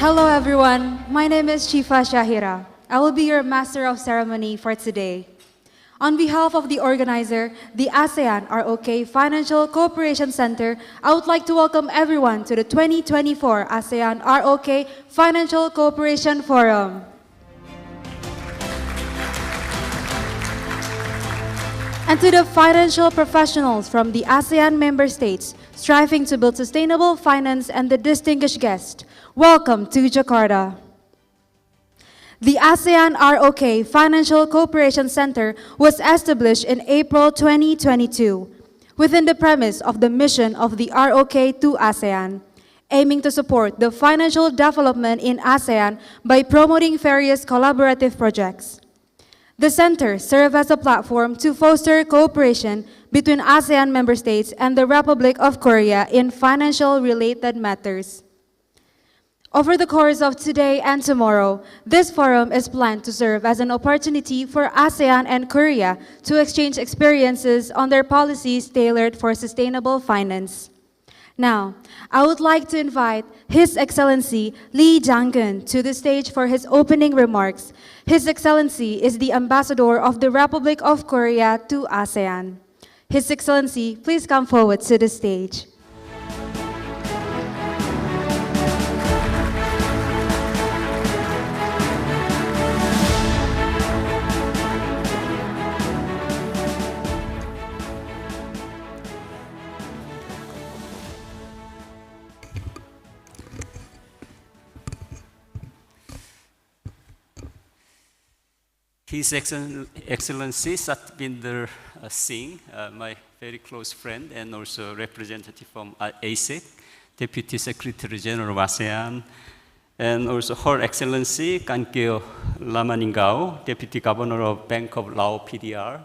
Hello everyone, my name is Chifa Shahira. I will be your Master of Ceremony for today. On behalf of the organizer, the Asean-Rok Financial Cooperation Center, I would like to welcome everyone to the 2024 Asean-Rok Financial Cooperation Forum. And to the financial professionals from the ASEAN member states striving to build sustainable finance and the distinguished guest, welcome to Jakarta. The ASEAN-Rok Financial Cooperation Center was established in April 2022 within the premise of the mission of the ROK to ASEAN, aiming to support the financial development in ASEAN by promoting various collaborative projects. The center serves as a platform to foster cooperation between ASEAN member states and the Republic of Korea in financial-related matters. Over the course of today and tomorrow, this forum is planned to serve as an opportunity for ASEAN and Korea to exchange experiences on their policies tailored for sustainable finance. Now, I would like to invite His Excellency Lee Jang-geun to the stage for his opening remarks. His Excellency is the Ambassador of the Republic of Korea to ASEAN. His Excellency, please come forward to the stage. His Excellency Satvinder Singh, my very close friend and also representative from ASEC, Deputy Secretary General of ASEAN, and also Her Excellency Kankeo Lamaningao, Deputy Governor of Bank of Lao PDR,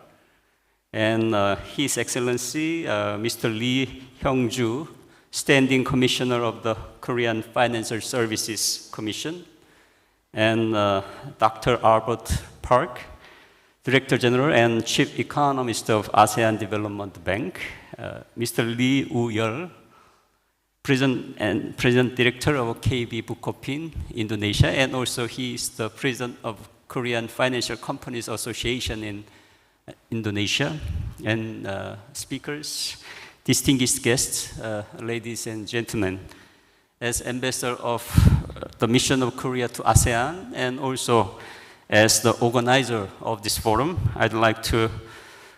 and His Excellency Mr. Lee Hyung-ju, Standing Commissioner of the Korean Financial Services Commission, and Dr. Albert Park, Director General and Chief Economist of ASEAN Development Bank, Mr. Lee Woo-yeol, President Director of KB Bukopin, Indonesia, and also he is the President of Korean Financial Companies Association in Indonesia, and speakers, distinguished guests, ladies and gentlemen. As Ambassador of the Mission of Korea to ASEAN and also as the organizer of this forum, I'd like to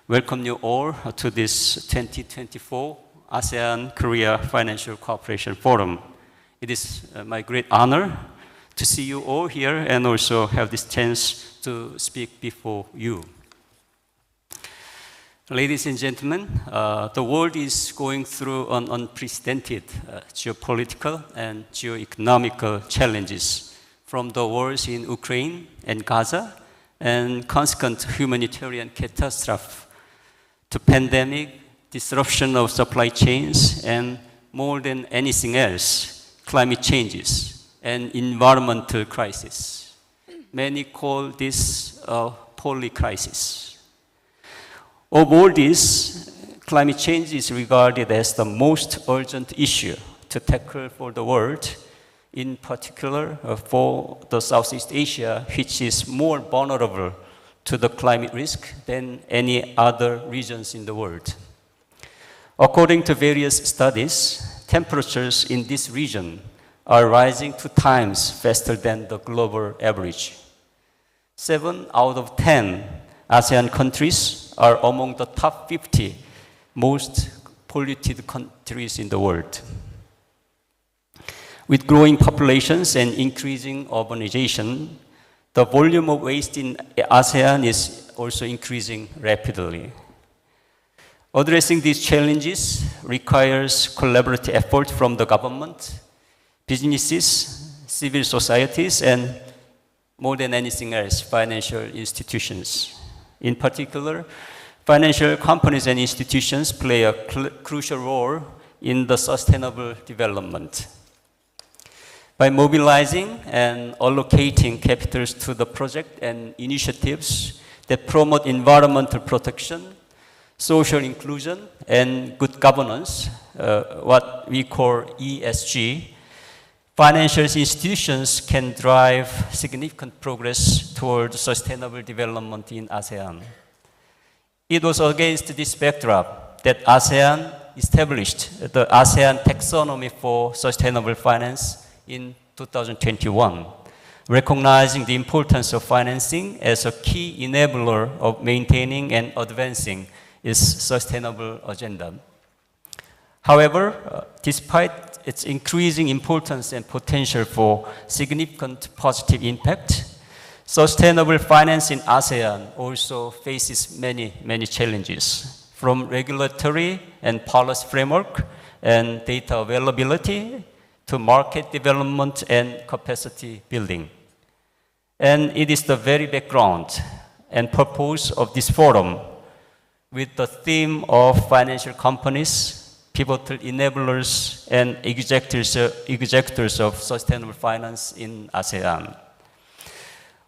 welcome you all to this 2024 ASEAN-Korea Financial Cooperation Forum. It is my great honor to see you all here and also have this chance to speak before you. Ladies and gentlemen, the world is going through an unprecedented geopolitical and geo-economical challenges, from the wars in Ukraine and Gaza and consequent humanitarian catastrophe to pandemic, disruption of supply chains, and more than anything else, climate changes and environmental crisis. Many call this a polycrisis. Of all this, climate change is regarded as the most urgent issue to tackle for the world, in particular for the Southeast Asia, which is more vulnerable to the climate risk than any other regions in the world. According to various studies, temperatures in this region are rising 2 times faster than the global average. 7 out of 10 ASEAN countries are among the top 50 most polluted countries in the world. With growing populations and increasing urbanization, the volume of waste in ASEAN is also increasing rapidly. Addressing these challenges requires collaborative effort from the government, businesses, civil societies, and more than anything else, financial institutions. In particular, financial companies and institutions play a crucial role in the sustainable development. By mobilizing and allocating capitals to the project and initiatives that promote environmental protection, social inclusion, and good governance, what we call ESG, financial institutions can drive significant progress toward sustainable development in ASEAN. It was against this backdrop that ASEAN established the ASEAN Taxonomy for Sustainable Finance in 2021, recognizing the importance of financing as a key enabler of maintaining and advancing its sustainable agenda. However, despite its increasing importance and potential for significant positive impact, sustainable finance in ASEAN also faces many challenges, from regulatory and policy framework and data availability to market development and capacity building. And it is the very background and purpose of this forum, with the theme of financial companies, pivotal enablers, and executors of sustainable finance in ASEAN.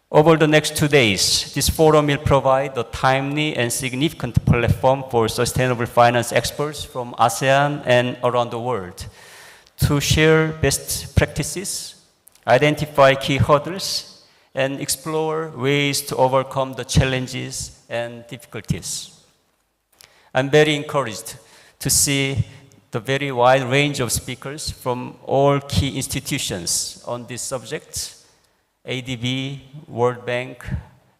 Over the next 2 days, this forum will provide a timely and significant platform for sustainable finance experts from ASEAN and around the world to share best practices, identify key hurdles, and explore ways to overcome the challenges and difficulties. I'm very encouraged to see the very wide range of speakers from all key institutions on this subject: ADB, World Bank,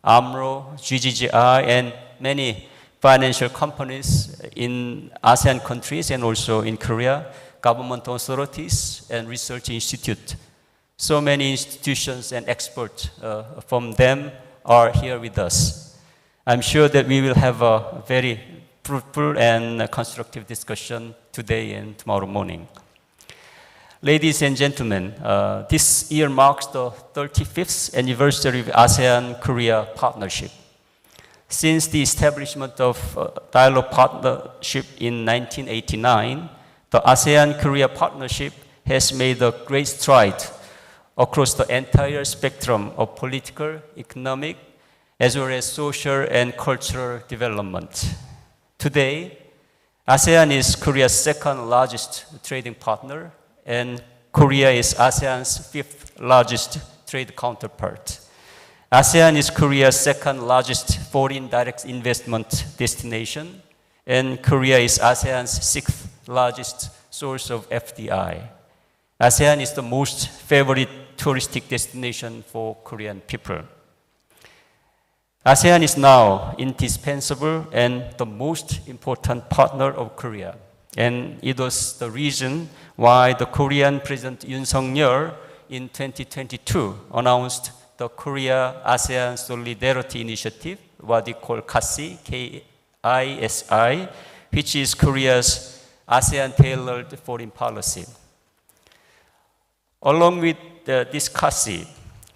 AMRO, GGGI, and many financial companies in ASEAN countries and also in Korea, government authorities and research institutes. So many institutions and experts from them are here with us. I'm sure that we will have a very fruitful and constructive discussion today and tomorrow morning. Ladies and gentlemen, this year marks the 35th anniversary of ASEAN-Korea partnership. Since the establishment of Dialogue Partnership in 1989, the ASEAN-Korea partnership has made a great stride across the entire spectrum of political, economic, as well as social and cultural development. Today, ASEAN is Korea's second largest trading partner, and Korea is ASEAN's fifth largest trade counterpart. ASEAN is Korea's second largest foreign direct investment destination, and Korea is ASEAN's sixth largest source of FDI. ASEAN is the most favorite touristic destination for Korean people. ASEAN is now indispensable and the most important partner of Korea. And it was the reason why the Korean President Yoon Suk-yeol in 2022 announced the Korea-ASEAN Solidarity Initiative, what we call KASI, K-I-S-I, which is Korea's ASEAN-tailored foreign policy. Along with this KASI,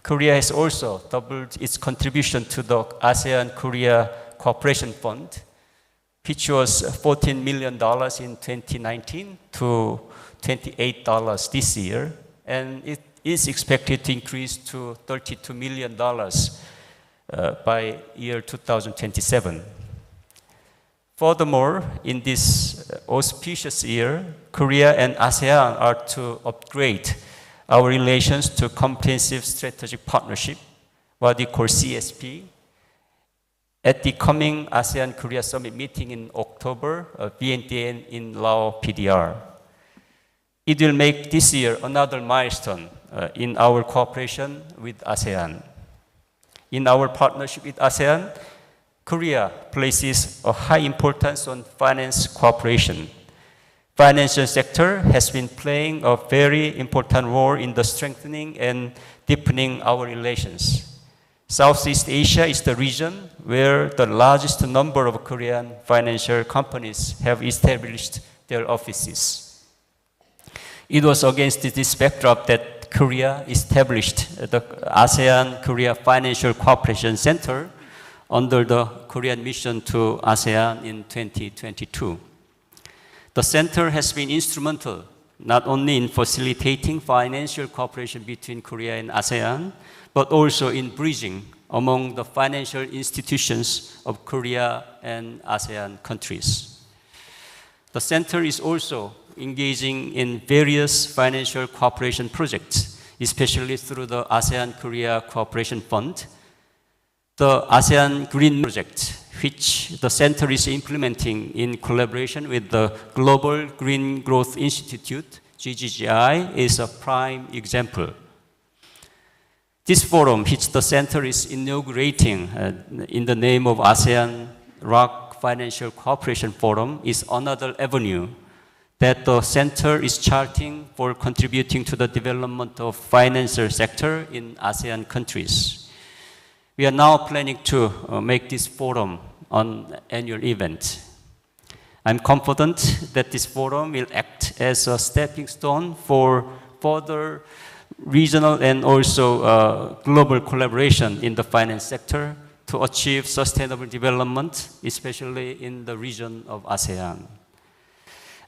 Korea has also doubled its contribution to the ASEAN-Korea Cooperation Fund, which was $14 million in 2019 to $28 this year, and it is expected to increase to $32 million by year 2027. Furthermore, in this auspicious year, Korea and ASEAN are to upgrade our relations to Comprehensive Strategic Partnership, what we call CSP, at the coming ASEAN-Korea Summit meeting in October, Vientiane in Laos, PDR. It will make this year another milestone in our cooperation with ASEAN. In our partnership with ASEAN, Korea places a high importance on finance cooperation. Financial sector has been playing a very important role in the strengthening and deepening our relations. Southeast Asia is the region where the largest number of Korean financial companies have established their offices. It was against this backdrop that Korea established the ASEAN-Korea Financial Cooperation Center under the Korean mission to ASEAN in 2022. The center has been instrumental not only in facilitating financial cooperation between Korea and ASEAN, but also in bridging among the financial institutions of Korea and ASEAN countries. The center is also engaging in various financial cooperation projects especially through the ASEAN-Korea Cooperation Fund, the ASEAN Green Project, which the center is implementing in collaboration with the Global Green Growth Institute, GGGI, is a prime example. This forum, which the center is inaugurating in the name of Asean-Rok Financial Cooperation Forum, is another avenue that the center is charting for contributing to the development of financial sector in ASEAN countries. We are now planning to make this forum an annual event. I'm confident that this forum will act as a stepping stone for further regional and also global collaboration in the finance sector to achieve sustainable development, especially in the region of ASEAN.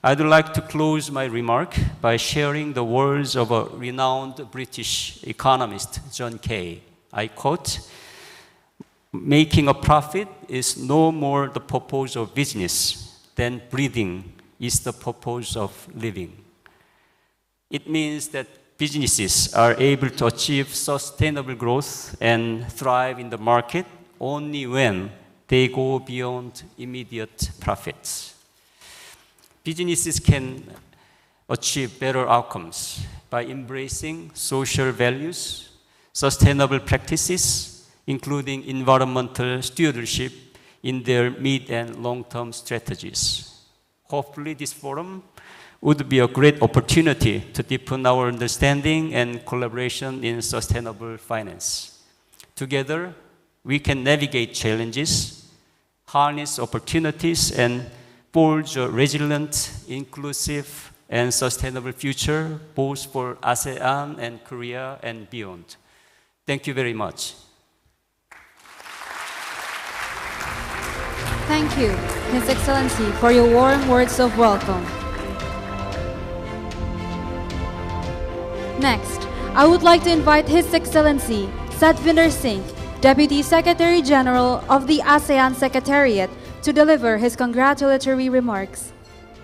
I'd like to close my remark by sharing the words of a renowned British economist, John Kay. I quote, "Making a profit is no more the purpose of business than breathing is the purpose of living." It means that businesses are able to achieve sustainable growth and thrive in the market only when they go beyond immediate profits. Businesses can achieve better outcomes by embracing social values, sustainable practices, including environmental stewardship in their mid and long-term strategies. Hopefully this forum would be a great opportunity to deepen our understanding and collaboration in sustainable finance. Together, we can navigate challenges, harness opportunities, and forge a resilient, inclusive, and sustainable future, both for ASEAN and Korea and beyond. Thank you very much. Thank you, His Excellency, for your warm words of welcome. Next, I would like to invite His Excellency Satvinder Singh, Deputy Secretary General of the ASEAN Secretariat, to deliver his congratulatory remarks.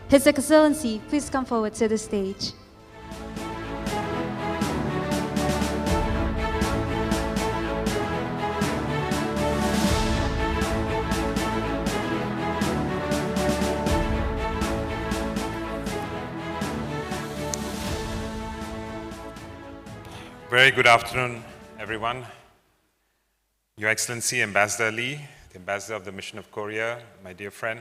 His Excellency, please come forward to the stage. Very good afternoon, everyone. Your Excellency, Ambassador Lee, the Ambassador of the Mission of Korea, my dear friend.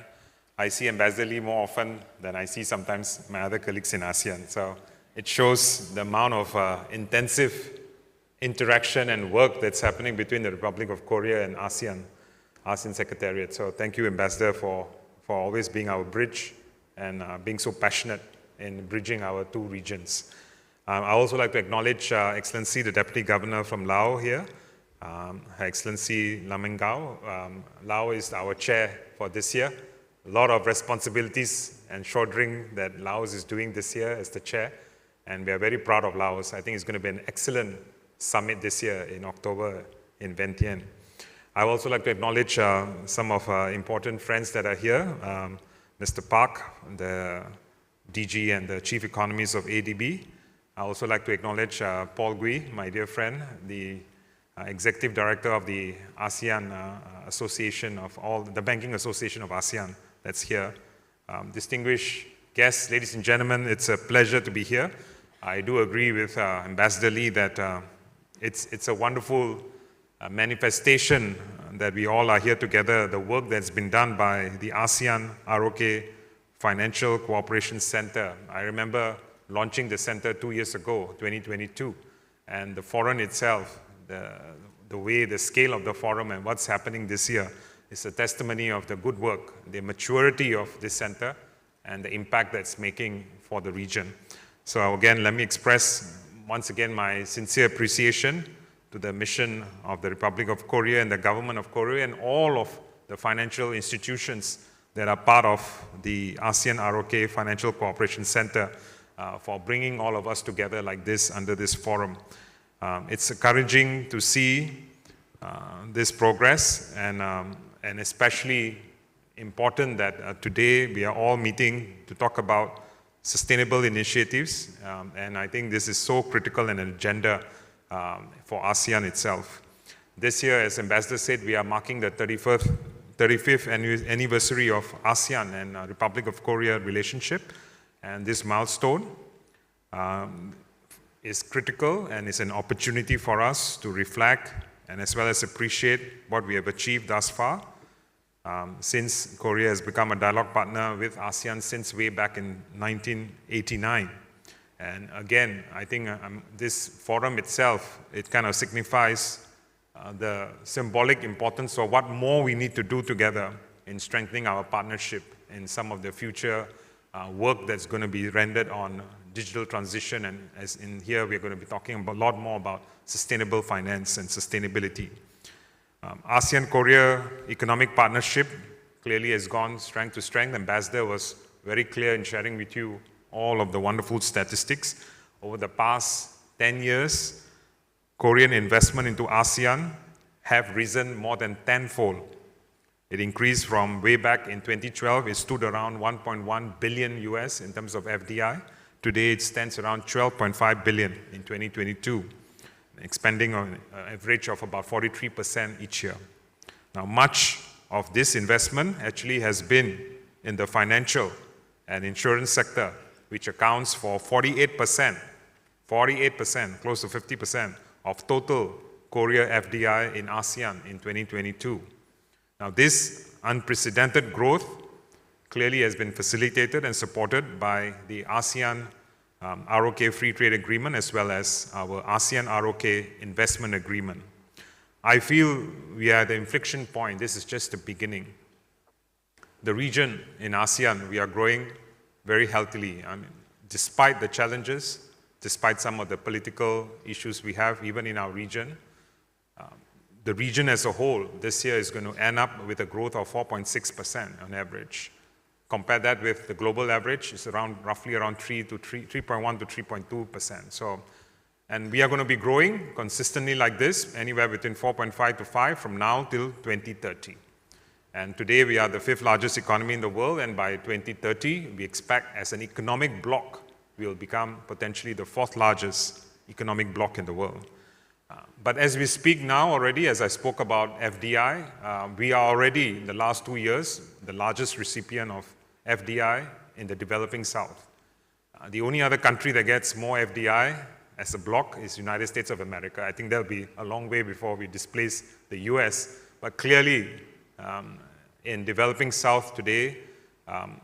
I see Ambassador Lee more often than I see sometimes my other colleagues in ASEAN. So it shows the amount of intensive interaction and work that's happening between the Republic of Korea and ASEAN Secretariat. So thank you, Ambassador, for always being our bridge and being so passionate in bridging our two regions. I also like to acknowledge Excellency, the Deputy Governor from Laos here, Her Excellency Lamengao. Laos is our chair for this year. A lot of responsibilities and shouldering that Laos is doing this year as the chair, and we are very proud of Laos. I think it's going to be an excellent summit this year in October in Vientiane. I would also like to acknowledge some of important friends that are here. Mr. Park, the DG and the Chief Economist of ADB. I also like to acknowledge Paul Gui, my dear friend, the Executive Director of the ASEAN Association of the Banking Association of ASEAN that's here. Distinguished guests, ladies and gentlemen, it's a pleasure to be here. I do agree with Ambassador Lee that it's a wonderful manifestation that we all are here together, the work that's been done by the Asean-Rok Financial Cooperation Center. I remember launching the center 2 years ago, 2022, and the forum itself, the way, the scale of the forum and what's happening this year is a testimony of the good work, the maturity of this center, and the impact that's making for the region. So again, let me express once again my sincere appreciation to the mission of the Republic of Korea and the government of Korea and all of the financial institutions that are part of the Asean-Rok Financial Cooperation Center for bringing all of us together like this under this forum. It's encouraging to see this progress and especially important that today we are all meeting to talk about sustainable initiatives, and I think this is so critical an agenda for ASEAN itself. This year, as Ambassador said, we are marking the 35th anniversary of ASEAN and Republic of Korea relationship, and this milestone is critical and is an opportunity for us to reflect and as well as appreciate what we have achieved thus far, since Korea has become a dialogue partner with ASEAN since way back in 1989. And again, I think this forum itself, it kind of signifies the symbolic importance of what more we need to do together in strengthening our partnership in some of the future work that's going to be rendered on digital transition, and as in here we're going to be talking about a lot more about sustainable finance and sustainability. ASEAN-Korea economic partnership clearly has gone strength to strength. Ambassador was very clear in sharing with you all of the wonderful statistics. Over the past 10 years, Korean investment into ASEAN have risen more than tenfold. It increased from way back in 2012, it stood around 1.1 billion US in terms of FDI. Today it stands around 12.5 billion in 2022, expanding on an average of about 43% each year. Now, much of this investment actually has been in the financial and insurance sector, which accounts for 48%, close to 50% of total Korea FDI in ASEAN in 2022. Now, this unprecedented growth clearly has been facilitated and supported by the ASEAN ROK Free Trade Agreement as well as our ASEAN ROK Investment Agreement. I feel we are at the inflection point. This is just the beginning. The region in ASEAN, we are growing very healthily. I mean, despite the challenges, despite some of the political issues we have even in our region, the region as a whole this year is going to end up with a growth of 4.6% on average. Compare that with the global average, it's roughly around 3.1 to 3.2%. So, and we are going to be growing consistently like this, anywhere between 4.5 to 5 from now till 2030. And today we are the 5th largest economy in the world, and by 2030 we expect as an economic bloc we will become potentially the 4th largest economic bloc in the world. But as we speak now already, as I spoke about FDI, we are already in the last 2 years the largest recipient of FDI in the developing South. The only other country that gets more FDI as a bloc is United States of America. I think there'll be a long way before we displace the US, but clearly in developing South today,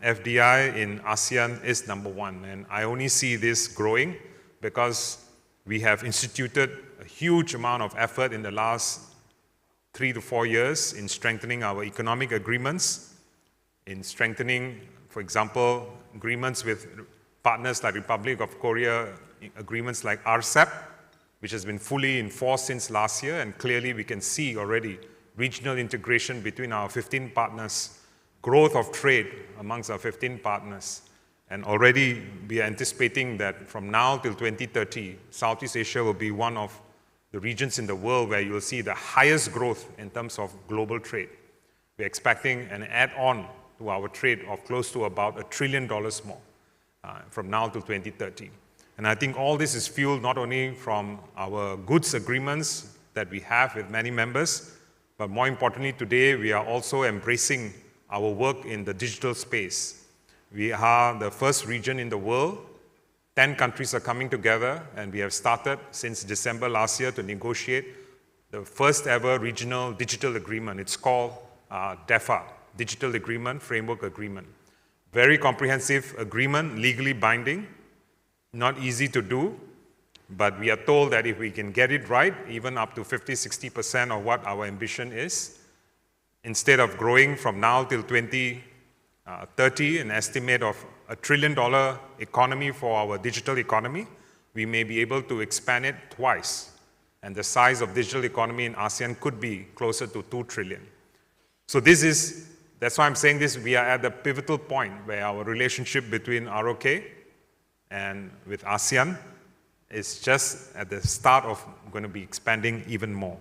FDI in ASEAN is number 1, and I only see this growing because we have instituted a huge amount of effort in the last 3 to 4 years in strengthening our economic agreements, in strengthening, for example, agreements with partners like Republic of Korea, agreements like RCEP, which has been fully enforced since last year, and clearly we can see already regional integration between our 15 partners, growth of trade amongst our 15 partners. And already we are anticipating that from now till 2030, Southeast Asia will be one of the regions in the world where you will see the highest growth in terms of global trade. We're expecting an add-on to our trade of close to about $1 trillion more from now till 2030. And I think all this is fueled not only from our goods agreements that we have with many members, but more importantly today, we are also embracing our work in the digital space. We are the first region in the world. 10 countries are coming together, and we have started since December last year to negotiate the first ever regional digital agreement. It's called DEFA, Digital Agreement Framework Agreement. Very comprehensive agreement, legally binding, not easy to do, but we are told that if we can get it right, even up to 50-60% of what our ambition is, instead of growing from now till 2030, an estimate of $1 trillion economy for our digital economy, we may be able to expand it twice. And the size of digital economy in ASEAN could be closer to 2 trillion. So that's why I'm saying this, we are at the pivotal point where our relationship between ROK and with ASEAN is just at the start of going to be expanding even more.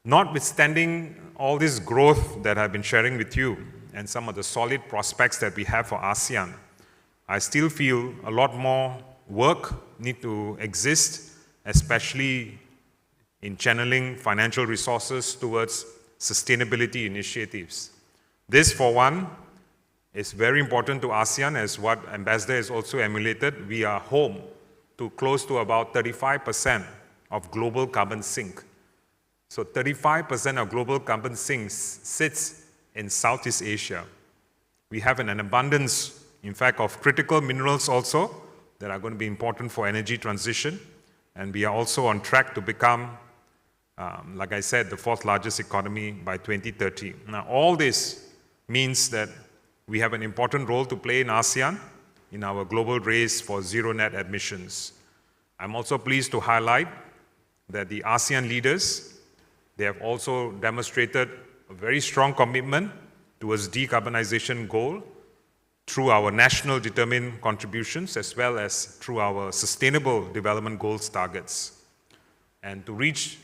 Notwithstanding all this growth that I've been sharing with you and some of the solid prospects that we have for ASEAN, I still feel a lot more work need to exist, especially in channeling financial resources towards sustainability initiatives. This, for one, is very important to ASEAN, as what Ambassador has also emulated. We are home to close to about 35% of global carbon sink. So 35% of global carbon sink sits in Southeast Asia. We have an abundance, in fact, of critical minerals also that are going to be important for energy transition. And we are also on track to become, like I said, the fourth largest economy by 2030. Now, all this means that we have an important role to play in ASEAN in our global race for zero net emissions. I'm also pleased to highlight that the ASEAN leaders, they have also demonstrated a very strong commitment towards decarbonization goal through our national determined contributions as well as through our sustainable development goals targets. And to reach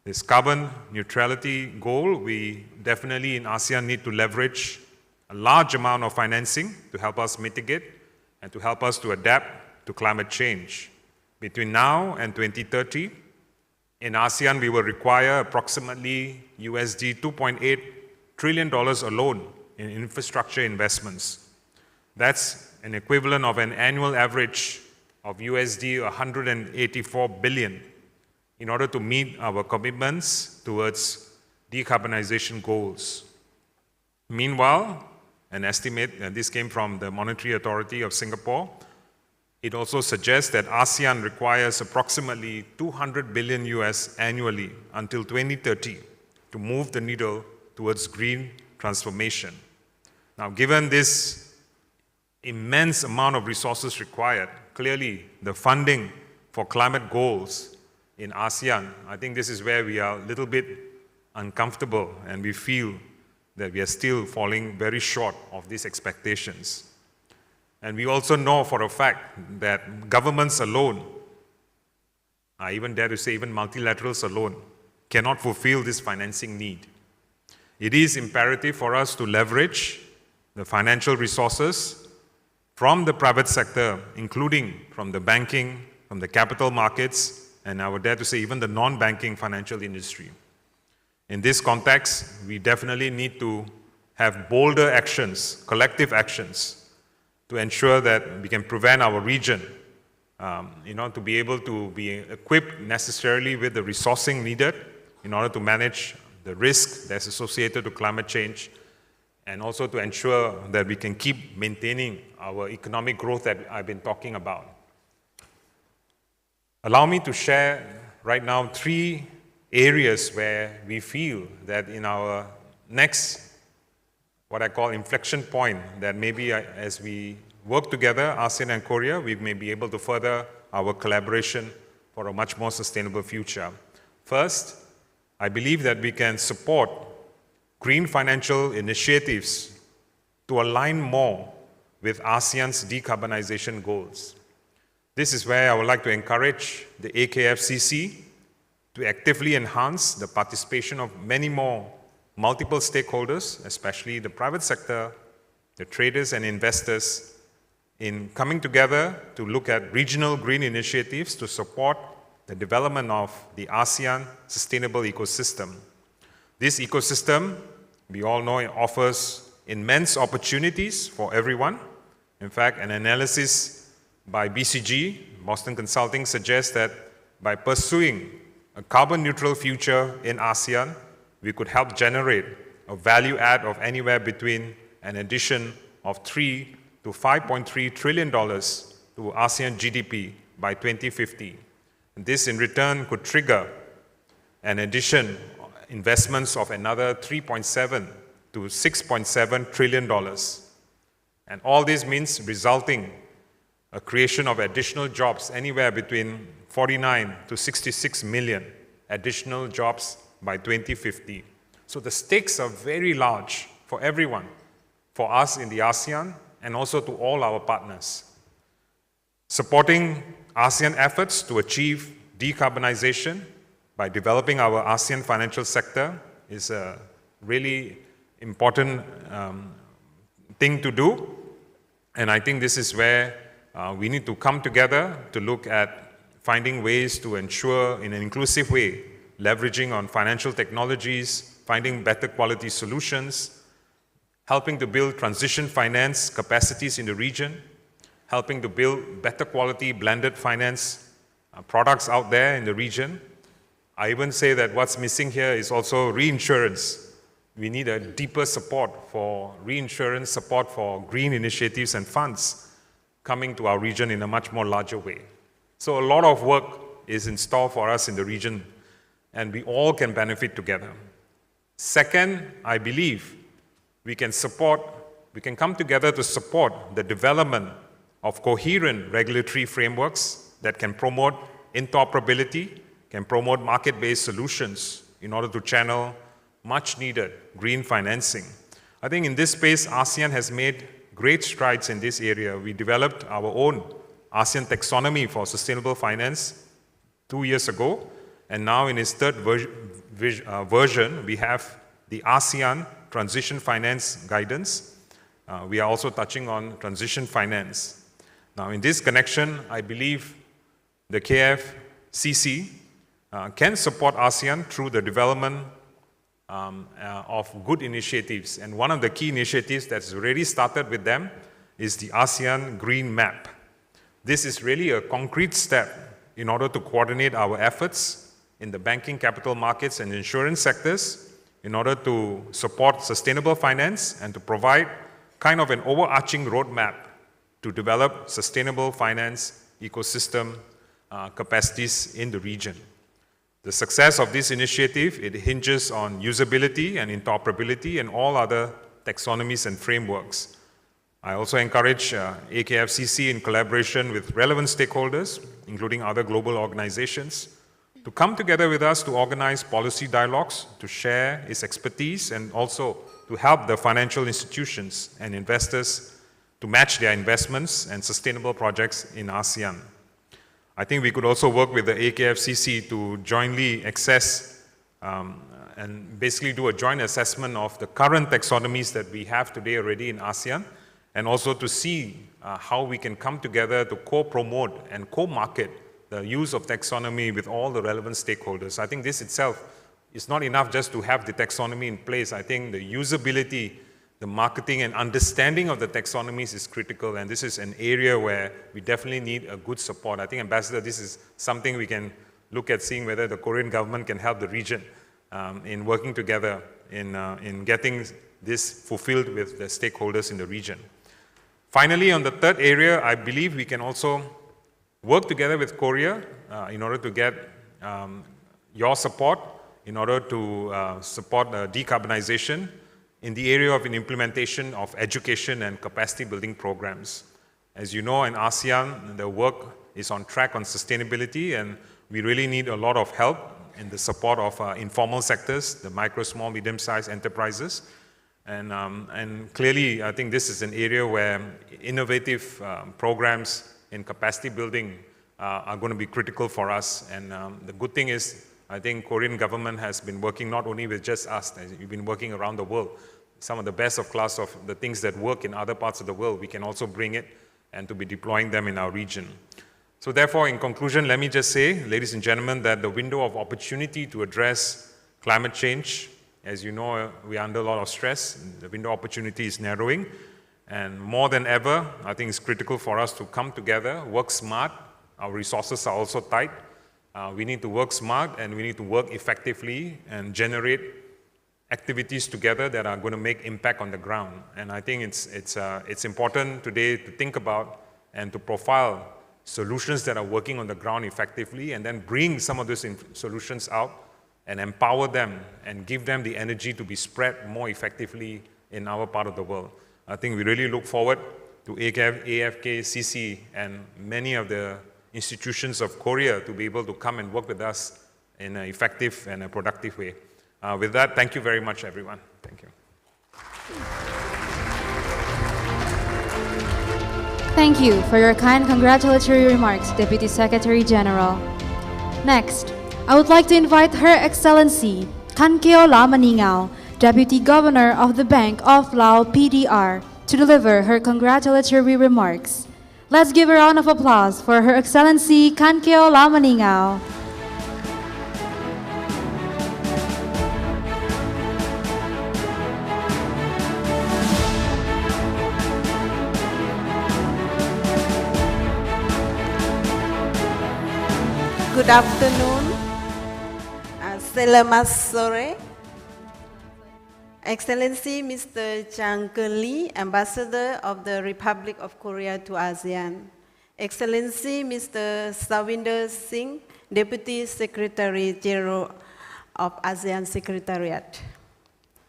this carbon neutrality goal, we definitely in ASEAN need to leverage a large amount of financing to help us mitigate and to help us to adapt to climate change. Between now and 2030, in ASEAN, we will require approximately USD $2.8 trillion alone in infrastructure investments. That's an equivalent of an annual average of USD 184 billion in order to meet our commitments towards decarbonization goals. Meanwhile, an estimate, and this came from the Monetary Authority of Singapore, it also suggests that ASEAN requires approximately 200 billion US annually until 2030 to move the needle towards green transformation. Now, given this immense amount of resources required, clearly the funding for climate goals in ASEAN, I think this is where we are a little bit uncomfortable and we feel that we are still falling very short of these expectations. And we also know for a fact that governments alone, I even dare to say even multilaterals alone, cannot fulfill this financing need. It is imperative for us to leverage the financial resources from the private sector, including from the banking, from the capital markets, and I would dare to say even the non-banking financial industry. In this context, we definitely need to have bolder actions, collective actions, to ensure that we can prevent our region, to be able to be equipped necessarily with the resourcing needed in order to manage the risk that's associated to climate change, and also to ensure that we can keep maintaining our economic growth that I've been talking about. Allow me to share right now 3 areas where we feel that in our next, what I call inflection point, that maybe as we work together, ASEAN and Korea, we may be able to further our collaboration for a much more sustainable future. First, I believe that we can support green financial initiatives to align more with ASEAN's decarbonization goals. This is where I would like to encourage the AKFCC to actively enhance the participation of many more multiple stakeholders, especially the private sector, the traders and investors, in coming together to look at regional green initiatives to support the development of the ASEAN sustainable ecosystem. This ecosystem, we all know, it offers immense opportunities for everyone. In fact, an analysis by BCG, Boston Consulting, suggests that by pursuing a carbon-neutral future in ASEAN, we could help generate a value add of anywhere between an addition of $3 to $5.3 trillion to ASEAN GDP by 2050. And this, in return, could trigger an addition investments of another $3.7 to $6.7 trillion. And all this means resulting a creation of additional jobs anywhere between 49 to 66 million additional jobs by 2050. So the stakes are very large for everyone, for us in the ASEAN and also to all our partners. Supporting ASEAN efforts to achieve decarbonization by developing our ASEAN financial sector is a really important thing to do. And I think this is where we need to come together to look at finding ways to ensure in an inclusive way, leveraging on financial technologies, finding better quality solutions, helping to build transition finance capacities in the region, helping to build better quality blended finance products out there in the region. I even say that what's missing here is also reinsurance. We need a deeper support for reinsurance, support for green initiatives and funds coming to our region in a much more larger way. So a lot of work is in store for us in the region, and we all can benefit together. Second, I believe we can come together to support the development of coherent regulatory frameworks that can promote interoperability, can promote market-based solutions in order to channel much needed green financing. I think in this space, ASEAN has made great strides in this area. We developed our own ASEAN taxonomy for sustainable finance 2 years ago, and now in its third version, we have the ASEAN Transition Finance Guidance. We are also touching on transition finance. Now in this connection, I believe the KFCC can support ASEAN through the development of good initiatives. And one of the key initiatives that's already started with them is the ASEAN Green Map. This is really a concrete step in order to coordinate our efforts in the banking, capital markets, and insurance sectors in order to support sustainable finance and to provide kind of an overarching roadmap to develop sustainable finance ecosystem capacities in the region. The success of this initiative, it hinges on usability and interoperability and all other taxonomies and frameworks. I also encourage AKFCC in collaboration with relevant stakeholders, including other global organizations, to come together with us to organize policy dialogues, to share its expertise, and also to help the financial institutions and investors to match their investments and sustainable projects in ASEAN. I think we could also work with the AKFCC to jointly access and basically do a joint assessment of the current taxonomies that we have today already in ASEAN, and also to see how we can come together to co-promote and co-market the use of taxonomy with all the relevant stakeholders. I think this itself is not enough just to have the taxonomy in place. I think the usability, the marketing and understanding of the taxonomies is critical, and this is an area where we definitely need a good support. I think, Ambassador, this is something we can look at, seeing whether the Korean government can help the region in working together in getting this fulfilled with the stakeholders in the region. Finally, on the third area, I believe we can also work together with Korea in order to get your support, in order to support decarbonization in the area of an implementation of education and capacity building programs. As you know, in ASEAN, the work is on track on sustainability, and we really need a lot of help in the support of informal sectors, the micro, small, medium-sized enterprises. And clearly, I think this is an area where innovative programs in capacity building are going to be critical for us. And the good thing is, I think Korean government has been working not only with just us, we've been working around the world. Some of the best of class of the things that work in other parts of the world, we can also bring it and to be deploying them in our region. So therefore, in conclusion, let me just say, ladies and gentlemen, that the window of opportunity to address climate change, as you know, we are under a lot of stress. The window of opportunity is narrowing. And more than ever, I think it's critical for us to come together, work smart. Our resources are also tight. We need to work smart, and we need to work effectively and generate activities together that are going to make impact on the ground. And I think it's important today to think about and to profile solutions that are working on the ground effectively, and then bring some of those solutions out and empower them and give them the energy to be spread more effectively in our part of the world. I think we really look forward to AFKCC and many of the institutions of Korea to be able to come and work with us in an effective and a productive way. With that, thank you very much, everyone. Thank you. Thank you for your kind congratulatory remarks, Deputy Secretary General. Next, I would like to invite Her Excellency Kankeo Lamaningao, Deputy Governor of the Bank of Lao PDR, to deliver her congratulatory remarks. Let's give a round of applause for Her Excellency Kankeo Lamaningao. Good afternoon. Selamat sore. Excellency Mr. Chang Lee, Ambassador of the Republic of Korea to ASEAN. Excellency Mr. Sawinder Singh, Deputy Secretary General of ASEAN Secretariat.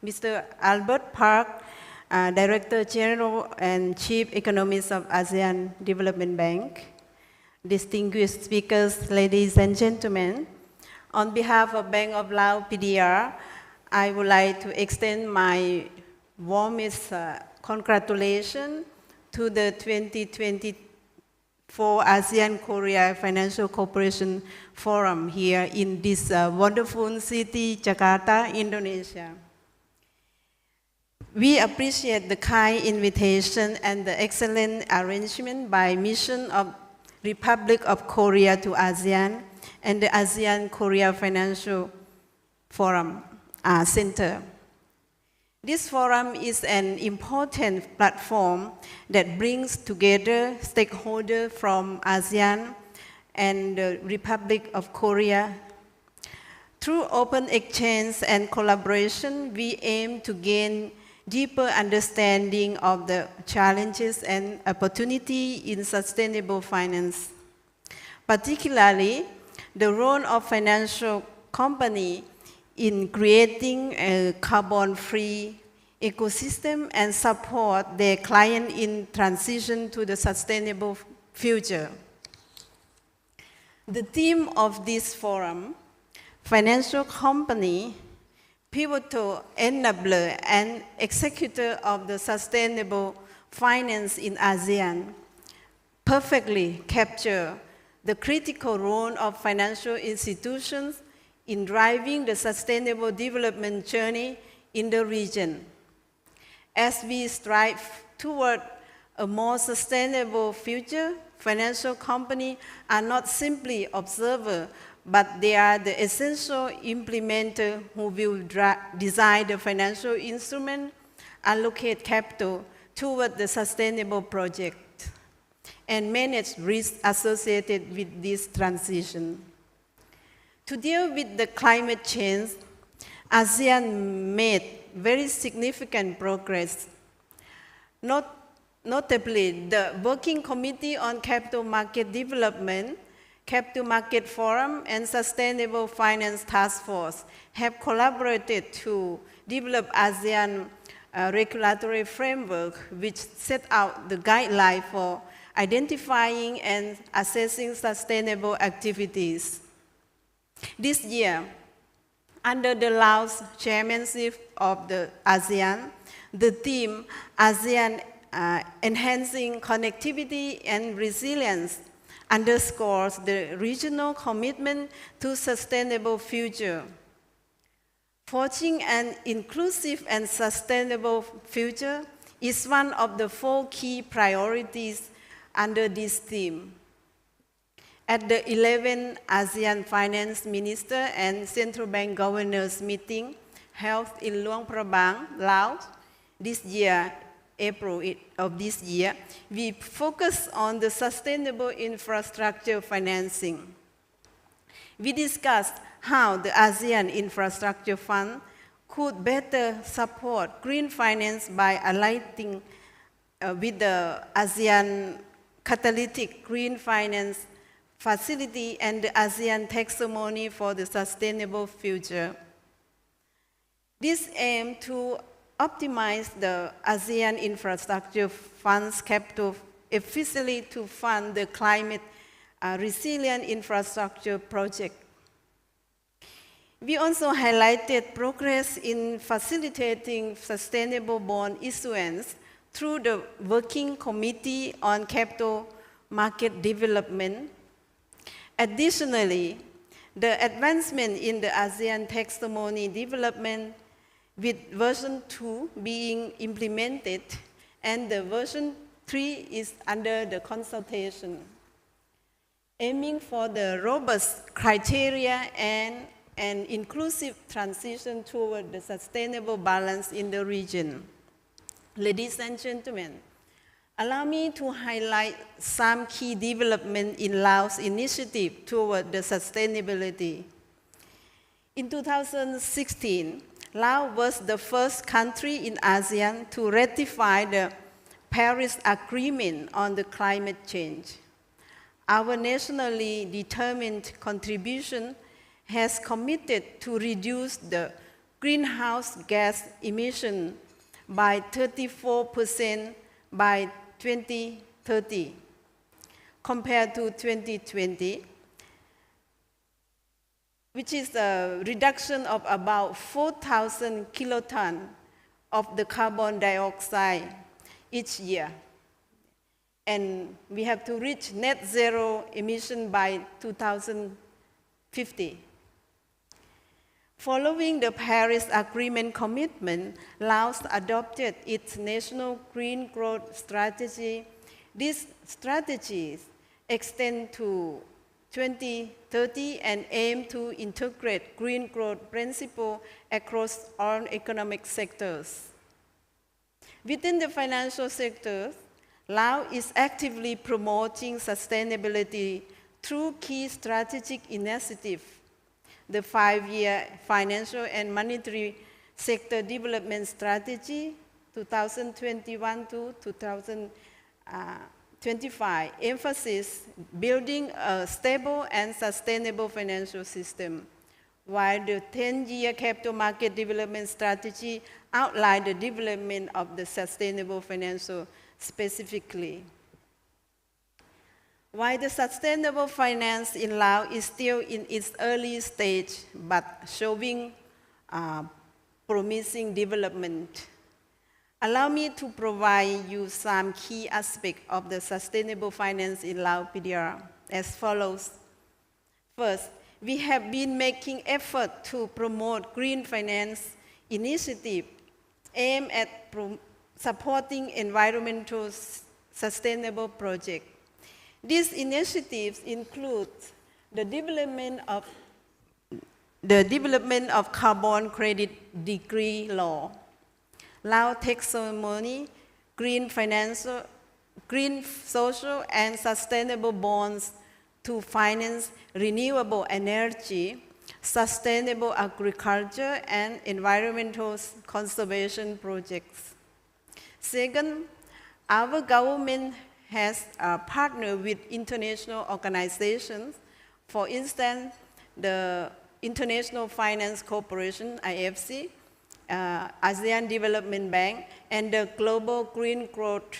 Mr. Albert Park, Director General and Chief Economist of ASEAN Development Bank. Distinguished speakers, ladies and gentlemen, on behalf of Bank of Laos PDR, I would like to extend my warmest congratulations to the 2024 ASEAN-Korea Financial Cooperation Forum here in this wonderful city, Jakarta, Indonesia. We appreciate the kind invitation and the excellent arrangement by Mission of Republic of Korea to ASEAN and the ASEAN-Korea Financial Forum Center. This forum is an important platform that brings together stakeholders from ASEAN and the Republic of Korea. Through open exchange and collaboration, we aim to gain deeper understanding of the challenges and opportunity in sustainable finance, particularly the role of financial company in creating a carbon-free ecosystem and support their client in transition to the sustainable future. The theme of this forum, financial company, pivotal enabler and executor of the sustainable finance in ASEAN, perfectly capture the critical role of financial institutions in driving the sustainable development journey in the region. As we strive toward a more sustainable future, financial companies are not simply observers, but they are the essential implementer who will design the financial instrument, allocate capital toward the sustainable project, and manage risks associated with this transition. To deal with the climate change, ASEAN made very significant progress. Notably, the Working Committee on Capital Market Development, Capital Market Forum, and Sustainable Finance Task Force have collaborated to develop ASEAN regulatory framework which set out the guideline for identifying and assessing sustainable activities. This year, under the Laos chairmanship of the ASEAN, the theme ASEAN Enhancing Connectivity and Resilience underscores the regional commitment to sustainable future. Forging an inclusive and sustainable future is one of the 4 key priorities under this theme. At the 11th ASEAN Finance Minister and Central Bank Governors meeting held in Luang Prabang, Laos, this year, April of this year, we focused on the sustainable infrastructure financing. We discussed how the ASEAN Infrastructure Fund could better support green finance by aligning with the ASEAN Catalytic Green Finance Facility and the ASEAN Taxonomy for the Sustainable Future. This aims to optimize the ASEAN Infrastructure Fund's capital efficiently to fund the climate resilient infrastructure project. We also highlighted progress in facilitating sustainable bond issuance through the Working Committee on Capital Market Development. Additionally, the advancement in the ASEAN taxonomy development with version 2 being implemented and the version 3 is under the consultation, aiming for the robust criteria and an inclusive transition toward the sustainable balance in the region. Ladies and gentlemen, allow me to highlight some key developments in Laos' initiative toward the sustainability. In 2016, Laos was the first country in ASEAN to ratify the Paris Agreement on the climate change. Our nationally determined contribution has committed to reduce the greenhouse gas emission by 34% by 2030 compared to 2020, which is a reduction of about 4,000 kilotons of the carbon dioxide each year. And we have to reach net zero emission by 2050. Following the Paris Agreement commitment, Laos adopted its national green growth strategy. These strategies extend to 2030 and aim to integrate green growth principles across all economic sectors. Within the financial sector, Laos is actively promoting sustainability through key strategic initiatives. The 5-year Financial and Monetary Sector Development Strategy, 2021 to 2025, emphasizes building a stable and sustainable financial system, while the 10-year Capital Market Development Strategy outlined the development of the sustainable financial specifically. While the sustainable finance in Laos is still in its early stage, but showing promising development, allow me to provide you some key aspects of the sustainable finance in Laos PDR as follows. First, we have been making effort to promote green finance initiatives aimed at supporting environmental sustainable projects. These initiatives include the development of carbon credit decree law, Lao taxonomy, green social and sustainable bonds to finance renewable energy, sustainable agriculture, and environmental conservation projects. Second, our government has partnered with international organizations, for instance, the International Finance Corporation, IFC, ASEAN Development Bank, and the Global Green Growth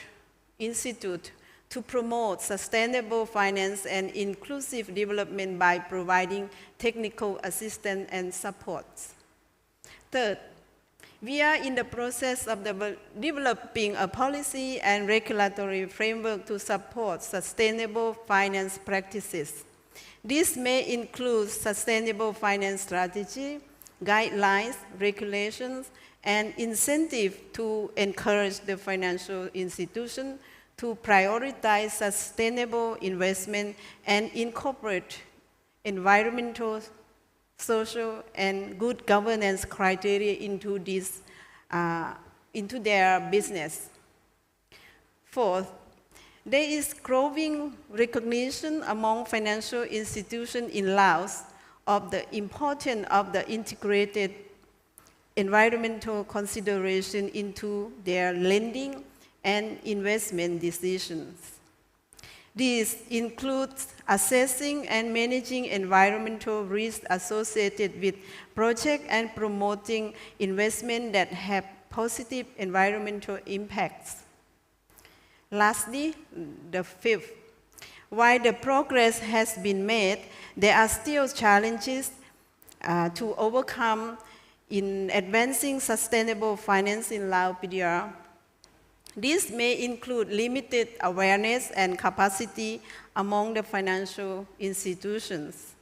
Institute to promote sustainable finance and inclusive development by providing technical assistance and support. Third, we are in the process of developing a policy and regulatory framework to support sustainable finance practices. This may include sustainable finance strategy, guidelines, regulations, and incentives to encourage the financial institution to prioritize sustainable investment and incorporate environmental, social, and good governance criteria into their business. Fourth, there is growing recognition among financial institutions in Laos of the importance of the integrated environmental consideration into their lending and investment decisions. This includes assessing and managing environmental risks associated with projects and promoting investment that have positive environmental impacts. Lastly, the fifth, while the progress has been made, there are still challenges to overcome in advancing sustainable finance in Laos PDR. This may include limited awareness and capacity among the financial institutions,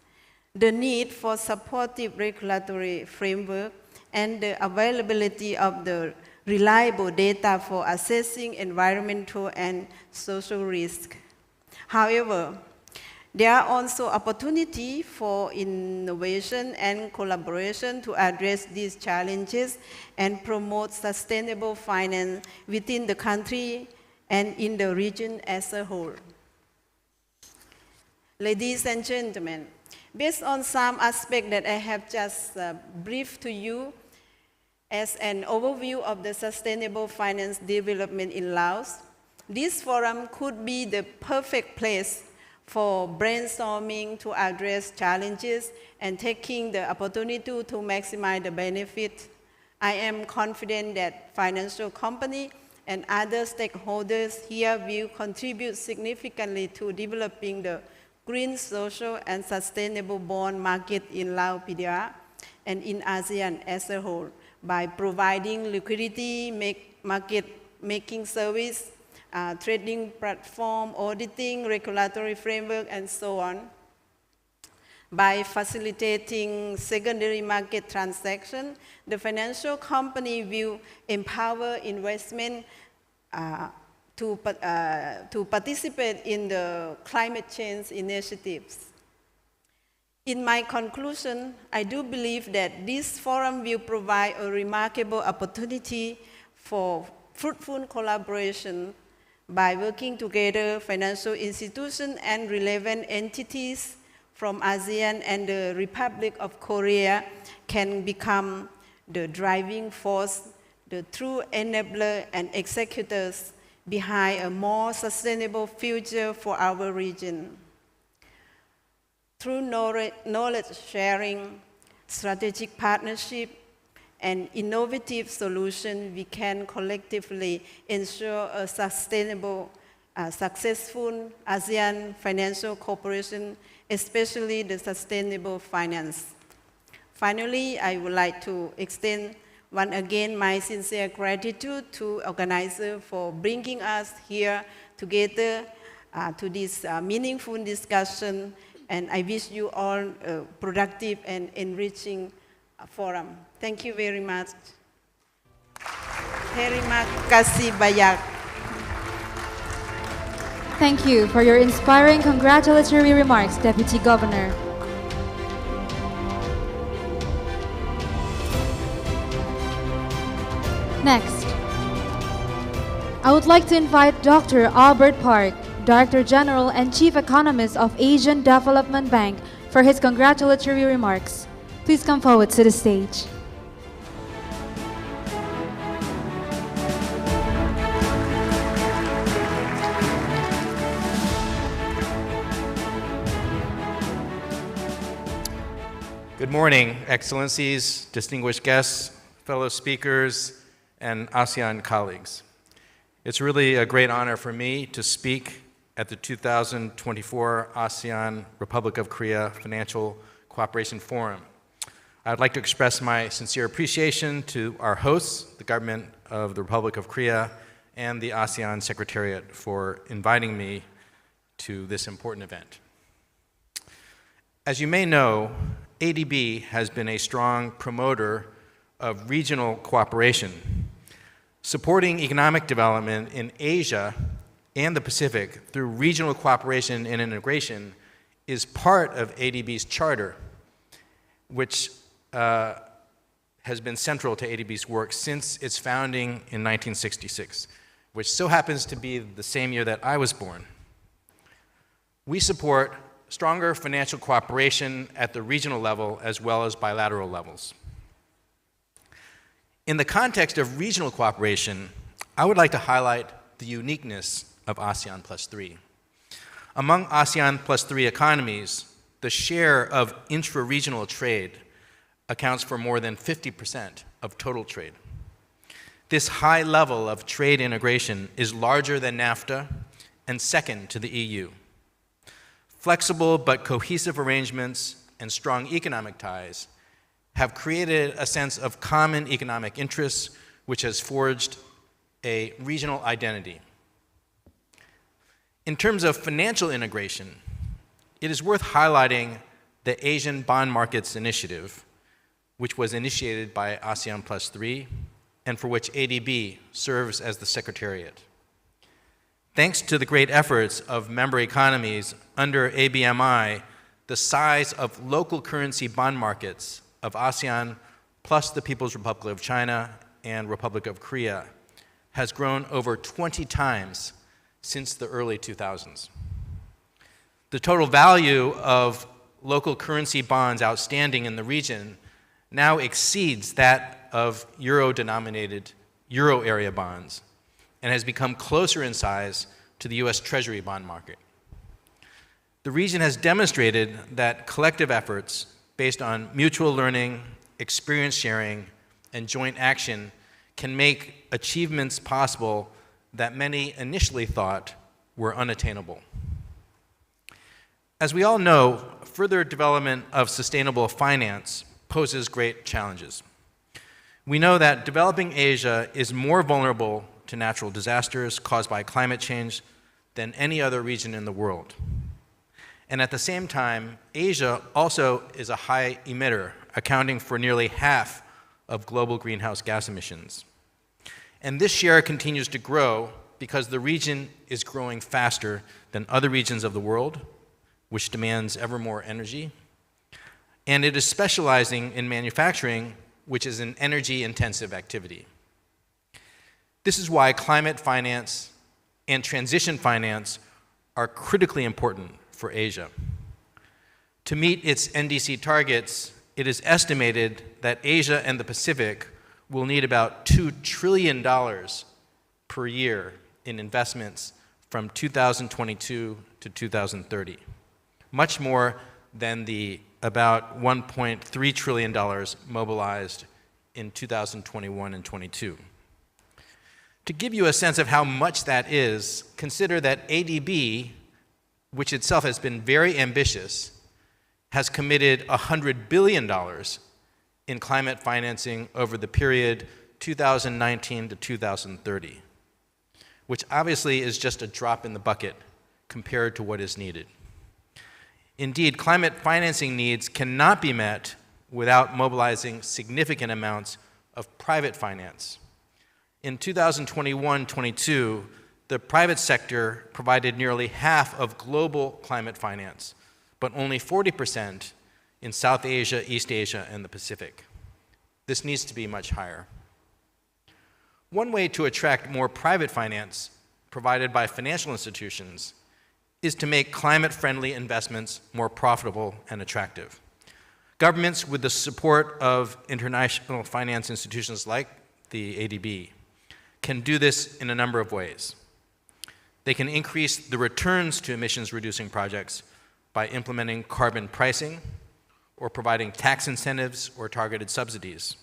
the need for supportive regulatory framework, and the availability of the reliable data for assessing environmental and social risk. However, there are also opportunities for innovation and collaboration to address these challenges and promote sustainable finance within the country and in the region as a whole. Ladies and gentlemen, based on some aspects that I have just briefed to you as an overview of the sustainable finance development in Laos, this forum could be the perfect place for brainstorming to address challenges and taking the opportunity to maximize the benefit. I am confident that financial companies and other stakeholders here will contribute significantly to developing the green, social, and sustainable bond market in Laos PDR and in ASEAN as a whole by providing liquidity, market making service, trading platform, auditing, regulatory framework, and so on. By facilitating secondary market transactions, the financial company will empower investment to participate in the climate change initiatives. In my conclusion, I do believe that this forum will provide a remarkable opportunity for fruitful collaboration by working together, financial institutions and relevant entities from ASEAN and the Republic of Korea can become the driving force, the true enabler and executors behind a more sustainable future for our region. Through knowledge sharing, strategic partnership, and innovative solutions, we can collectively ensure a sustainable, successful ASEAN financial cooperation, especially the sustainable finance. Finally, I would like to extend once again my sincere gratitude to organizers for bringing us here together to this meaningful discussion, and I wish you all a productive and enriching forum. Thank you very much. Terima kasih banyak. Thank you for your inspiring congratulatory remarks, Deputy Governor. Next, I would like to invite Dr. Albert Park, Director General and Chief Economist of Asian Development Bank, for his congratulatory remarks. Please come forward to the stage. Good morning, Excellencies, distinguished guests, fellow speakers, and ASEAN colleagues. It's really a great honor for me to speak at the 2024 ASEAN Republic of Korea Financial Cooperation Forum. I'd like to express my sincere appreciation to our hosts, the government of the Republic of Korea, and the ASEAN Secretariat for inviting me to this important event. As you may know, ADB has been a strong promoter of regional cooperation. Supporting economic development in Asia and the Pacific through regional cooperation and integration is part of ADB's charter, which has been central to ADB's work since its founding in 1966, which so happens to be the same year that I was born. We support stronger financial cooperation at the regional level as well as bilateral levels. In the context of regional cooperation, I would like to highlight the uniqueness of ASEAN Plus 3. Among ASEAN Plus 3 economies, the share of intra-regional trade accounts for more than 50% of total trade. This high level of trade integration is larger than NAFTA and second to the EU. Flexible but cohesive arrangements and strong economic ties have created a sense of common economic interests, which has forged a regional identity. In terms of financial integration, it is worth highlighting the Asian Bond Markets Initiative, which was initiated by ASEAN Plus 3 and for which ADB serves as the secretariat. Thanks to the great efforts of member economies under ABMI, the size of local currency bond markets of ASEAN plus the People's Republic of China and Republic of Korea has grown over 20 times since the early 2000s. The total value of local currency bonds outstanding in the region now exceeds that of euro-denominated euro area bonds and has become closer in size to the US Treasury bond market. The region has demonstrated that collective efforts based on mutual learning, experience sharing, and joint action can make achievements possible that many initially thought were unattainable. As we all know, further development of sustainable finance poses great challenges. We know that developing Asia is more vulnerable to natural disasters caused by climate change than any other region in the world. And at the same time, Asia also is a high emitter, accounting for nearly half of global greenhouse gas emissions. And this share continues to grow because the region is growing faster than other regions of the world, which demands ever more energy. And it is specializing in manufacturing, which is an energy-intensive activity. This is why climate finance and transition finance are critically important for Asia. To meet its NDC targets, it is estimated that Asia and the Pacific will need about $2 trillion per year in investments from 2022 to 2030, much more than the about $1.3 trillion mobilized in 2021 and 22. To give you a sense of how much that is, consider that ADB, which itself has been very ambitious, has committed $100 billion in climate financing over the period 2019 to 2030, which obviously is just a drop in the bucket compared to what is needed. Indeed, climate financing needs cannot be met without mobilizing significant amounts of private finance. In 2021-22, the private sector provided nearly half of global climate finance, but only 40% in South Asia, East Asia, and the Pacific. This needs to be much higher. One way to attract more private finance provided by financial institutions is to make climate-friendly investments more profitable and attractive. Governments, with the support of international finance institutions like the ADB, can do this in a number of ways. They can increase the returns to emissions-reducing projects by implementing carbon pricing or providing tax incentives or targeted subsidies.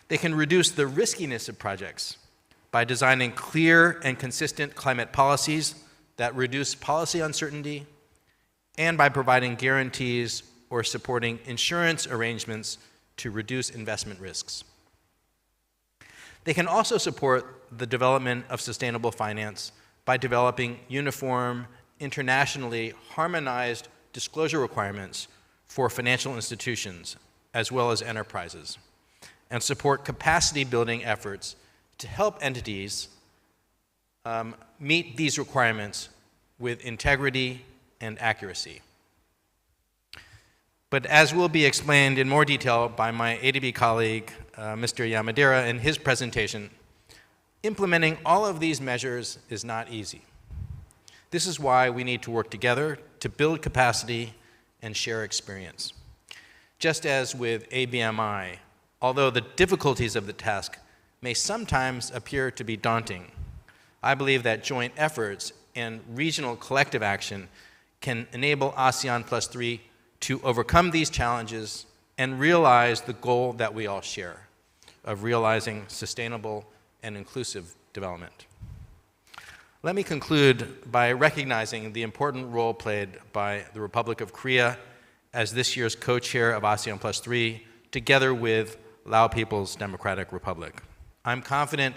They can reduce the riskiness of projects by designing clear and consistent climate policies that reduce policy uncertainty, and by providing guarantees or supporting insurance arrangements to reduce investment risks. They can also support the development of sustainable finance by developing uniform, internationally harmonized disclosure requirements for financial institutions as well as enterprises, and support capacity building efforts to help entities meet these requirements with integrity and accuracy. But as will be explained in more detail by my ADB colleague, Mr. Yamadera, in his presentation, implementing all of these measures is not easy. This is why we need to work together to build capacity and share experience. Just as with ABMI, although the difficulties of the task may sometimes appear to be daunting, I believe that joint efforts and regional collective action can enable ASEAN Plus 3 to overcome these challenges and realize the goal that we all share of realizing sustainable and inclusive development. Let me conclude by recognizing the important role played by the Republic of Korea as this year's co-chair of ASEAN Plus 3, together with Lao People's Democratic Republic. I'm confident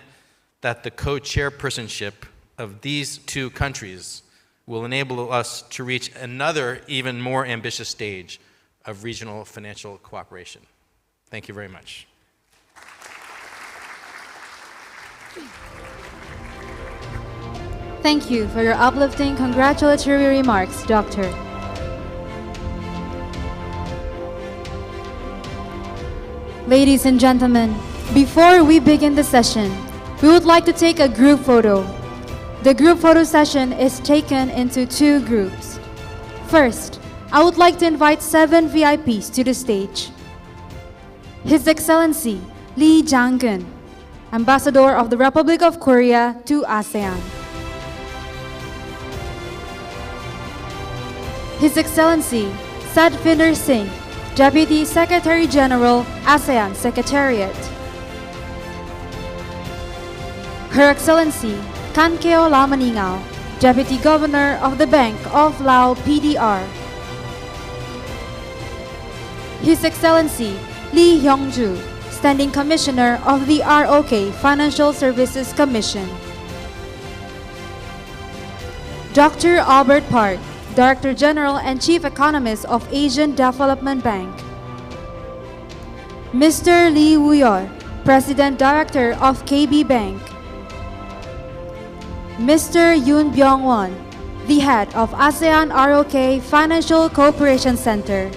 that the co-chairpersonship of these two countries will enable us to reach another, even more ambitious stage of regional financial cooperation. Thank you very much. Thank you for your uplifting congratulatory remarks, Doctor. Ladies and gentlemen, before we begin the session, we would like to take a group photo. The group photo session is taken into 2 groups. First, I would like to invite 7 VIPs to the stage. His Excellency Lee Jang-geun, Ambassador of the Republic of Korea to ASEAN. His Excellency Sadvinder Singh, Deputy Secretary General, ASEAN Secretariat. Her Excellency Kankeo Lamaningaw, Deputy Governor of the Bank of Lao PDR. His Excellency Lee Hyung-ju, Standing Commissioner of the ROK Financial Services Commission. Dr. Albert Park, Director General and Chief Economist of Asian Development Bank. Mr. Lee Woo-yeol, President Director of KB Bank. Mr. Yoon Byung-won, the head of ASEAN-ROK Financial Cooperation Center.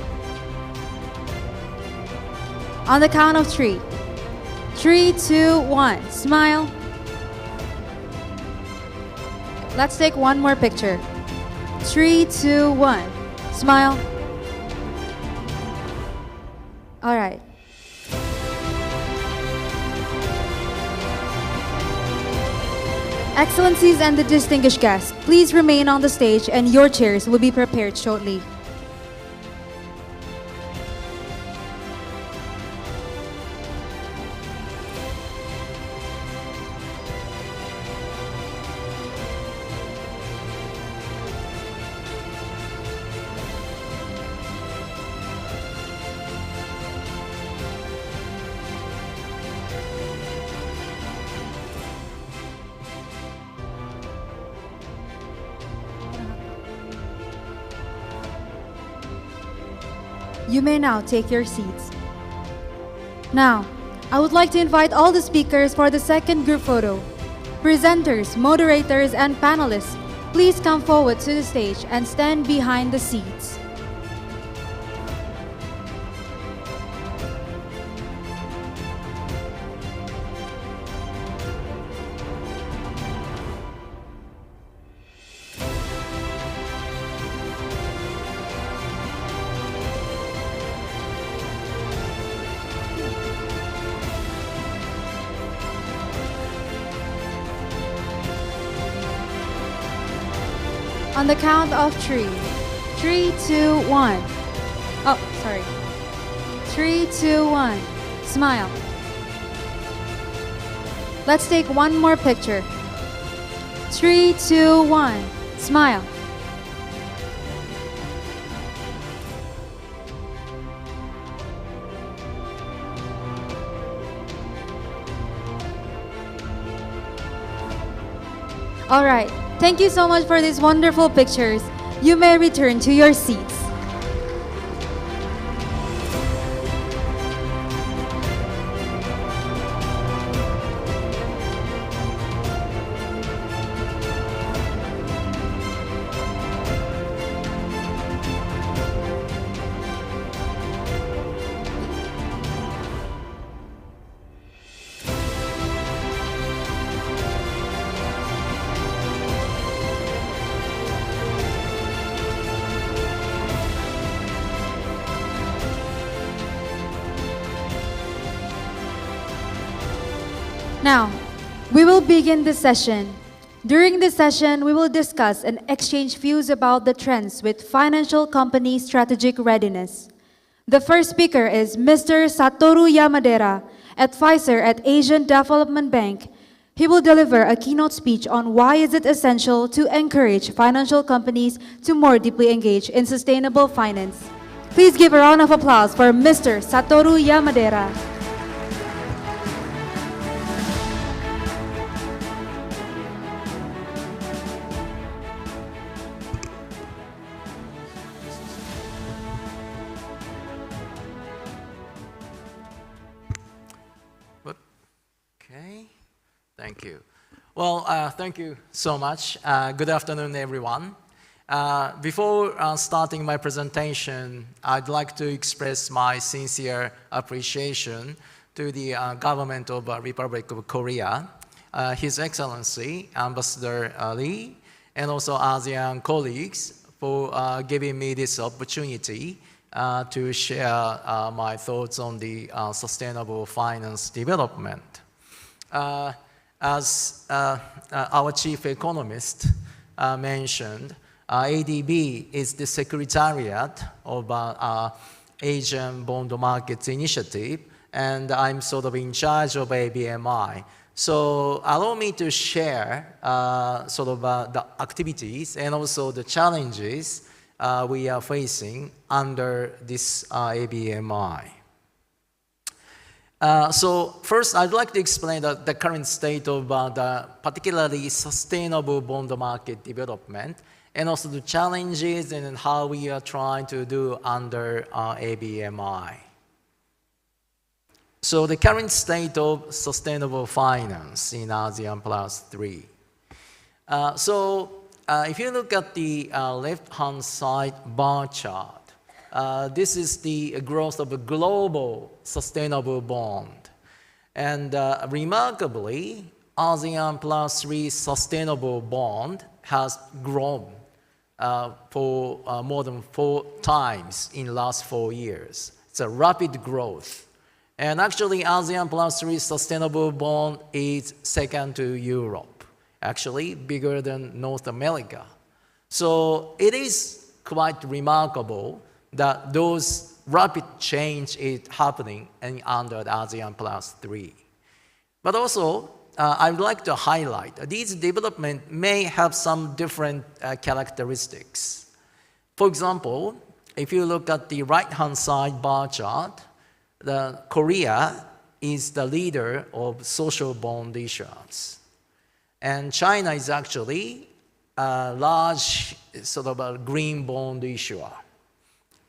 On the count of 3. 3, 2, 1, smile. Let's take one more picture. 3, 2, 1, smile. All right. Excellencies and the distinguished guests, please remain on the stage and your chairs will be prepared shortly. You may now take your seats. Now, I would like to invite all the speakers for the second group photo. Presenters, moderators, and panelists, please come forward to the stage and stand behind the seats. On the count of 3. 3, 2, 1. Oh, sorry. 3, 2, 1. Smile. Let's take one more picture. 3, 2, 1. Smile. All right. Thank you so much for these wonderful pictures. You may return to your seats. Now, we will begin this session. During this session, we will discuss and exchange views about the trends with financial company strategic readiness. The first speaker is Mr. Satoru Yamadera, advisor at Asian Development Bank. He will deliver a keynote speech on why is it essential to encourage financial companies to more deeply engage in sustainable finance. Please give a round of applause for Mr. Satoru Yamadera. Thank you. Well, thank you so much. Good afternoon, everyone. Before starting my presentation, I'd like to express my sincere appreciation to the government of the Republic of Korea, His Excellency, Ambassador Lee, and also ASEAN colleagues for giving me this opportunity to share my thoughts on the sustainable finance development. As our chief economist mentioned, ADB is the secretariat of Asian Bond Markets Initiative, and I'm sort of in charge of ABMI. So allow me to share the activities and also the challenges we are facing under this ABMI. So first, I'd like to explain the current state of the particularly sustainable bond market development, and also the challenges and how we are trying to do under ABMI. So the current state of sustainable finance in ASEAN Plus 3. If you look at the left-hand side bar chart, this is the growth of a global sustainable bond. And remarkably, ASEAN Plus 3 sustainable bond has grown for more than 4 times in the last 4 years. It's a rapid growth. And actually, ASEAN Plus 3 sustainable bond is second to Europe, actually bigger than North America. So it is quite remarkable that those rapid change is happening under the ASEAN Plus 3. But also, I would like to highlight these developments may have some different characteristics. For example, if you look at the right-hand side bar chart, Korea is the leader of social bond issuance. And China is actually a large sort of a green bond issuer.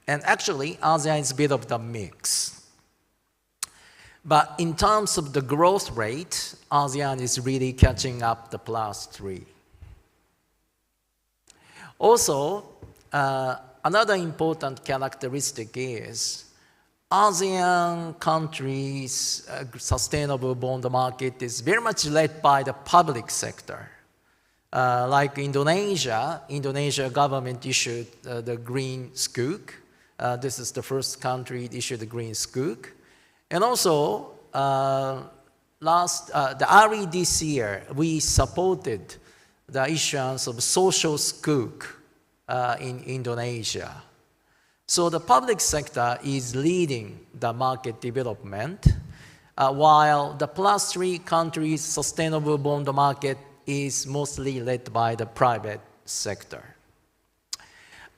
And actually, ASEAN is a bit of the mix. But in terms of the growth rate, ASEAN is really catching up the Plus 3. Also, another important characteristic is ASEAN countries' sustainable bond market is very much led by the public sector. Like Indonesia government issued the Green Sukuk. This is the first country to issue the Green Sukuk. And also, early this year, we supported the issuance of social sukuk in Indonesia. So the public sector is leading the market development, while the Plus 3 countries' sustainable bond market is mostly led by the private sector.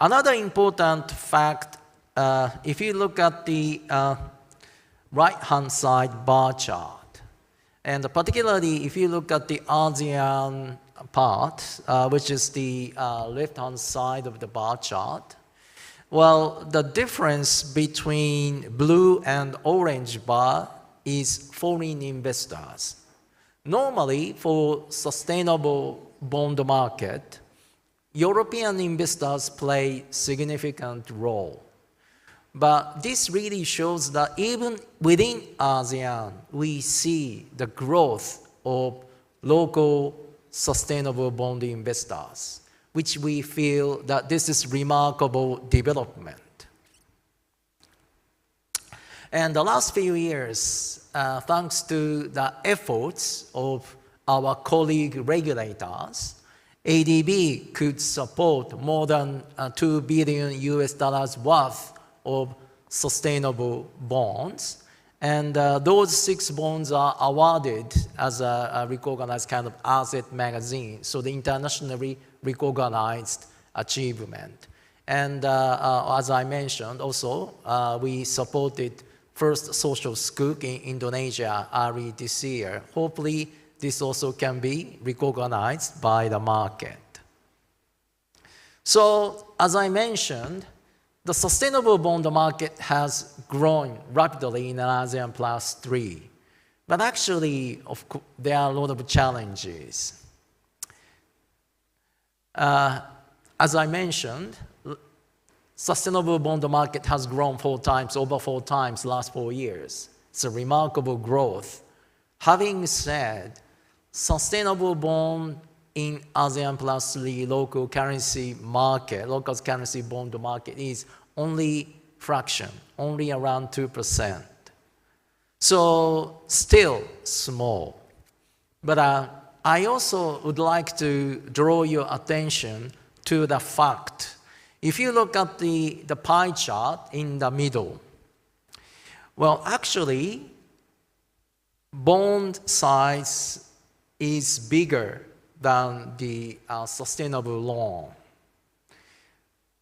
Another important fact, if you look at the right-hand side bar chart, and particularly if you look at the ASEAN part, which is the left-hand side of the bar chart, well, the difference between blue and orange bar is foreign investors. Normally, for sustainable bond market, European investors play significant role. But this really shows that even within ASEAN, we see the growth of local sustainable bond investors, which we feel that this is remarkable development. And the last few years, thanks to the efforts of our colleague regulators, ADB could support more than $2 billion worth of sustainable bonds. And those 6 bonds are awarded as a recognized kind of asset magazine, so the internationally recognized achievement. And as I mentioned, also, we supported first social sukuk in Indonesia early this year. Hopefully, this also can be recognized by the market. So, as I mentioned, the sustainable bond market has grown rapidly in ASEAN Plus 3. But actually, there are a lot of challenges. As I mentioned, sustainable bond market has grown over 4 times last 4 years. It's a remarkable growth. Having said, sustainable bond in ASEAN plus 3 local currency bond market is only fraction, only around 2%. So still small. But I also would like to draw your attention to the fact. If you look at the pie chart in the middle, well, actually, bond size is bigger than the sustainable loan.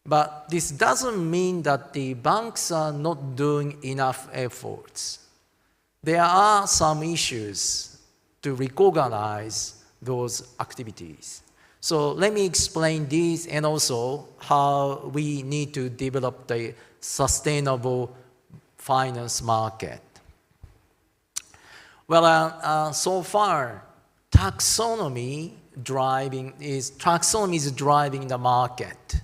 But this doesn't mean that the banks are not doing enough efforts. There are some issues to recognize those activities. So let me explain these and also how we need to develop the sustainable finance market. Well, so far, taxonomy is driving the market.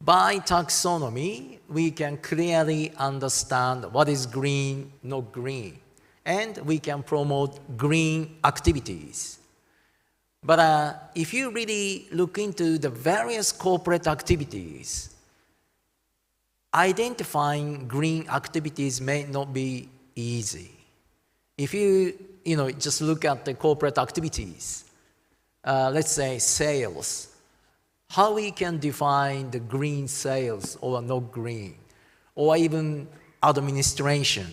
By taxonomy, we can clearly understand what is green, not green, and we can promote green activities. But if you really look into the various corporate activities, identifying green activities may not be easy. If you just look at the corporate activities, let's say sales, how we can define the green sales or not green, or even administration.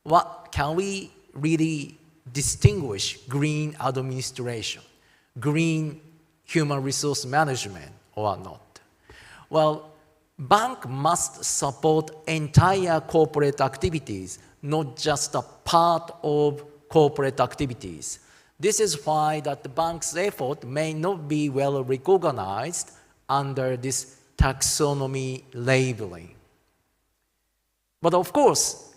What can we really distinguish green administration, green human resource management or not? Well, bank must support entire corporate activities, not just a part of corporate activities. This is why that the bank's effort may not be well recognized under this taxonomy labeling. But of course,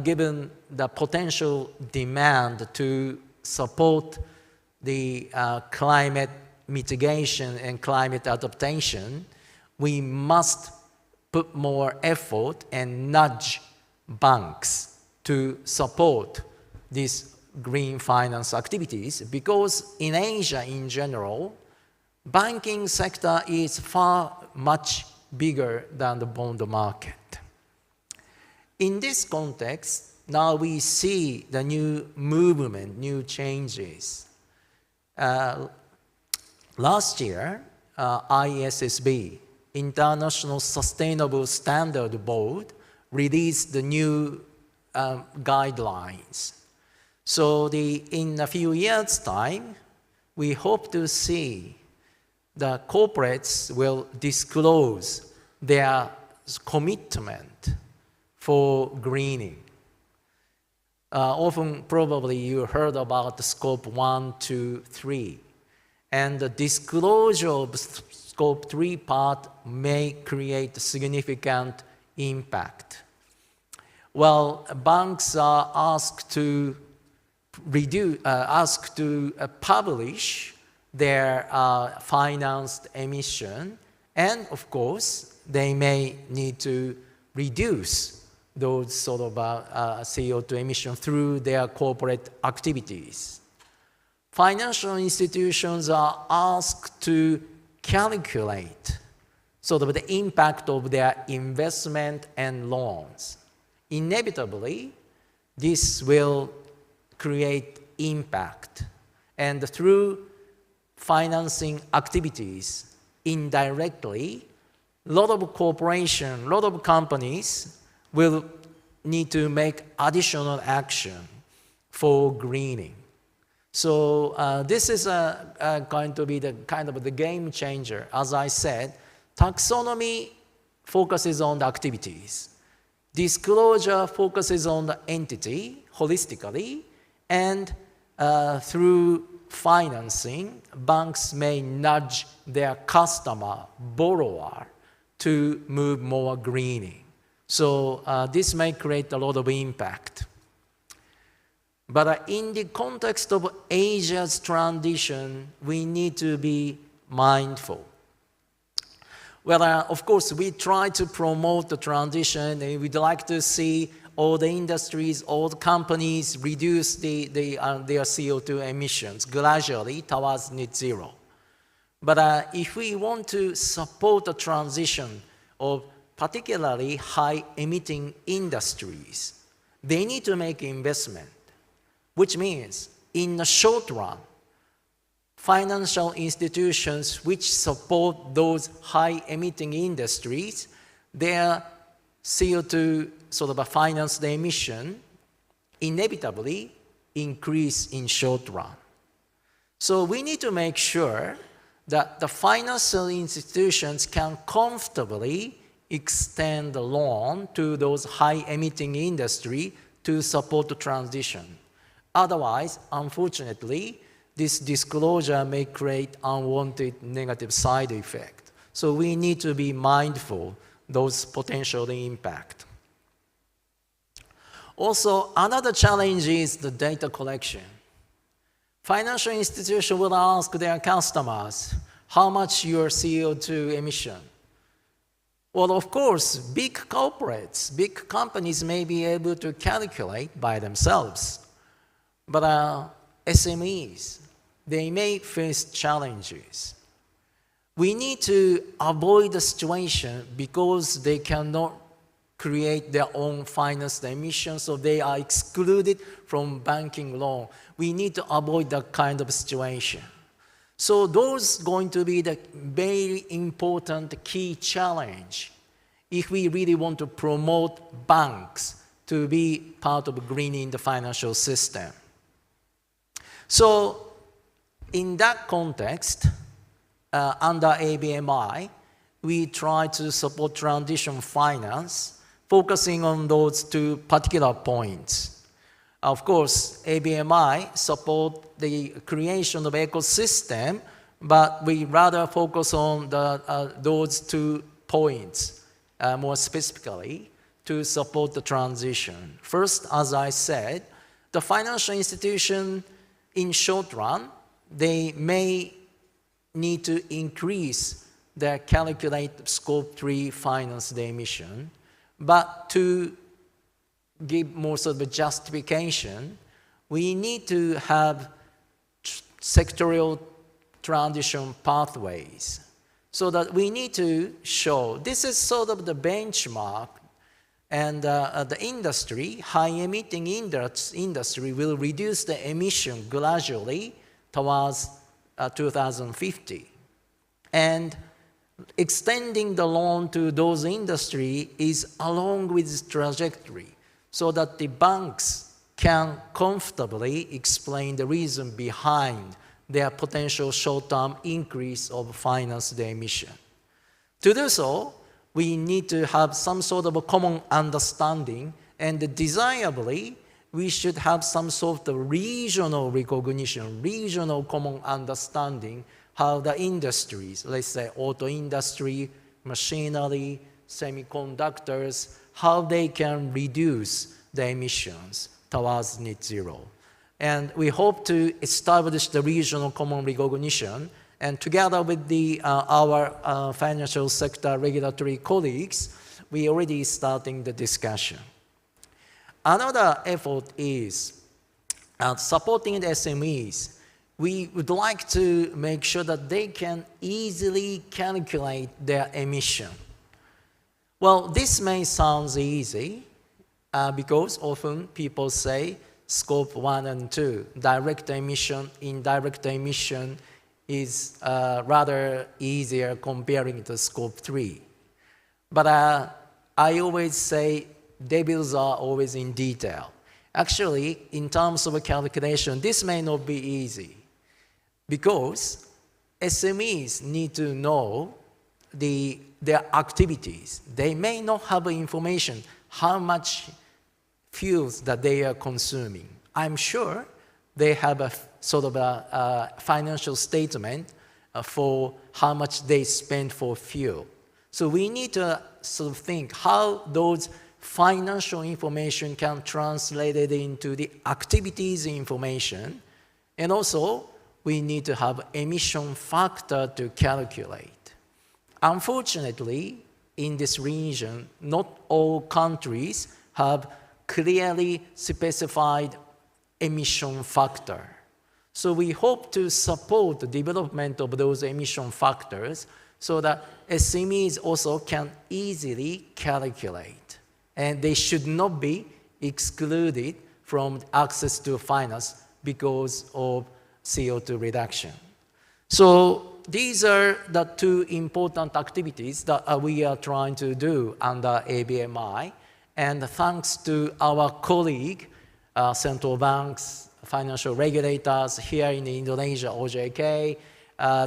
given the potential demand to support the climate mitigation and climate adaptation, we must put more effort and nudge banks to support these green finance activities, because in Asia in general, banking sector is much bigger than the bond market. In this context, now we see the new movement, new changes. Last year, ISSB, International Sustainable Standard Board, released the new guidelines. So in a few years' time, we hope to see the corporates will disclose their commitment for greening. Often, probably, you heard about the scope 1, 2, 3. And the disclosure of scope 3 part may create significant impact. Well, banks are asked to publish their financed emission, and of course, they may need to reduce those sort of CO2 emission through their corporate activities. Financial institutions are asked to calculate sort of the impact of their investment and loans. Inevitably, this will create impact. And through financing activities, indirectly, a lot of corporations, a lot of companies will need to make additional action for greening. So this is going to be the kind of the game changer. As I said, taxonomy focuses on the activities. Disclosure focuses on the entity holistically, and through financing, banks may nudge their customer, borrower, to move more greening. So this may create a lot of impact. But in the context of Asia's transition, we need to be mindful. Well, of course, we try to promote the transition, and we'd like to see all the industries, all the companies reduce their CO2 emissions gradually towards net zero. But if we want to support the transition of particularly high-emitting industries, they need to make investment, which means in the short run, financial institutions which support those high-emitting industries, their CO2 sort of a finance the emission inevitably increase in short run. So we need to make sure that the financial institutions can comfortably extend the loan to those high-emitting industry to support the transition. Otherwise, unfortunately, this disclosure may create unwanted negative side effect. So we need to be mindful those potential impact. Also, another challenge is the data collection. Financial institutions will ask their customers, how much your CO2 emission? Well, of course, big corporates, big companies may be able to calculate by themselves. But SMEs, they may face challenges. We need to avoid the situation because they cannot create their own finance emissions, so they are excluded from banking loan. We need to avoid that kind of situation. So those going to be the very important key challenge if we really want to promote banks to be part of greening the financial system. So in that context, under ABMI, we try to support transition finance, focusing on those two particular points. Of course, ABMI support the creation of ecosystem, but we rather focus on those 2 points more specifically to support the transition. First, as I said, the financial institution in short run, they may need to increase their calculated scope 3 finance the emission, but to give more sort of a justification, we need to have sectorial transition pathways. So that we need to show, this is sort of the benchmark, and the industry, high-emitting industry will reduce the emission gradually towards 2050. And extending the loan to those industries is along with this trajectory, so that the banks can comfortably explain the reason behind their potential short-term increase of finance the emission. To do so, we need to have some sort of a common understanding, and desirably, we should have some sort of regional recognition, regional common understanding, how the industries, let's say auto industry, machinery, semiconductors, how they can reduce the emissions towards net zero. And we hope to establish the regional common recognition, and together with our financial sector regulatory colleagues, we already starting the discussion. Another effort is supporting the SMEs. We would like to make sure that they can easily calculate their emission. Well, this may sound easy because often people say scope 1 and 2, direct emission, indirect emission is rather easier comparing to scope 3. But I always say devils are always in detail. Actually, in terms of a calculation, this may not be easy because SMEs need to know their activities. They may not have information how much fuels that they are consuming. I'm sure they have a sort of a financial statement for how much they spend for fuel. So we need to sort of think how those financial information can translate it into the activities information. And also, we need to have emission factor to calculate. Unfortunately, in this region, not all countries have clearly specified emission factor. So we hope to support the development of those emission factors so that SMEs also can easily calculate. And they should not be excluded from access to finance because of CO2 reduction. So these are the two important activities that we are trying to do under ABMI. And thanks to our colleague, central banks, financial regulators here in Indonesia, OJK,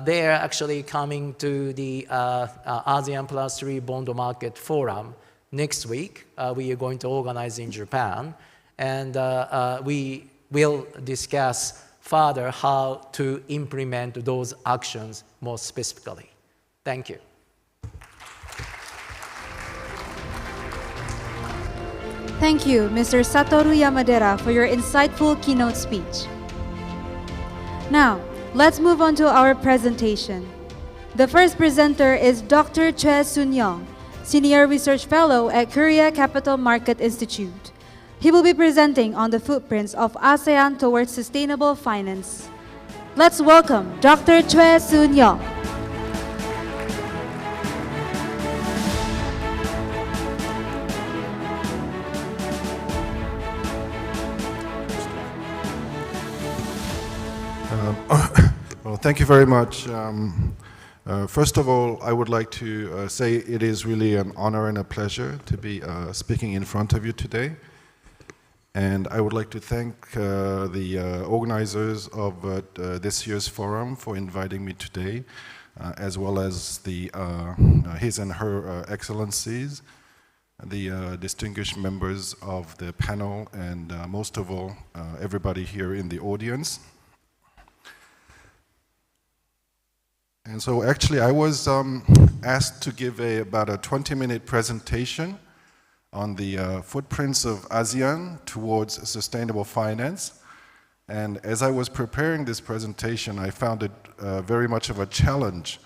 they are actually coming to the ASEAN Plus 3 Bond Market Forum next week. We are going to organize in Japan. And we will discuss further how to implement those actions more specifically. Thank you. Thank you, Mr. Satoru Yamadera, for your insightful keynote speech. Now, let's move on to our presentation. The first presenter is Dr. Choi Soon-young, Senior Research Fellow at Korea Capital Market Institute. He will be presenting on the footprints of ASEAN towards sustainable finance. Let's welcome Dr. Choi Soon-young. Well, thank you very much. First of all, I would like to say it is really an honor and a pleasure to be speaking in front of you today. And I would like to thank the organizers of this year's forum for inviting me today, as well as the His and Her Excellencies, the distinguished members of the panel, and most of all, everybody here in the audience. And so actually I was asked to give about a 20-minute presentation on the footprints of ASEAN towards sustainable finance. And as I was preparing this presentation, I found it very much of a challenge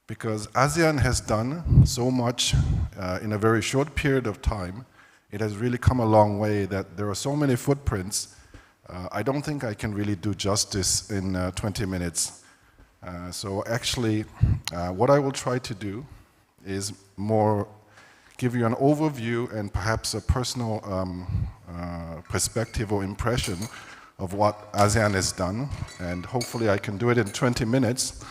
because ASEAN has done so much in a very short period of time. It has really come a long way that there are so many footprints. I don't think I can really do justice in 20 minutes. So actually, what I will try to do is more give you an overview and perhaps a personal perspective or impression of what ASEAN has done, and hopefully I can do it in 20 minutes.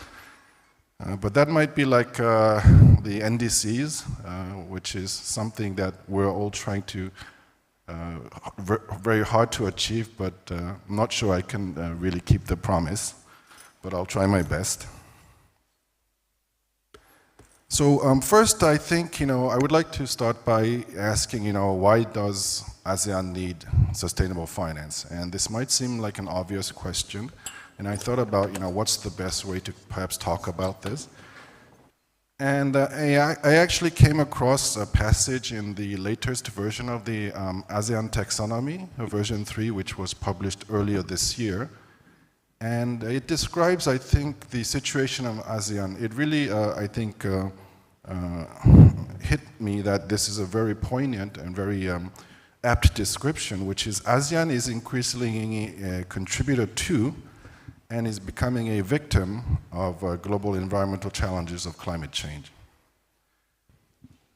But that might be like the NDCs, which is something that we're all trying to very hard to achieve, but I'm not sure I can really keep the promise, but I'll try my best. So first, I think, I would like to start by asking, why does ASEAN need sustainable finance? And this might seem like an obvious question, and I thought about, what's the best way to perhaps talk about this? And I actually came across a passage in the latest version of the ASEAN Taxonomy, version 3, which was published earlier this year. And it describes, I think, the situation of ASEAN. It really, I think, hit me that this is a very poignant and very apt description, which is ASEAN is increasingly a contributor to and is becoming a victim of global environmental challenges of climate change.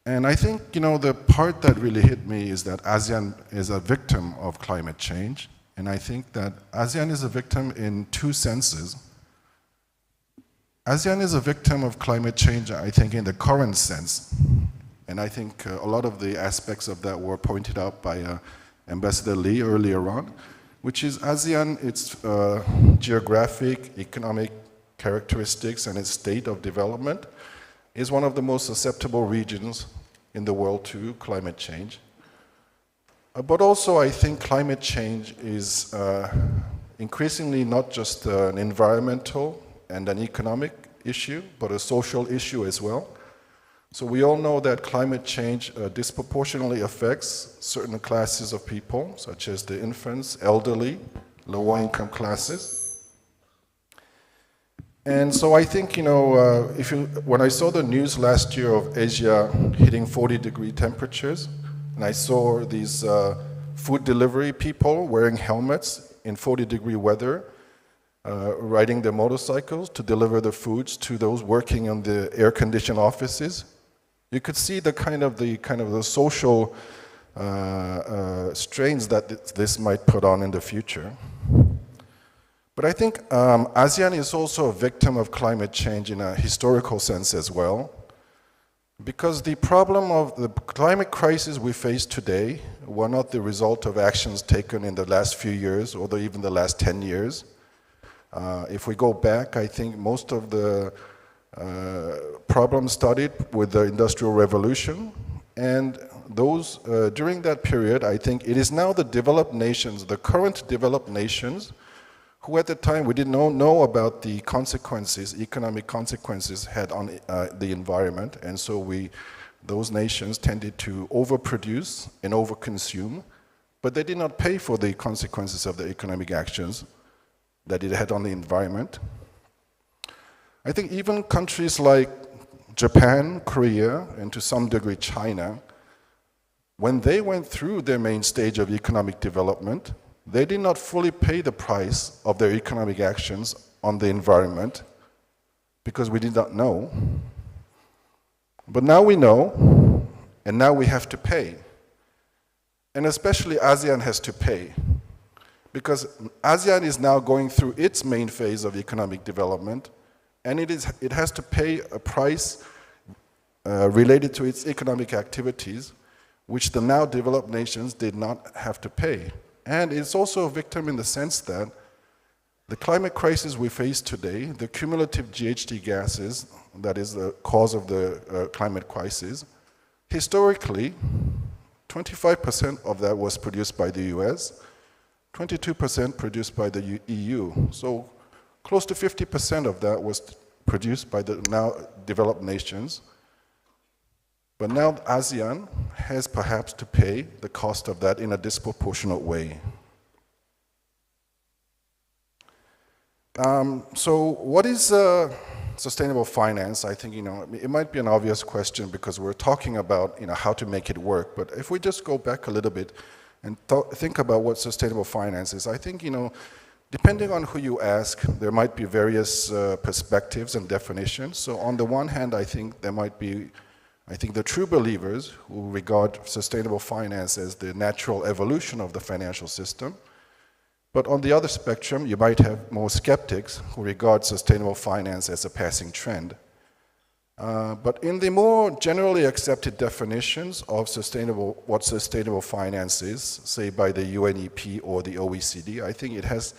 And I think, the part that really hit me is that ASEAN is a victim of climate change. And I think that ASEAN is a victim in two senses. ASEAN is a victim of climate change, I think, in the current sense. And I think a lot of the aspects of that were pointed out by Ambassador Lee earlier on, which is ASEAN, its geographic, economic characteristics and its state of development is one of the most susceptible regions in the world to climate change. But also, I think climate change is increasingly not just an environmental and an economic issue, but a social issue as well. So we all know that climate change disproportionately affects certain classes of people, such as the infants, elderly, lower income classes. And so I think, when I saw the news last year of Asia hitting 40-degree temperatures, and I saw these food delivery people wearing helmets in 40-degree weather, riding their motorcycles to deliver the foods to those working in the air-conditioned offices, you could see the kind of the social strains that this might put on in the future. But I think ASEAN is also a victim of climate change in a historical sense as well, because the problem of the climate crisis we face today were not the result of actions taken in the last few years or even the last 10 years. If we go back, I think most of the problems started with the Industrial Revolution, and those during that period, I think it is now the developed nations, the current developed nations, who at the time we didn't know about the consequences, economic consequences had on the environment, and so those nations tended to overproduce and overconsume, but they did not pay for the consequences of the economic actions that it had on the environment. I think even countries like Japan, Korea, and to some degree China, when they went through their main stage of economic development, they did not fully pay the price of their economic actions on the environment because we did not know. But now we know, and now we have to pay. And especially ASEAN has to pay, because ASEAN is now going through its main phase of economic development, and it has to pay a price related to its economic activities, which the now developed nations did not have to pay. And it's also a victim in the sense that the climate crisis we face today, the cumulative GHG gases, that is the cause of the climate crisis, historically, 25% of that was produced by the US, 22% produced by the EU. So close to 50% of that was produced by the now developed nations. But now ASEAN has perhaps to pay the cost of that in a disproportionate way. So what is sustainable finance? I think, it might be an obvious question because we're talking about, how to make it work. But if we just go back a little bit and think about what sustainable finance is, I think, depending on who you ask, there might be various perspectives and definitions. So on the one hand, I think there might be the true believers who regard sustainable finance as the natural evolution of the financial system. But on the other spectrum, you might have more skeptics who regard sustainable finance as a passing trend. But in the more generally accepted definitions of what sustainable finance is, say by the UNEP or the OECD, I think it has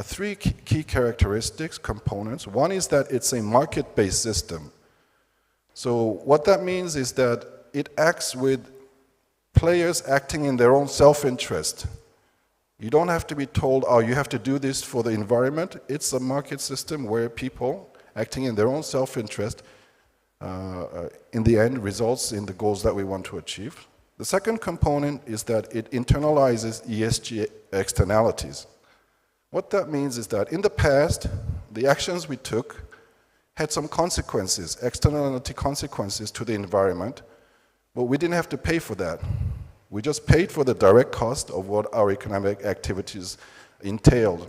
three key characteristics, components. One is that it's a market-based system. So what that means is that it acts with players acting in their own self-interest. You don't have to be told, oh, you have to do this for the environment. It's a market system where people acting in their own self-interest in the end results in the goals that we want to achieve. The second component is that it internalizes ESG externalities. What that means is that in the past, the actions we took had some consequences, externality consequences to the environment, but we didn't have to pay for that. We just paid for the direct cost of what our economic activities entailed.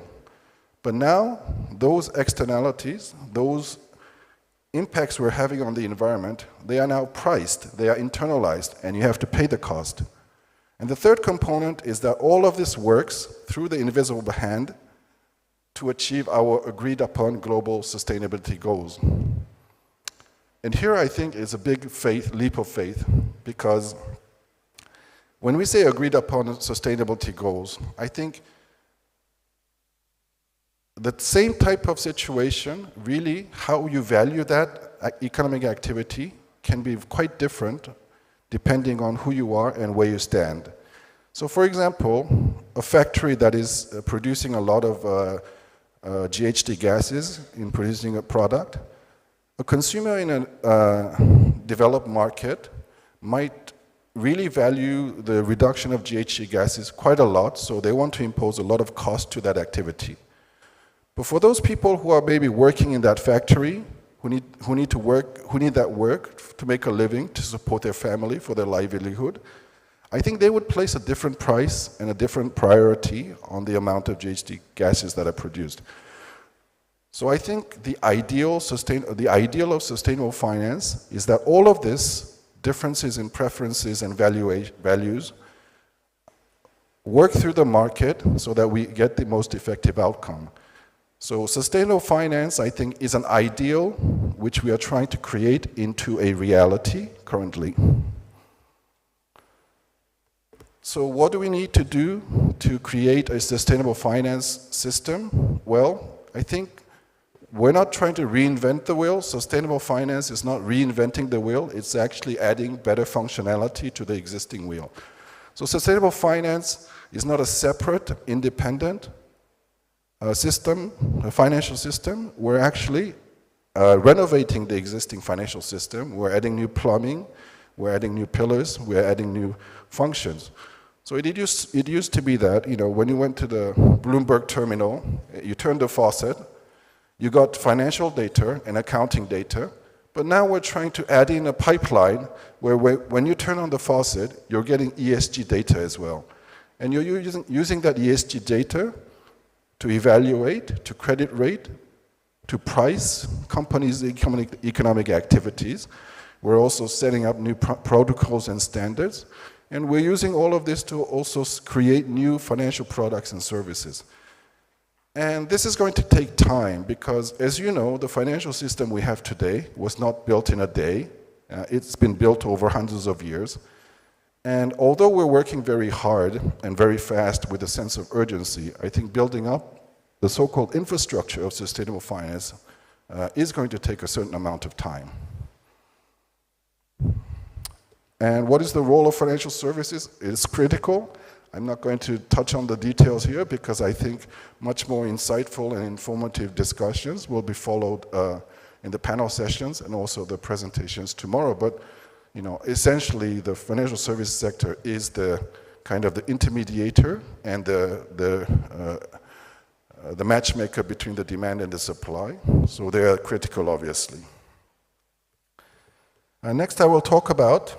But now, those externalities, those impacts we're having on the environment, they are now priced, they are internalized, and you have to pay the cost. And the third component is that all of this works through the invisible hand to achieve our agreed upon global sustainability goals. And here I think is a big leap of faith, because when we say agreed upon sustainability goals, I think the same type of situation, really, how you value that economic activity can be quite different depending on who you are and where you stand. So for example, a factory that is producing a lot of GHG gases in producing a product, a consumer in a developed market might really value the reduction of GHG gases quite a lot, so they want to impose a lot of cost to that activity. But for those people who are maybe working in that factory, who need that work to make a living, to support their family, for their livelihood, I think they would place a different price and a different priority on the amount of GHG gases that are produced. So I think the ideal of sustainable finance is that all of this, differences in preferences and values, work through the market so that we get the most effective outcome. So sustainable finance, I think, is an ideal which we are trying to create into a reality currently. So what do we need to do to create a sustainable finance system? Well, I think we're not trying to reinvent the wheel. Sustainable finance is not reinventing the wheel. It's actually adding better functionality to the existing wheel. So sustainable finance is not a separate, independent system, a financial system. We're actually renovating the existing financial system. We're adding new plumbing, we're adding new pillars, we're adding new functions. So it used to be that, when you went to the Bloomberg terminal, you turned the faucet, you got financial data and accounting data, but now we're trying to add in a pipeline where when you turn on the faucet, you're getting ESG data as well. And you're using that ESG data to evaluate, to credit rate, to price companies' economic activities. We're also setting up new protocols and standards. And we're using all of this to also create new financial products and services. And this is going to take time because, as you know, the financial system we have today was not built in a day. It's been built over hundreds of years. And although we're working very hard and very fast with a sense of urgency, I think building up the so-called infrastructure of sustainable finance is going to take a certain amount of time. And what is the role of financial services? It's critical. I'm not going to touch on the details here because I think much more insightful and informative discussions will be followed in the panel sessions and also the presentations tomorrow. But essentially the financial services sector is the kind of the intermediator and the matchmaker between the demand and the supply. So they are critical, obviously. Next I will talk about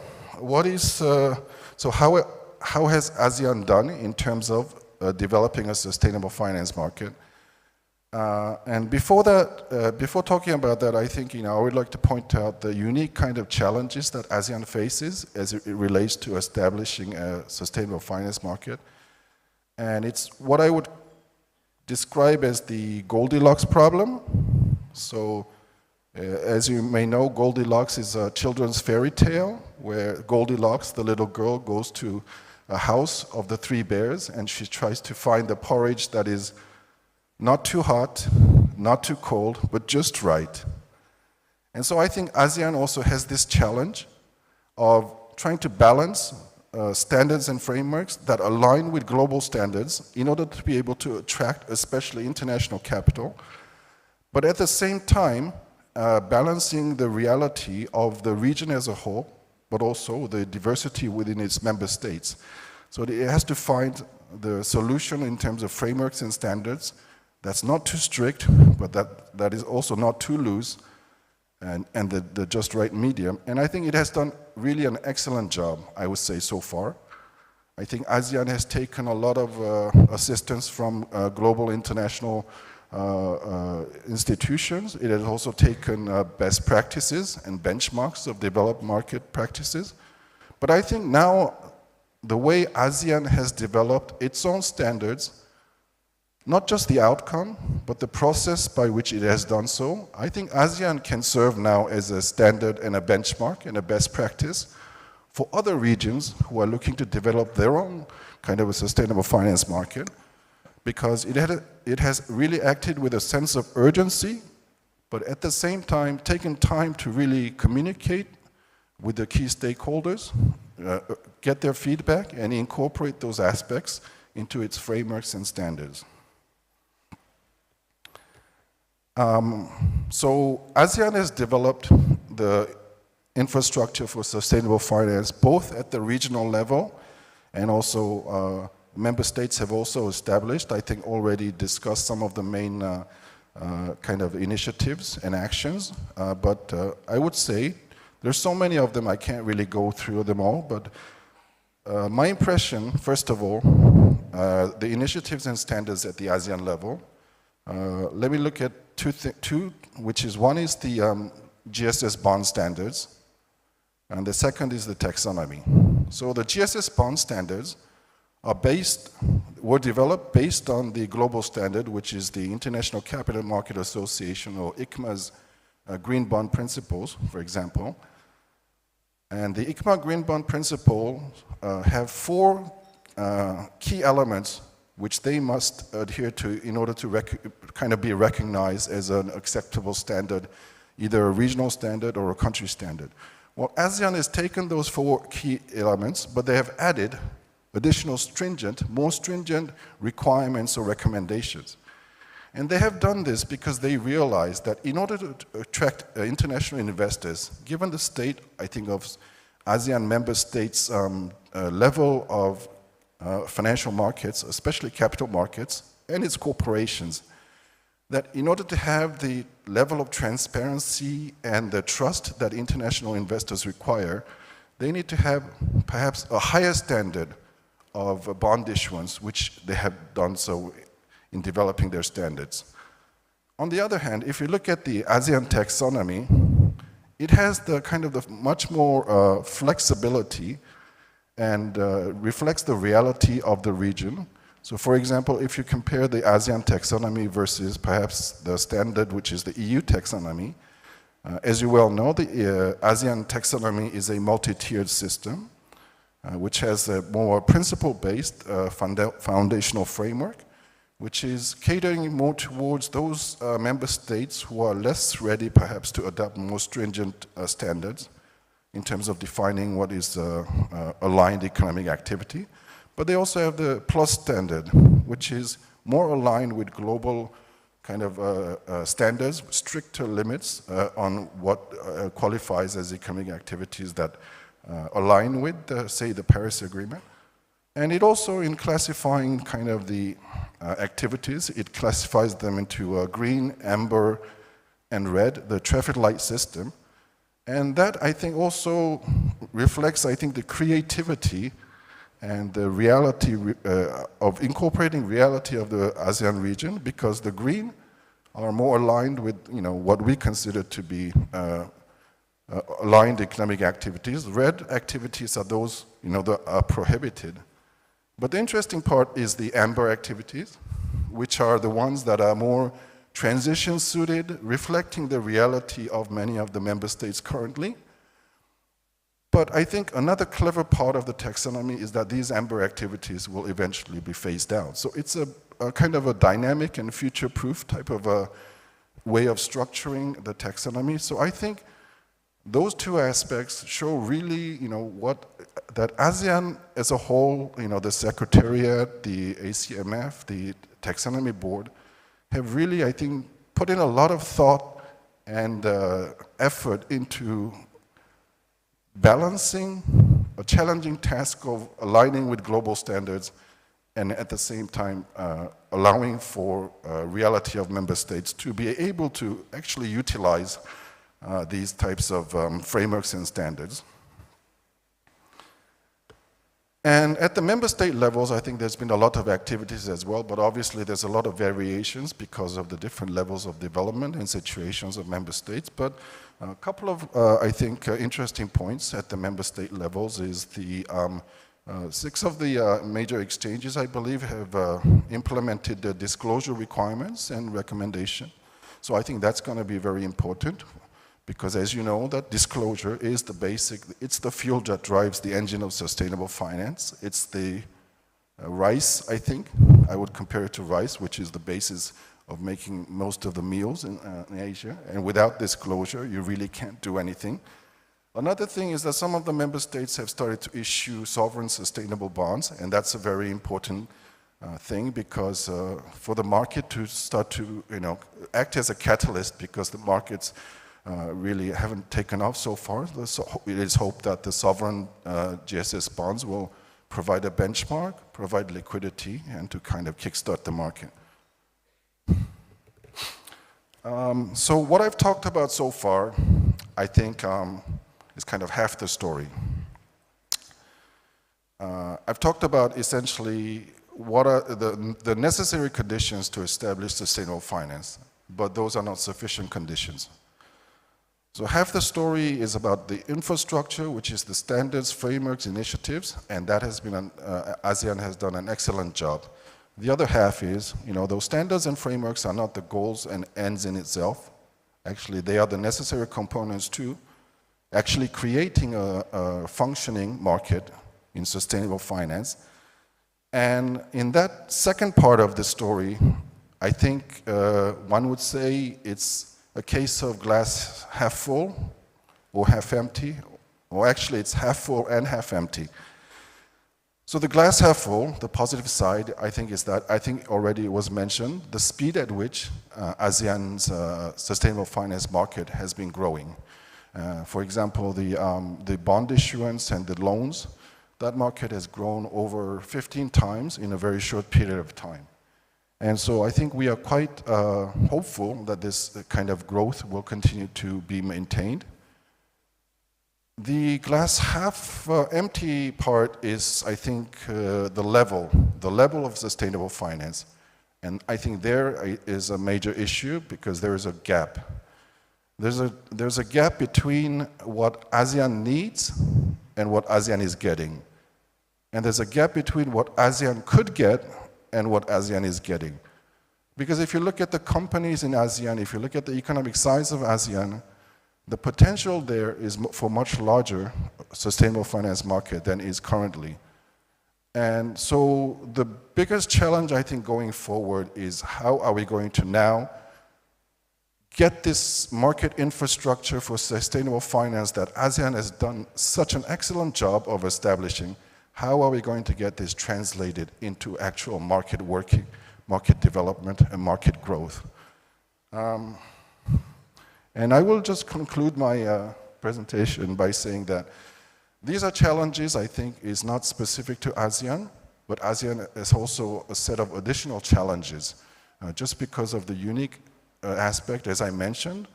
how has ASEAN done in terms of developing a sustainable finance market? And before talking about that, I think I would like to point out the unique kind of challenges that ASEAN faces as it relates to establishing a sustainable finance market. And it's what I would describe as the Goldilocks problem. So, as you may know, Goldilocks is a children's fairy tale where Goldilocks, the little girl, goes to a house of the three bears and she tries to find the porridge that is not too hot, not too cold, but just right. And so I think ASEAN also has this challenge of trying to balance standards and frameworks that align with global standards in order to be able to attract especially international capital, but at the same time balancing the reality of the region as a whole, but also the diversity within its member states. So it has to find the solution in terms of frameworks and standards that's not too strict, but that is also not too loose, and the just right medium. And I think it has done really an excellent job, I would say, so far. I think ASEAN has taken a lot of assistance from global international institutions. It has also taken best practices and benchmarks of developed market practices. But I think now the way ASEAN has developed its own standards, not just the outcome, but the process by which it has done so, I think ASEAN can serve now as a standard and a benchmark and a best practice for other regions who are looking to develop their own kind of a sustainable finance market, because it has really acted with a sense of urgency, but at the same time taken time to really communicate with the key stakeholders, get their feedback, and incorporate those aspects into its frameworks and standards. So ASEAN has developed the infrastructure for sustainable finance, both at the regional level and also member states have also established, I think already discussed some of the main kind of initiatives and actions. But I would say there's so many of them, I can't really go through them all, but my impression, first of all, the initiatives and standards at the ASEAN level, let me look at two, which is one is the GSS bond standards, and the second is the taxonomy. So the GSS bond standards were developed based on the global standard, which is the International Capital Market Association, or ICMA's green bond principles, for example. And the ICMA green bond principles have four key elements which they must adhere to in order to kind of be recognized as an acceptable standard, either a regional standard or a country standard. Well, ASEAN has taken those four key elements, but they have added additional more stringent requirements or recommendations. And they have done this because they realize that in order to attract international investors, given the state, I think, of ASEAN member states' level of financial markets, especially capital markets, and its corporations, that in order to have the level of transparency and the trust that international investors require, they need to have perhaps a higher standard of bond issuance, which they have done so in developing their standards. On the other hand, if you look at the ASEAN taxonomy, it has the kind of the much more flexibility and reflects the reality of the region. So for example, if you compare the ASEAN taxonomy versus perhaps the standard, which is the EU taxonomy, as you well know, the ASEAN taxonomy is a multi-tiered system, which has a more principle-based foundational framework, which is catering more towards those member states who are less ready perhaps to adopt more stringent standards in terms of defining what is aligned economic activity. But they also have the plus standard, which is more aligned with global kind of standards, stricter limits on what qualifies as economic activities that align with, say, the Paris Agreement. And it also, in classifying kind of the activities, it classifies them into green, amber, and red, the traffic light system. And that, I think, also reflects, I think, the creativity and the reality of incorporating reality of the ASEAN region, because the green are more aligned with, what we consider to be aligned economic activities. Red activities are those, that are prohibited. But the interesting part is the amber activities, which are the ones that are more transition-suited, reflecting the reality of many of the member states currently. But I think another clever part of the taxonomy is that these amber activities will eventually be phased out. So it's a kind of a dynamic and future-proof type of a way of structuring the taxonomy. So I think those two aspects show really, that ASEAN as a whole, the Secretariat, the ACMF, the Taxonomy Board, have really, I think, put in a lot of thought and effort into balancing a challenging task of aligning with global standards and at the same time allowing for reality of member states to be able to actually utilize these types of frameworks and standards. And at the member state levels, I think there's been a lot of activities as well, but obviously there's a lot of variations because of the different levels of development and situations of member states. But a couple of, I think, interesting points at the member state levels is the 6 of the major exchanges, I believe, have implemented the disclosure requirements and recommendation. So I think that's going to be very important. Because as you know, that disclosure is the basic, it's the fuel that drives the engine of sustainable finance. It's the rice, I think. I would compare it to rice, which is the basis of making most of the meals in Asia. And without disclosure, you really can't do anything. Another thing is that some of the member states have started to issue sovereign sustainable bonds, and that's a very important thing because for the market to start to act as a catalyst, because the markets really haven't taken off so far. So it is hoped that the sovereign GSS bonds will provide a benchmark, provide liquidity, and to kind of kickstart the market. So what I've talked about so far, I think, is kind of half the story. I've talked about essentially what are the necessary conditions to establish sustainable finance, but those are not sufficient conditions. So half the story is about the infrastructure, which is the standards, frameworks, initiatives, and that has been, ASEAN has done an excellent job. The other half is, those standards and frameworks are not the goals and ends in itself. Actually, they are the necessary components to actually creating a functioning market in sustainable finance. And in that second part of the story, I think one would say it's a case of glass half full or half empty, or actually it's half full and half empty. So the glass half full, the positive side, I think is that, I think already was mentioned, the speed at which ASEAN's sustainable finance market has been growing. For example, the bond issuance and the loans, that market has grown over 15 times in a very short period of time. And so I think we are quite hopeful that this kind of growth will continue to be maintained. The glass half empty part is, I think, the level of sustainable finance. And I think there is a major issue because there is a gap. There's a gap between what ASEAN needs and what ASEAN is getting. And there's a gap between what ASEAN could get and what ASEAN is getting. Because if you look at the companies in ASEAN, if you look at the economic size of ASEAN, the potential there is for much larger sustainable finance market than is currently. And so the biggest challenge I think going forward is how are we going to now get this market infrastructure for sustainable finance that ASEAN has done such an excellent job of establishing. How are we going to get this translated into actual market working, market development, and market growth? And I will just conclude my presentation by saying that these are challenges I think is not specific to ASEAN, but ASEAN has also a set of additional challenges just because of the unique aspect, as I mentioned,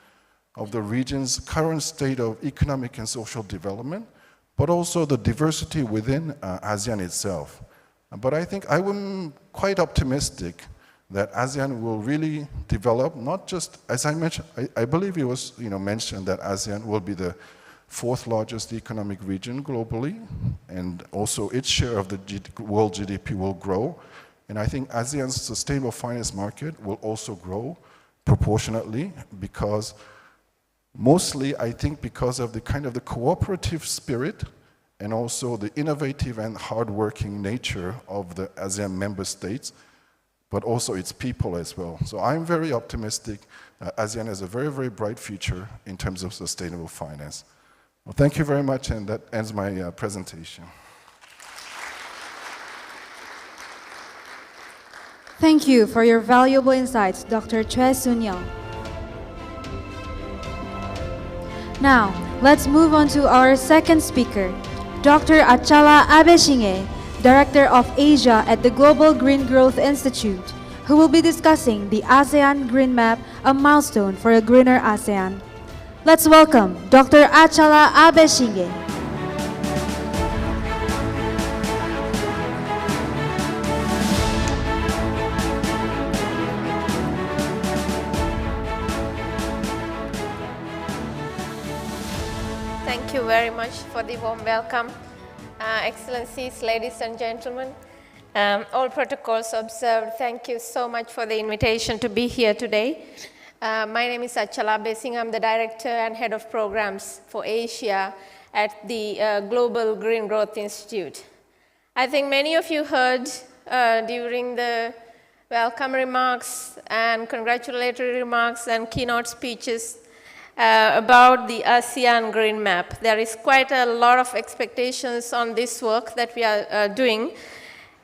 of the region's current state of economic and social development, but also the diversity within ASEAN itself. But I think I am quite optimistic that ASEAN will really develop, not just, as I mentioned, I believe it was mentioned that ASEAN will be the fourth largest economic region globally, and also its share of the world GDP will grow. And I think ASEAN's sustainable finance market will also grow proportionately because mostly, I think, because of the kind of the cooperative spirit and also the innovative and hardworking nature of the ASEAN member states, but also its people as well. So I'm very optimistic. ASEAN has a very, very bright future in terms of sustainable finance. Well, thank you very much, and that ends my presentation. Thank you for your valuable insights, Dr. Choi Soon-young. Now, let's move on to our second speaker, Dr. Achala Abesinghe, Director of Asia at the Global Green Growth Institute, who will be discussing the ASEAN Green Map, a milestone for a greener ASEAN. Let's welcome Dr. Achala Abesinghe. Thank you very much for the warm welcome. Excellencies, ladies and gentlemen, all protocols observed, thank you so much for the invitation to be here today. My name is Achala Abesinghe. I'm the Director and Head of Programs for Asia at the Global Green Growth Institute. I think many of you heard during the welcome remarks and congratulatory remarks and keynote speeches about the ASEAN Green Map. There is quite a lot of expectations on this work that we are doing.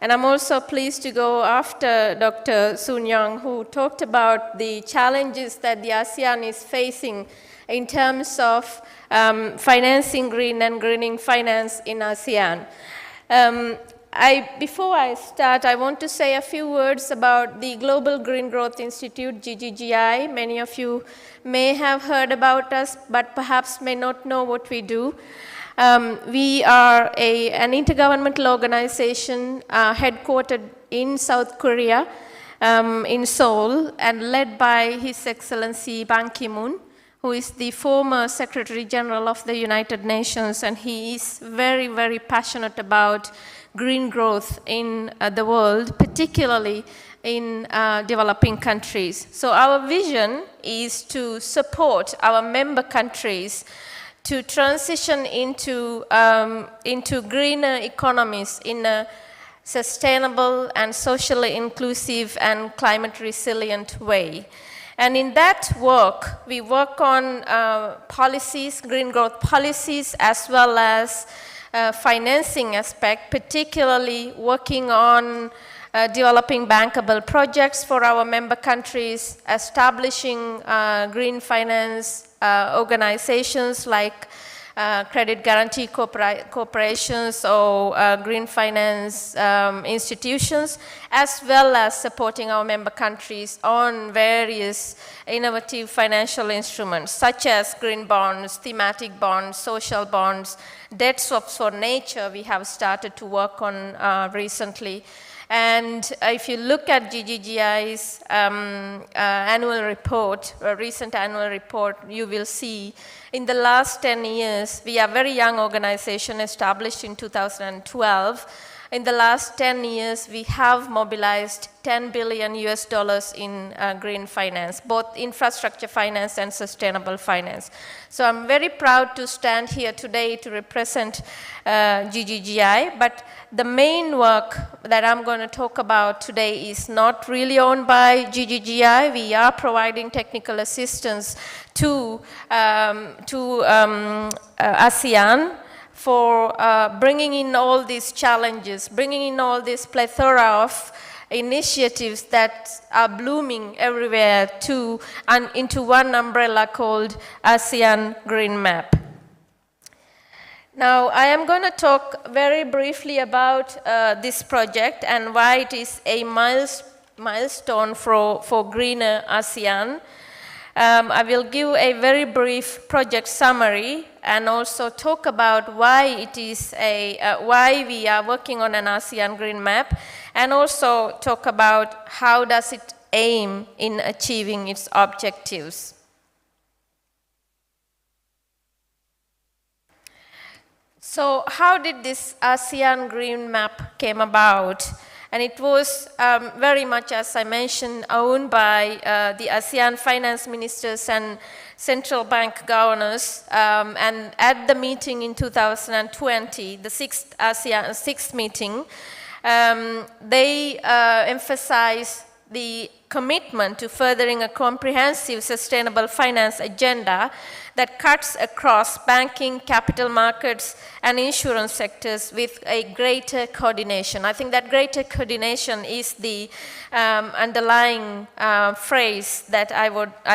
And I'm also pleased to go after Dr. Soon-young, who talked about the challenges that the ASEAN is facing, in terms of financing green and greening finance in ASEAN. Before I start, I want to say a few words about the Global Green Growth Institute, GGGI. Many of you may have heard about us, but perhaps may not know what we do. We are an intergovernmental organization headquartered in South Korea, in Seoul, and led by His Excellency Ban Ki-moon, who is the former Secretary General of the United Nations, and he is very, very passionate about green growth in the world, particularly in developing countries. So our vision is to support our member countries to transition into greener economies in a sustainable and socially inclusive and climate resilient way. And in that work, we work on policies, green growth policies, as well as financing aspect, particularly working on developing bankable projects for our member countries, establishing green finance organizations like credit guarantee corporations or green finance institutions, as well as supporting our member countries on various innovative financial instruments such as green bonds, thematic bonds, social bonds, debt swaps for nature we have started to work on recently. And if you look at GGGI's annual report, recent annual report, you will see in the last 10 years, we are a very young organization established in 2012. In the last 10 years, we have mobilized $10 billion in green finance, both infrastructure finance and sustainable finance. So I'm very proud to stand here today to represent GGGI, but the main work that I'm going to talk about today is not really owned by GGGI. We are providing technical assistance to ASEAN for bringing in all these challenges, bringing in all this plethora of initiatives that are blooming everywhere into one umbrella called ASEAN Green Map. Now, I am going to talk very briefly about this project and why it is a milestone for greener ASEAN. I will give a very brief project summary and also talk about why it is why we are working on an ASEAN Green Map, and also talk about how does it aim in achieving its objectives. So how did this ASEAN Green Map came about? And it was very much, as I mentioned, owned by the ASEAN finance ministers and central bank governors. And at the meeting in 2020, the sixth meeting, they emphasized the commitment to furthering a comprehensive sustainable finance agenda that cuts across banking, capital markets, and insurance sectors with a greater coordination. I think that greater coordination is the underlying phrase that I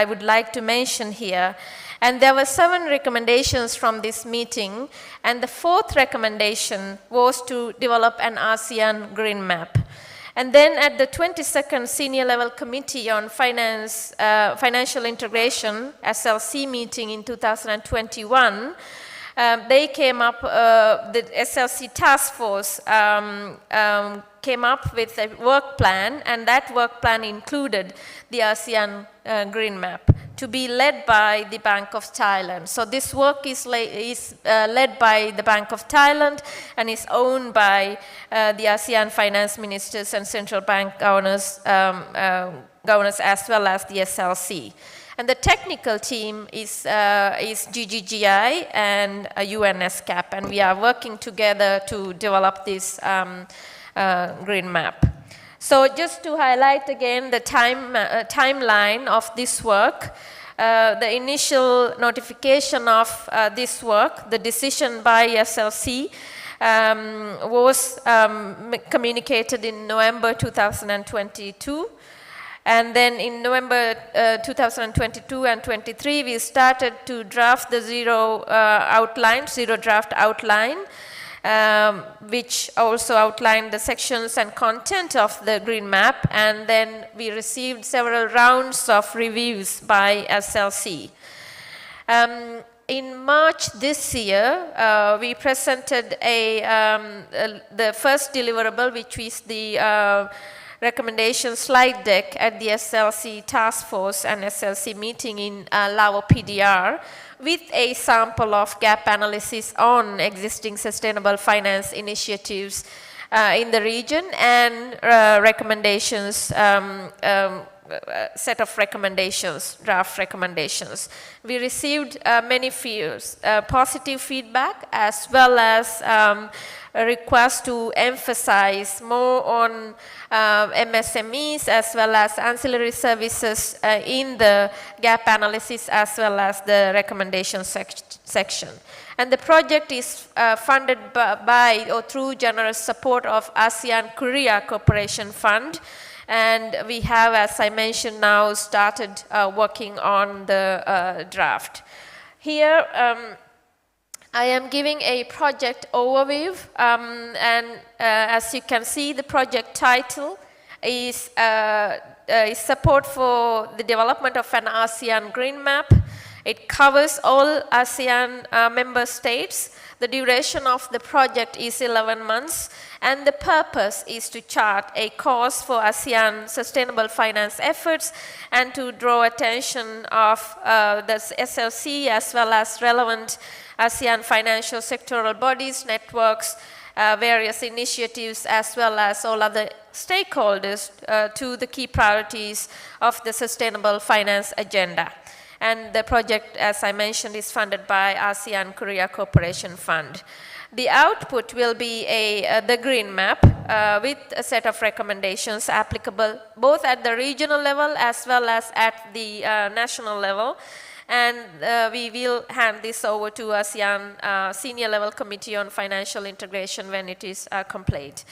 would like to mention here. And there were 7 recommendations from this meeting, and the 4th recommendation was to develop an ASEAN Green Map. And then at the 22nd Senior Level Committee on Financial Integration, SLC meeting in 2021, they came up, the SLC task force came up with a work plan, and that work plan included the ASEAN Green Map to be led by the Bank of Thailand. So this work is led by the Bank of Thailand and is owned by the ASEAN finance ministers and central bank governors as well as the SLC. And the technical team is GGGI and UNSCAP, and we are working together to develop this green map. So just to highlight again the timeline of this work, the initial notification of this work, the decision by SLC, was communicated in November 2022. And then in November 2022 and 23, we started to draft the zero draft outline, which also outlined the sections and content of the green map. And then we received several rounds of reviews by SLC. In March this year, we presented the first deliverable, which is the recommendation slide deck at the SLC task force and SLC meeting in Lao PDR, with a sample of gap analysis on existing sustainable finance initiatives in the region and recommendations, set of recommendations, draft recommendations. We received many positive feedback, as well as a request to emphasize more on MSMEs as well as ancillary services in the gap analysis as well as the recommendation section. And the project is funded by or through generous support of ASEAN-Korea Cooperation Fund. And we have, as I mentioned now, started working on the draft. Here, I am giving a project overview, and as you can see, the project title is support for the development of an ASEAN Green Map. It covers all ASEAN member states. The duration of the project is 11 months, and the purpose is to chart a course for ASEAN sustainable finance efforts and to draw attention of the SLC as well as relevant ASEAN financial sectoral bodies, networks, various initiatives, as well as all other stakeholders to the key priorities of the sustainable finance agenda. And the project, as I mentioned, is funded by ASEAN-Korea Cooperation Fund. The output will be the green map with a set of recommendations applicable both at the regional level as well as at the national level. And we will hand this over to ASEAN Senior Level Committee on Financial Integration when it is complete.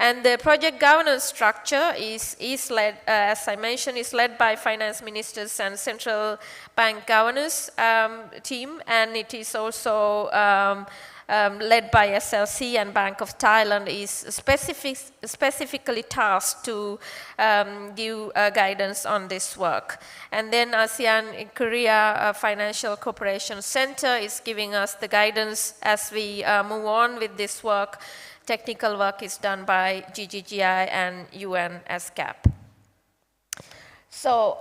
And the project governance structure is led, as I mentioned, is led by finance ministers and central bank governors team, and it is also led by SLC, and Bank of Thailand is specifically tasked to give guidance on this work. And then ASEAN Korea Financial Cooperation Center is giving us the guidance as we move on with this work. Technical work is done by GGGI and UNSCAP. So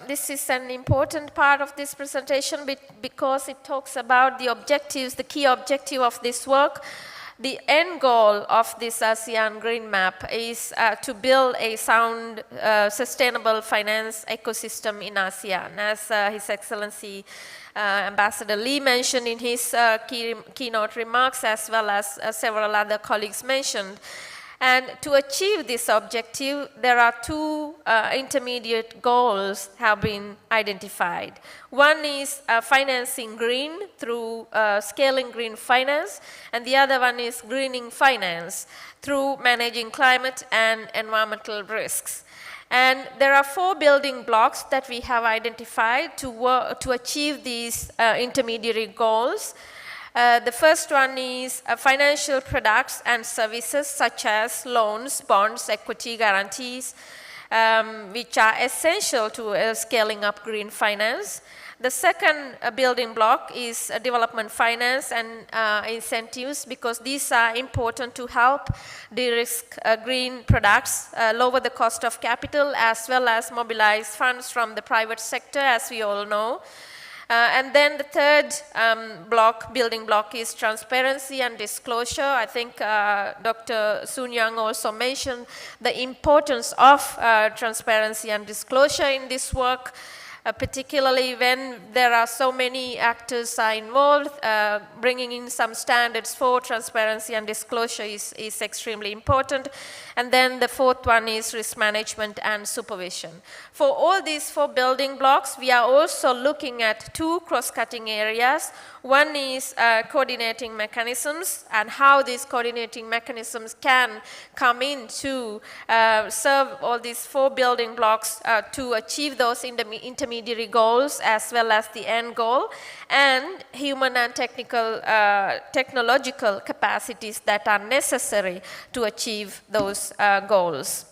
this is an important part of this presentation because it talks about the objectives, the key objective of this work. The end goal of this ASEAN Green Map is to build a sound, sustainable finance ecosystem in ASEAN, as His Excellency Ambassador Lee mentioned in his keynote remarks, as well as several other colleagues mentioned. And to achieve this objective, there are two intermediate goals have been identified. One is financing green through scaling green finance, and the other one is greening finance through managing climate and environmental risks. And there are 4 building blocks that we have identified to achieve these intermediary goals. The first one is financial products and services such as loans, bonds, equity guarantees, which are essential to scaling up green finance. The second building block is development finance and incentives, because these are important to help de-risk green products, lower the cost of capital, as well as mobilize funds from the private sector, as we all know. And then the third building block is transparency and disclosure. I think Dr. Soon Young also mentioned the importance of transparency and disclosure in this work, particularly when there are so many actors are involved. Bringing in some standards for transparency and disclosure is extremely important. And then the fourth one is risk management and supervision. For all these 4 building blocks, we are also looking at 2 cross-cutting areas. One is coordinating mechanisms and how these coordinating mechanisms can come in to serve all these 4 building blocks to achieve those intermediary goals as well as the end goal, and human and technological capacities that are necessary to achieve those goals.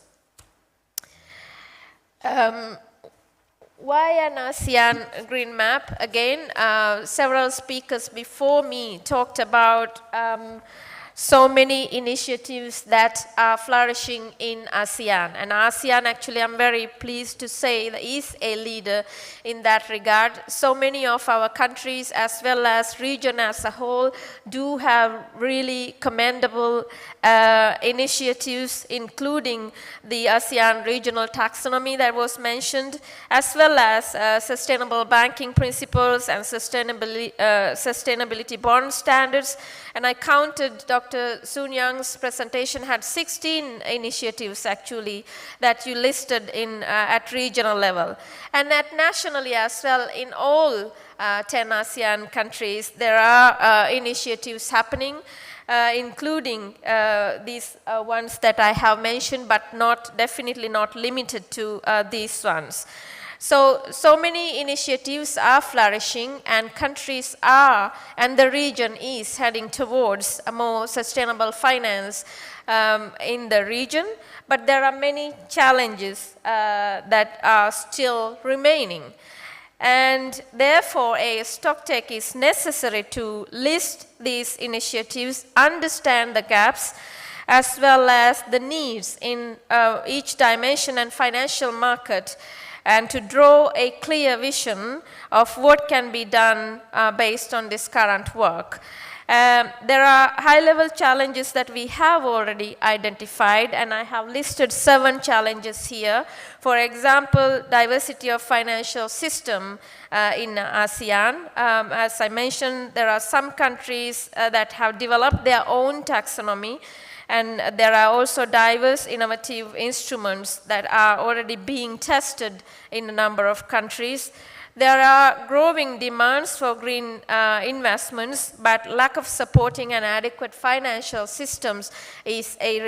Why an ASEAN Green Map? Again, several speakers before me talked about so many initiatives that are flourishing in ASEAN. And ASEAN, actually, I'm very pleased to say, is a leader in that regard. So many of our countries, as well as region as a whole, do have really commendable initiatives, including the ASEAN regional taxonomy that was mentioned, as well as sustainable banking principles and sustainability bond standards. And I counted Dr. Soon Young's presentation had 16 initiatives actually that you listed in at regional level. And at nationally as well, in all 10 ASEAN countries, there are initiatives happening, including these ones that I have mentioned, but definitely not limited to these ones. So many initiatives are flourishing, and countries are, and the region is heading towards a more sustainable finance in the region, but there are many challenges that are still remaining. And therefore, a stocktake is necessary to list these initiatives, understand the gaps, as well as the needs in each dimension and financial market, and to draw a clear vision of what can be done based on this current work. There are high-level challenges that we have already identified, and I have listed 7 challenges here. For example, diversity of financial system in ASEAN. As I mentioned, there are some countries that have developed their own taxonomy, and there are also diverse innovative instruments that are already being tested in a number of countries. There are growing demands for green investments, but lack of supporting and adequate financial systems is a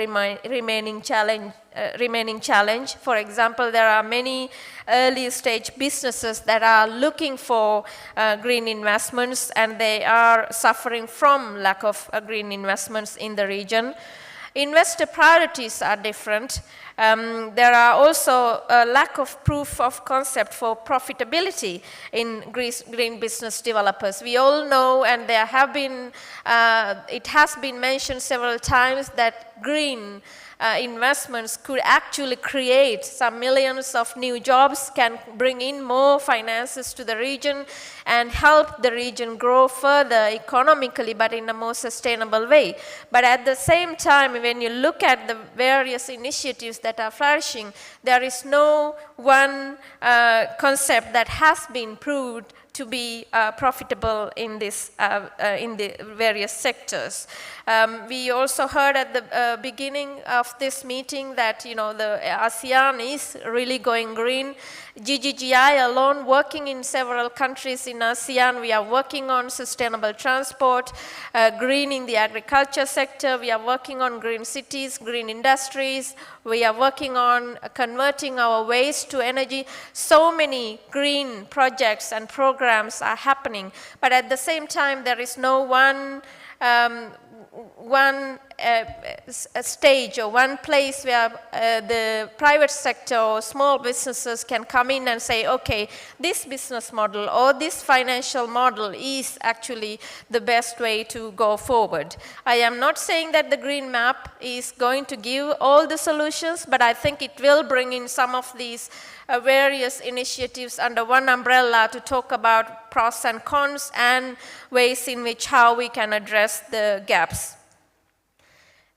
remaining challenge. For example, there are many early stage businesses that are looking for green investments, and they are suffering from lack of green investments in the region. Investor priorities are different. There are also a lack of proof of concept for profitability in green business developers. We all know, and there have been, it has been mentioned several times, that green investments could actually create some millions of new jobs, can bring in more finances to the region, and help the region grow further economically, but in a more sustainable way. But at the same time, when you look at the various initiatives that are flourishing, there is no one concept that has been proved to be profitable in this in the various sectors. We also heard at the beginning of this meeting that the ASEAN is really going green. GGGI alone, working in several countries in ASEAN, we are working on sustainable transport, greening the agriculture sector, we are working on green cities, green industries, we are working on converting our waste to energy. So many green projects and programs are happening, but at the same time there is no one stage or one place where the private sector or small businesses can come in and say, okay, this business model or this financial model is actually the best way to go forward. I am not saying that the Green Map is going to give all the solutions, but I think it will bring in some of these various initiatives under one umbrella to talk about pros and cons and ways in which how we can address the gaps.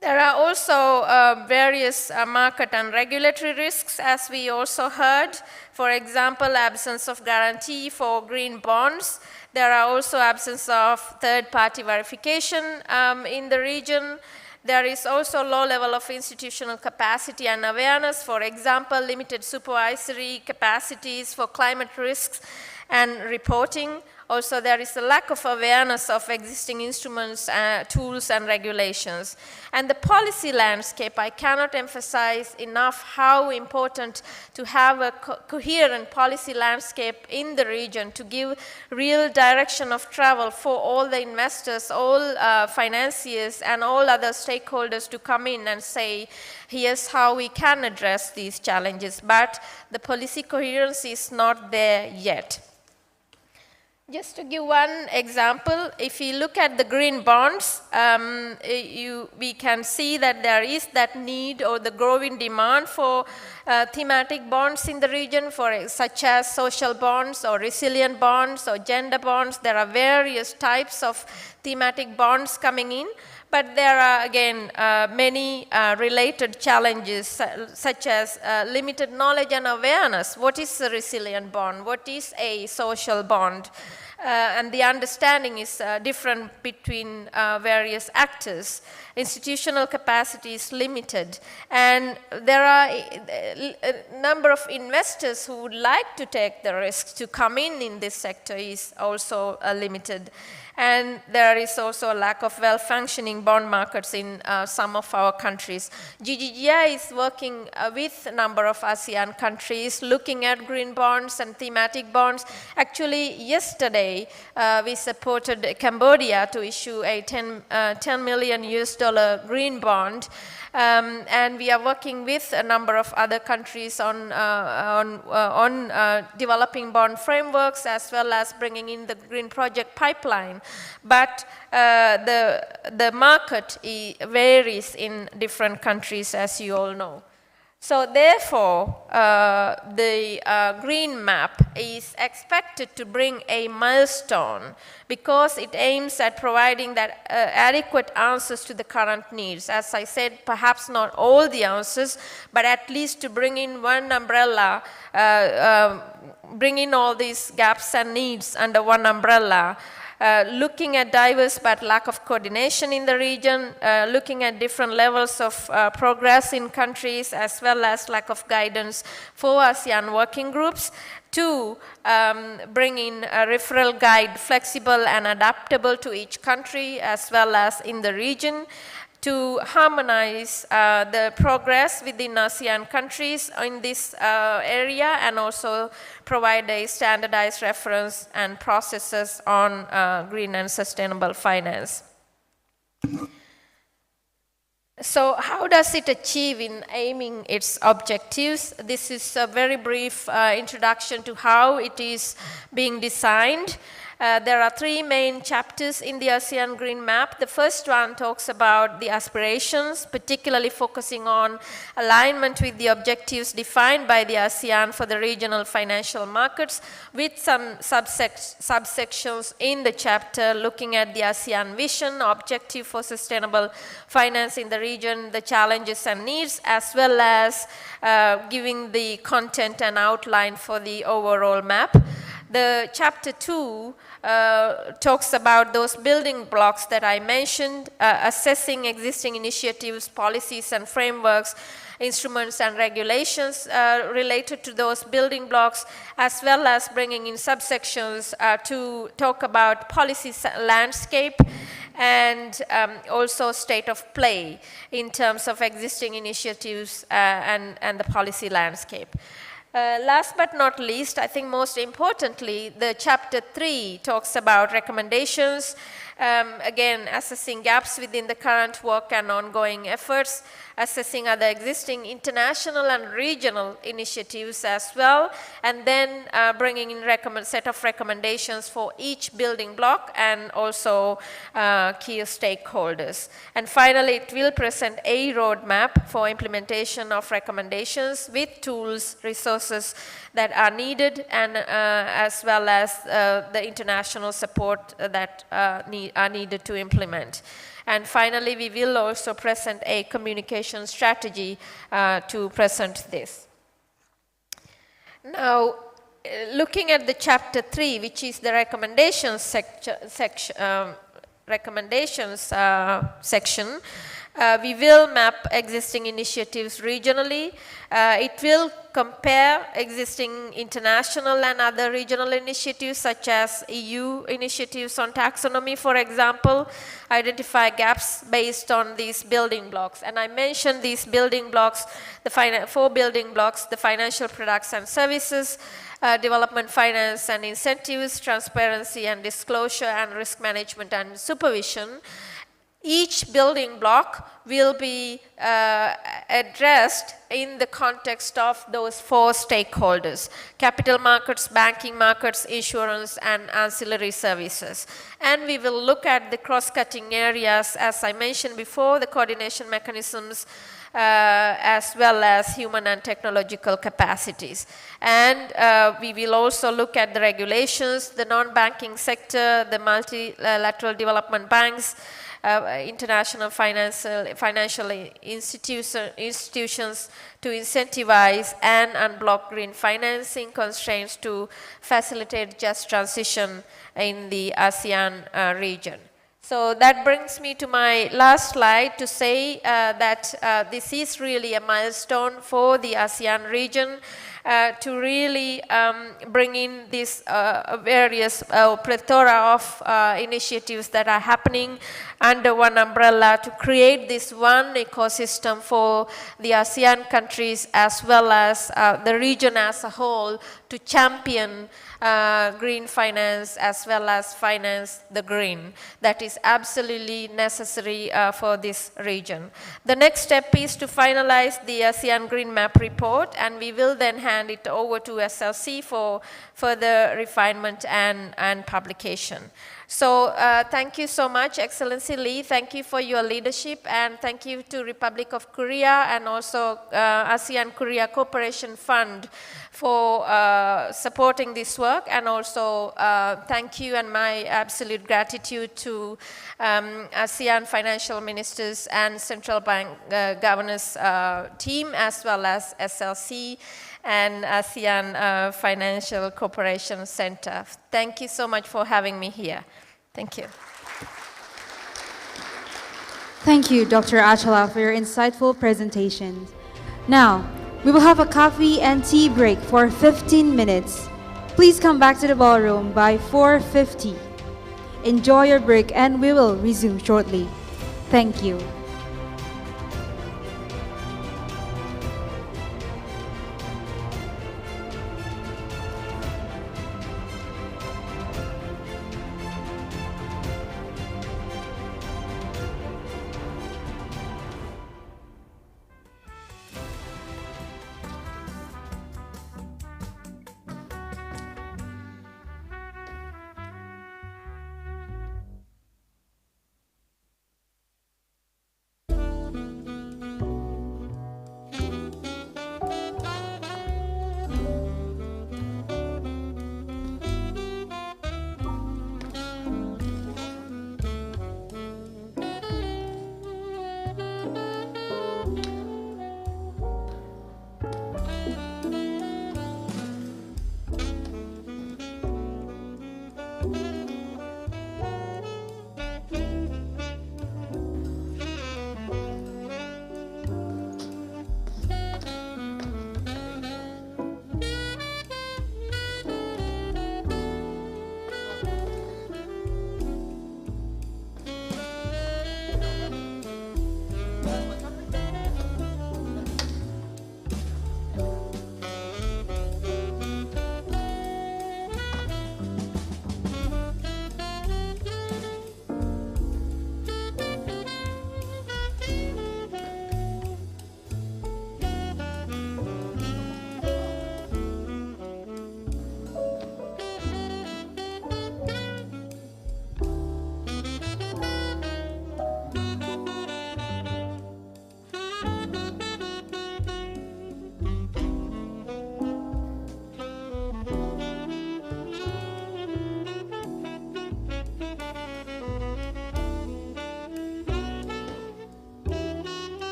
There are also various market and regulatory risks, as we also heard. For example, absence of guarantee for green bonds. There are also absence of third-party verification in the region. There is also low level of institutional capacity and awareness. For example, limited supervisory capacities for climate risks and reporting. Also, there is a lack of awareness of existing instruments, tools, and regulations. And the policy landscape, I cannot emphasize enough how important to have a coherent policy landscape in the region to give real direction of travel for all the investors, all financiers, and all other stakeholders to come in and say, here's how we can address these challenges. But the policy coherence is not there yet. Just to give one example, if you look at the green bonds, we can see that there is that need or the growing demand for thematic bonds in the region, such as social bonds or resilient bonds or gender bonds. There are various types of thematic bonds coming in. But there are, again, many related challenges, such as limited knowledge and awareness. What is a resilient bond? What is a social bond? And the understanding is different between various actors. Institutional capacity is limited. And there are a number of investors who would like to take the risk to come in this sector is also limited. And there is also a lack of well-functioning bond markets in some of our countries. GGGI is working with a number of ASEAN countries looking at green bonds and thematic bonds. Actually, yesterday, we supported Cambodia to issue a $10 million green bond. And we are working with a number of other countries on developing bond frameworks as well as bringing in the green project pipeline. But the market varies in different countries, as you all know. So therefore, the green map is expected to bring a milestone because it aims at providing that adequate answers to the current needs. As I said, perhaps not all the answers, but at least to bring in one umbrella, bring in all these gaps and needs under one umbrella. Looking at diverse but lack of coordination in the region, looking at different levels of progress in countries as well as lack of guidance for ASEAN working groups. To bring in a referral guide flexible and adaptable to each country as well as in the region. To harmonize the progress within ASEAN countries in this area and also provide a standardized reference and processes on green and sustainable finance. So how does it achieve in aiming its objectives? This is a very brief introduction to how it is being designed. There are three main chapters in the ASEAN Green Map. The first one talks about the aspirations, particularly focusing on alignment with the objectives defined by the ASEAN for the regional financial markets, with some subsections in the chapter looking at the ASEAN vision, objective for sustainable finance in the region, the challenges and needs, as well as giving the content and outline for the overall map. The chapter 2 talks about those building blocks that I mentioned, assessing existing initiatives, policies and frameworks, instruments and regulations related to those building blocks, as well as bringing in subsections to talk about policy landscape and also state of play in terms of existing initiatives and the policy landscape. Last but not least, I think most importantly, the chapter 3 talks about recommendations, again, assessing gaps within the current work and ongoing efforts, assessing other existing international and regional initiatives as well, and then bringing in set of recommendations for each building block and also key stakeholders. And finally, it will present a roadmap for implementation of recommendations with tools, resources that are needed, and as well as the international support that are needed to implement. And finally, we will also present a communication strategy to present this. Now, looking at the chapter 3, which is the recommendations section, We will map existing initiatives regionally. It will compare existing international and other regional initiatives such as EU initiatives on taxonomy, for example, identify gaps based on these building blocks. And I mentioned these building blocks, the 4 building blocks, the financial products and services, development finance and incentives, transparency and disclosure, and risk management and supervision. Each building block will be addressed in the context of those 4 stakeholders: capital markets, banking markets, insurance, and ancillary services. And we will look at the cross-cutting areas, as I mentioned before, the coordination mechanisms, as well as human and technological capacities. And we will also look at the regulations, the non-banking sector, the multilateral development banks, international financial institutions to incentivize and unblock green financing constraints to facilitate just transition in the ASEAN region. So that brings me to my last slide to say that this is really a milestone for the ASEAN region to really bring in this various plethora of initiatives that are happening under one umbrella to create this one ecosystem for the ASEAN countries as well as the region as a whole to champion green finance as well as finance the green. That is absolutely necessary for this region. The next step is to finalize the ASEAN Green Map report, and we will then hand it over to SLC for further refinement and publication. So thank you so much, Excellency Lee. Thank you for your leadership, and thank you to Republic of Korea and also ASEAN-Korea Cooperation Fund for supporting this work, and also thank you and my absolute gratitude to ASEAN financial ministers and central bank governors team, as well as SLC and ASEAN Financial Cooperation Center. Thank you so much for having me here. Thank you. Thank you, Dr. Achala, for your insightful presentation. Now, we will have a coffee and tea break for 15 minutes. Please come back to the ballroom by 4:50. Enjoy your break, and we will resume shortly. Thank you.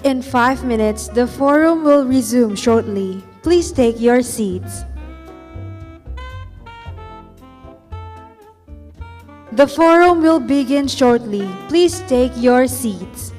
In 5 minutes, the forum will resume shortly. Please take your seats. The forum will begin shortly. Please take your seats.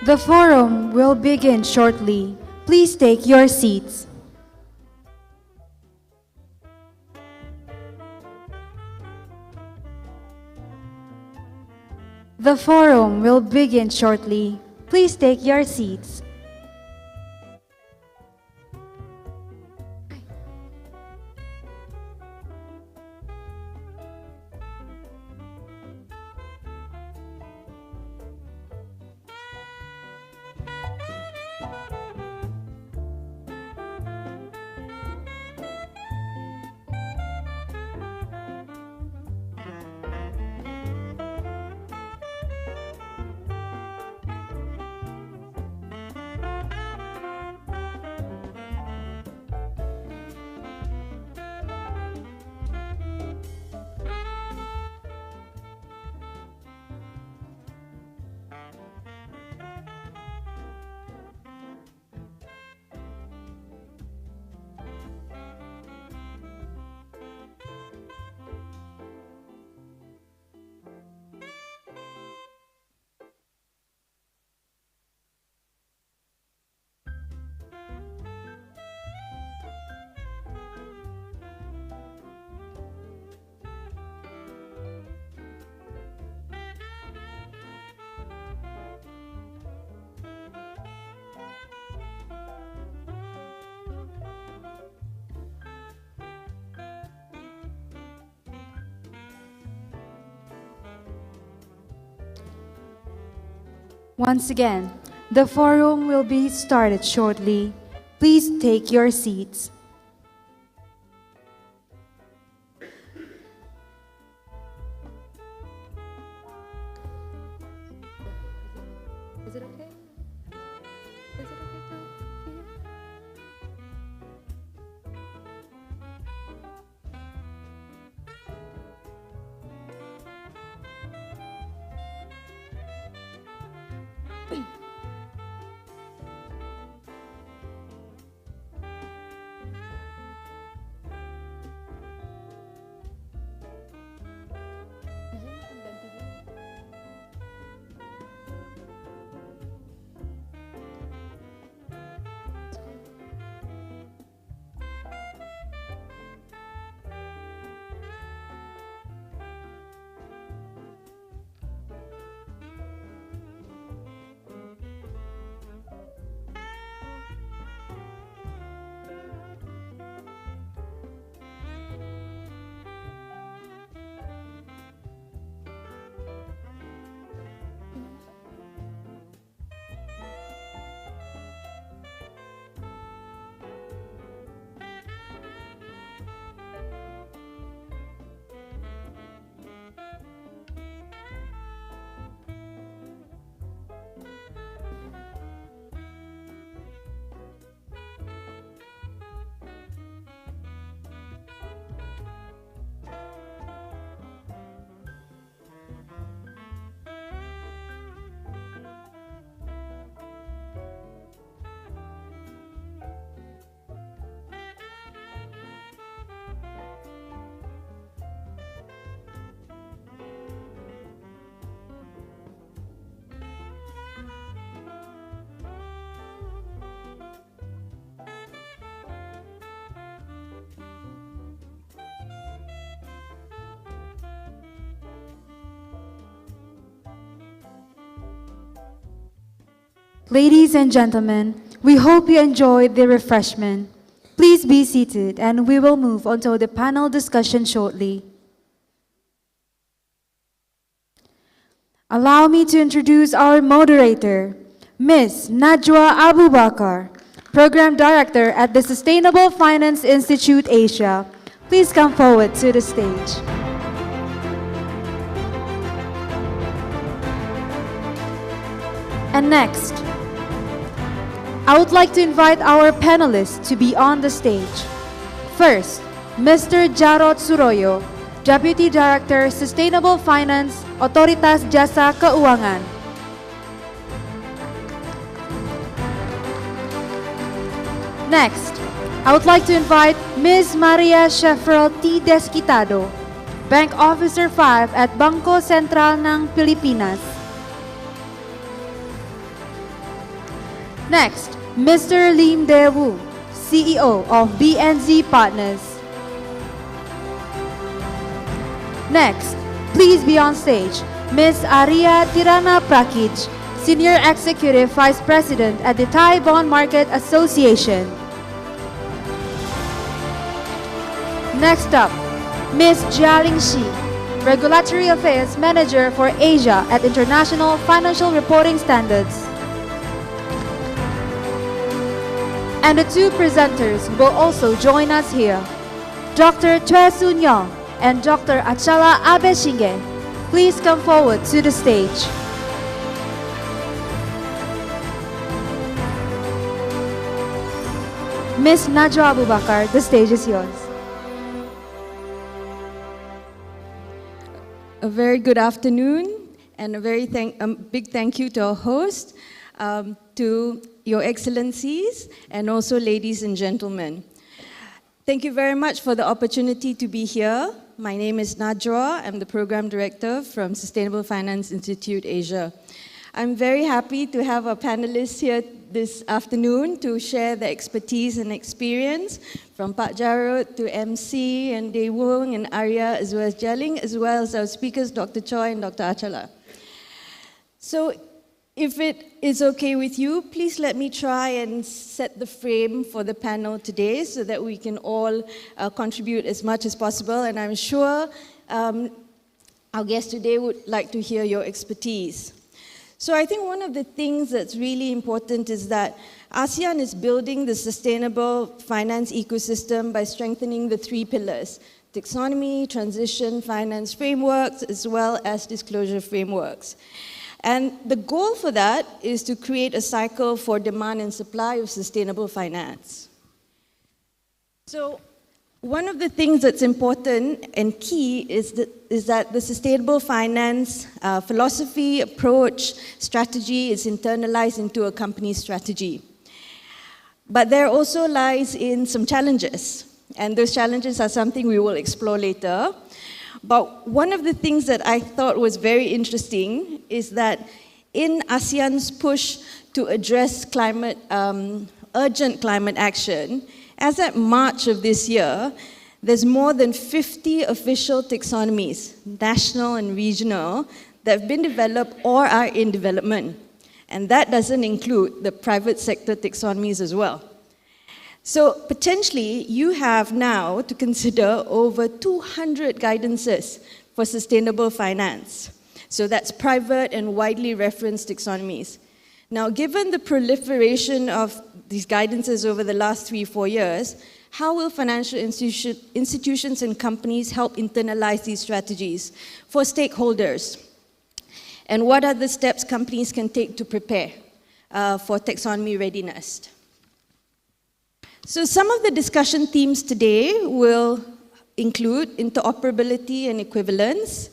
The forum will begin shortly. Please take your seats. The forum will begin shortly. Please take your seats. Once again, the forum will be started shortly. Please take your seats. Is it okay? Is it okay to hear? Ladies and gentlemen, we hope you enjoyed the refreshment. Please be seated and we will move on to the panel discussion shortly. Allow me to introduce our moderator, Ms. Najwa Abubakar, Program Director at the Sustainable Finance Institute Asia. Please come forward to the stage. And next, I would like to invite our panelists to be on the stage. First, Mr. Jarod Suroyo, Deputy Director, Sustainable Finance, Otoritas Jasa Keuangan. Next, I would like to invite Ms. Maria Shefrel T. Desquitado, Bank Officer 5 at Bangko Sentral ng Pilipinas. Next, Mr. Lim Dae-woo, CEO of BNZ Partners. Next, please be on stage, Ms. Arya Tirana Prakic, Senior Executive Vice President at the Thai Bond Market Association. Next up, Ms. Jialing Shi, Regulatory Affairs Manager for Asia at International Financial Reporting Standards. And the two presenters will also join us here, Dr. Choi Soon-young and Dr. Achala Abeshinge. Please come forward to the stage. Ms. Najwa Abubakar, the stage is yours. A very good afternoon and a very big thank you to our host, to Your Excellencies, and also ladies and gentlemen. Thank you very much for the opportunity to be here. My name is Najwa. I'm the Program Director from Sustainable Finance Institute Asia. I'm very happy to have our panelists here this afternoon to share their expertise and experience, from Pak Jarod to MC and Dae-woong and Arya, as well as Jialing, as well as our speakers, Dr. Choi and Dr. Achala. So, if it is okay with you, please let me try and set the frame for the panel today so that we can all contribute as much as possible. And I'm sure our guests today would like to hear your expertise. So I think one of the things that's really important is that ASEAN is building the sustainable finance ecosystem by strengthening the three pillars: taxonomy, transition, finance frameworks, as well as disclosure frameworks. And the goal for that is to create a cycle for demand and supply of sustainable finance. So one of the things that's important and key is that the sustainable finance philosophy, approach, strategy is internalized into a company's strategy. But there also lies in some challenges, and those challenges are something we will explore later. But one of the things that I thought was very interesting is that in ASEAN's push to address urgent climate action, as at March of this year, there's more than 50 official taxonomies, national and regional, that have been developed or are in development. And that doesn't include the private sector taxonomies as well. So potentially, you have now to consider over 200 guidances for sustainable finance. So that's private and widely referenced taxonomies. Now, given the proliferation of these guidances over the last 3-4 years, how will financial institutions and companies help internalize these strategies for stakeholders? And what are the steps companies can take to prepare for taxonomy readiness? So some of the discussion themes today will include interoperability and equivalence,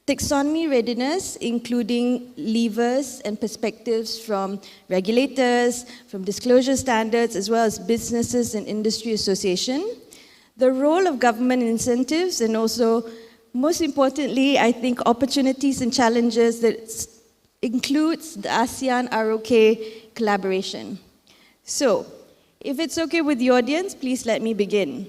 taxonomy readiness, including levers and perspectives from regulators, from disclosure standards, as well as businesses and industry association, the role of government incentives, and also, most importantly, I think opportunities and challenges that includes the Asean-Rok collaboration. So, if it's okay with the audience, please let me begin.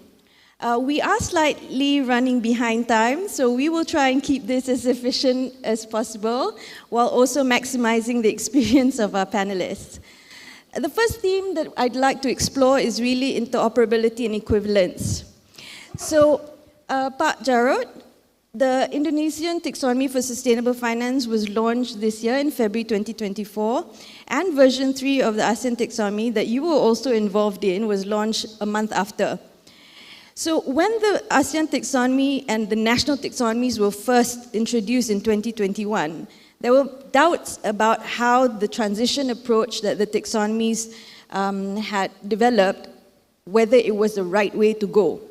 We are slightly running behind time, so we will try and keep this as efficient as possible while also maximizing the experience of our panelists. The first theme that I'd like to explore is really interoperability and equivalence. So, Pak Jarod, the Indonesian Taxonomy for Sustainable Finance was launched this year in February 2024, and version 3 of the ASEAN Taxonomy that you were also involved in was launched a month after. So when the ASEAN Taxonomy and the national taxonomies were first introduced in 2021, there were doubts about how the transition approach that the taxonomies had developed, whether it was the right way to go.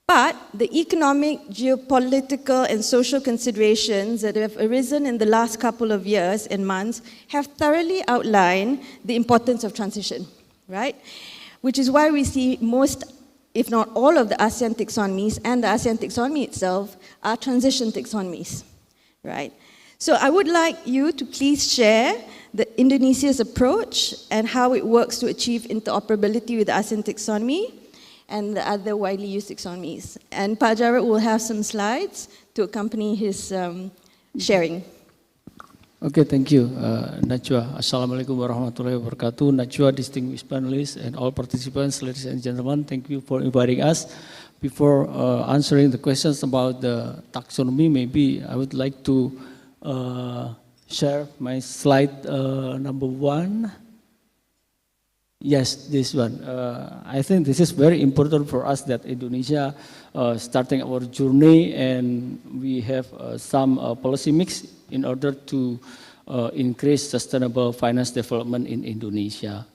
But the economic, geopolitical, and social considerations that have arisen in the last couple of years and months have thoroughly outlined the importance of transition, right? Which is why we see most, if not all, of the ASEAN taxonomies and the ASEAN taxonomy itself are transition taxonomies, right? So I would like you to please share Indonesia's approach and how it works to achieve interoperability with the ASEAN taxonomy and the other widely used taxonomies. And Pak Jarod will have some slides to accompany his sharing. Okay, thank you, Najwa. Assalamualaikum warahmatullahi wabarakatuh. Najwa, distinguished panelists, and all participants, ladies and gentlemen, thank you for inviting us. Before answering the questions about the taxonomy, maybe I would like to share my slide number 1. Yes, this one. I think this is very important for us that Indonesia starting our journey, and we have some policy mix in order to increase sustainable finance development in Indonesia.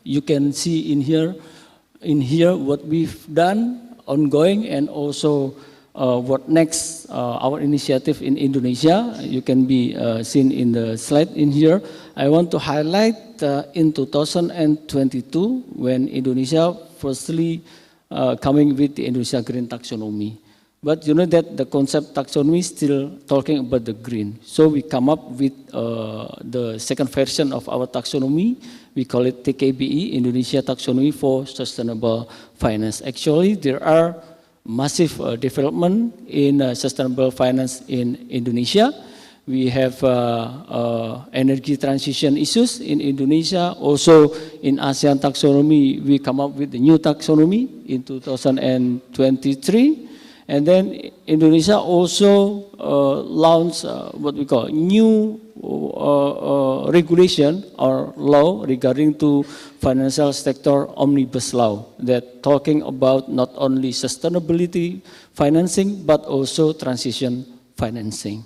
You can see in here what we've done ongoing, and also what next, our initiative in Indonesia. You can be seen in the slide in here. I want to highlight in 2022 when Indonesia firstly coming with the Indonesia Green Taxonomy. But you know that the concept taxonomy is still talking about the green. So we come up with the second version of our taxonomy. We call it TKBE, Indonesia Taxonomy for Sustainable Finance. Actually, there are massive development in sustainable finance in Indonesia. We have energy transition issues in Indonesia. Also in ASEAN taxonomy, we come up with the new taxonomy in 2023. And then Indonesia also launched what we call new regulation or law regarding to financial sector omnibus law that talking about not only sustainability financing but also transition financing.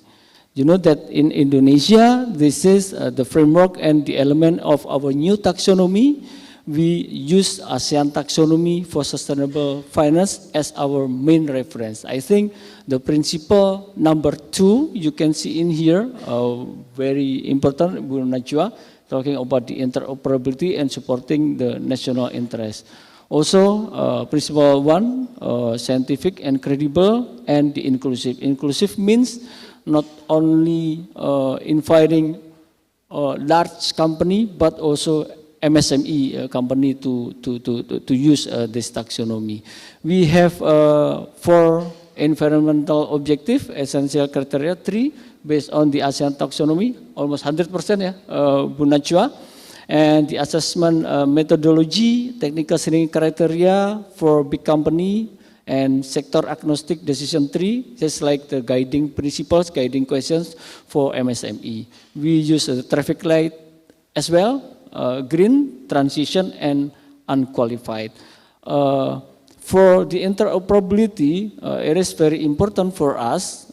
You know that in Indonesia, this is the framework and the element of our new taxonomy. We use ASEAN taxonomy for sustainable finance as our main reference. I think the principle number 2 you can see in here, very important, Bu Najwa, talking about the interoperability and supporting the national interest. Also, principle 1, scientific and credible, and the inclusive. Inclusive means not only inviting large company, but also MSME company to use this taxonomy. We have 4 environmental objective, essential criteria 3, based on the ASEAN taxonomy, almost 100%, yeah, Bu Najwa. And the assessment methodology, technical screening criteria for big company, and sector agnostic decision tree, just like the guiding principles, guiding questions for MSME. We use the traffic light as well, green, transition, and unqualified. For the interoperability, it is very important for us.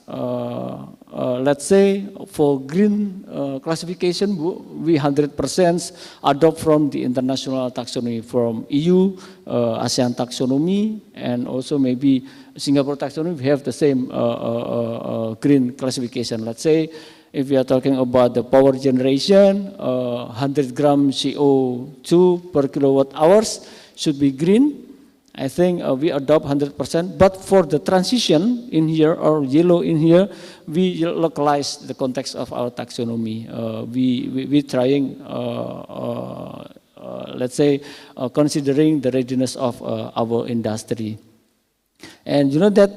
Let's say for green classification, we 100% adopt from the international taxonomy, from EU, ASEAN taxonomy, and also maybe Singapore taxonomy. We have the same green classification. Let's say if we are talking about the power generation, 100 gram CO2 per kilowatt hours should be green. I think we adopt 100%, but for the transition in here, or yellow in here, we localize the context of our taxonomy. We trying, let's say, considering the readiness of our industry. And you know that